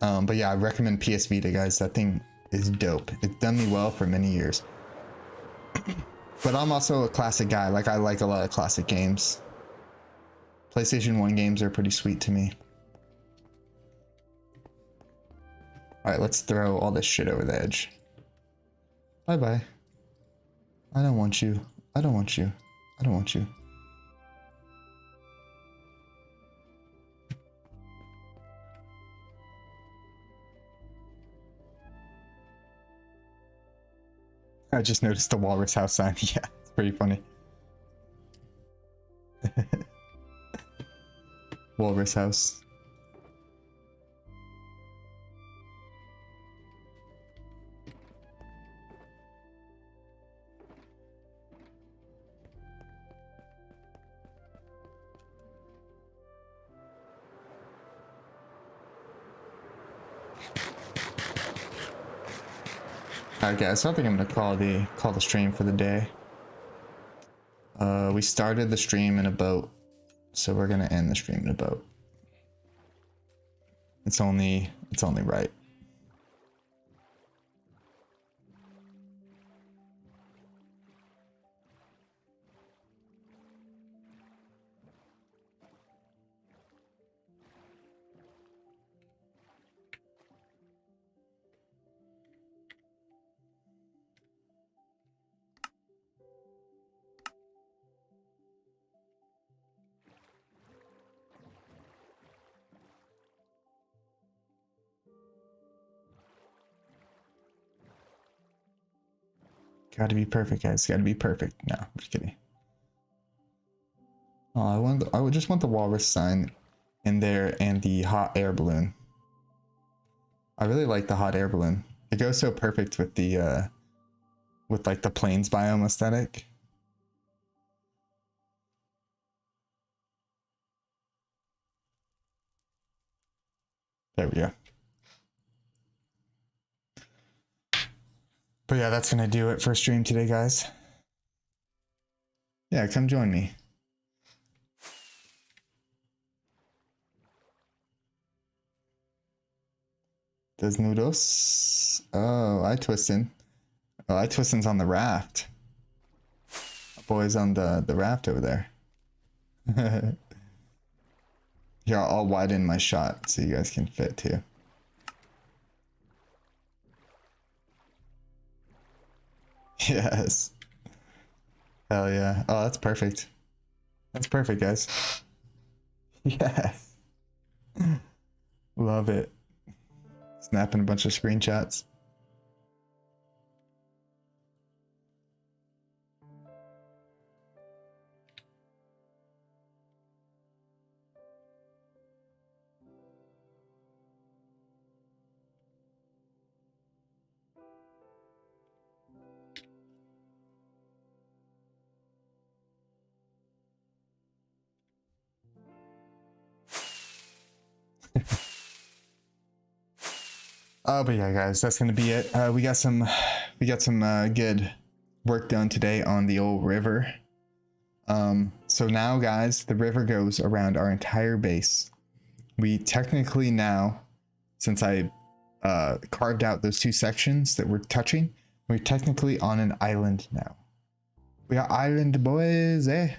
But yeah, I recommend PS Vita, guys. That thing is dope. It's done me well for many years. But I'm also a classic guy. Like, I like a lot of classic games. PlayStation 1 games are pretty sweet to me. Alright, let's throw all this shit over the edge. Bye-bye. I don't want you. I don't want you. I don't want you. I just noticed the Walrus House sign. Yeah, it's pretty funny. Walrus House. Alright guys, so I think I'm gonna call the stream for the day. We started the stream in a boat, so we're gonna end the stream in a boat. It's only right. Gotta be perfect, guys. Gotta be perfect. No, I'm just kidding. Oh, I would just want the walrus sign in there and the hot air balloon. I really like the hot air balloon. It goes so perfect with the with like the plains biome aesthetic. There we go. But yeah, that's gonna do it for stream today, guys. Yeah, come join me. Desnudos. Oh, I twisted. Oh, I twistin's on the raft. Boys on the raft over there. Here, I'll widen my shot so you guys can fit too. Yes. Hell yeah. Oh, that's perfect. That's perfect, guys. Yes. Love it. Snapping a bunch of screenshots. But yeah, guys, that's gonna be it. We got some good work done today on the old river. So now, guys, the river goes around our entire base. We technically now, since I carved out those two sections that we're touching, we're technically on an island now. We are island boys, eh?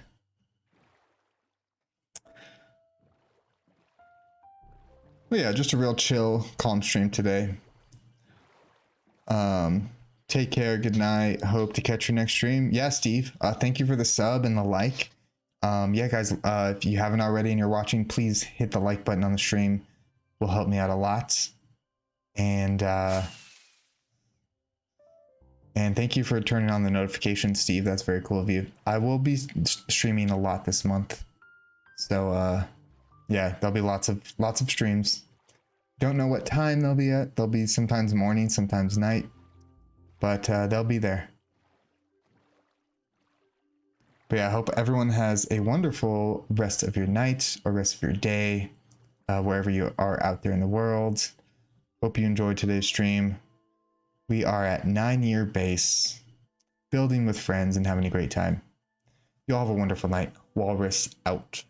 But yeah, just a real chill, calm stream today. Take care, good night. Hope to catch your next stream. Yeah, Steve, thank you for the sub and the like. Yeah, guys, if you haven't already and you're watching, please hit the like button on the stream. Will help me out a lot. And thank you for turning on the notifications, Steve. That's very cool of you. I will be streaming a lot this month. So yeah, there'll be lots of streams. Don't know what time they'll be at. They'll be sometimes morning, sometimes night, but they'll be there. But yeah, I hope everyone has a wonderful rest of your night or rest of your day, wherever you are out there in the world. Hope you enjoyed today's stream. We are at 9-year base, building with friends and having a great time. You all have a wonderful night. Walrus out.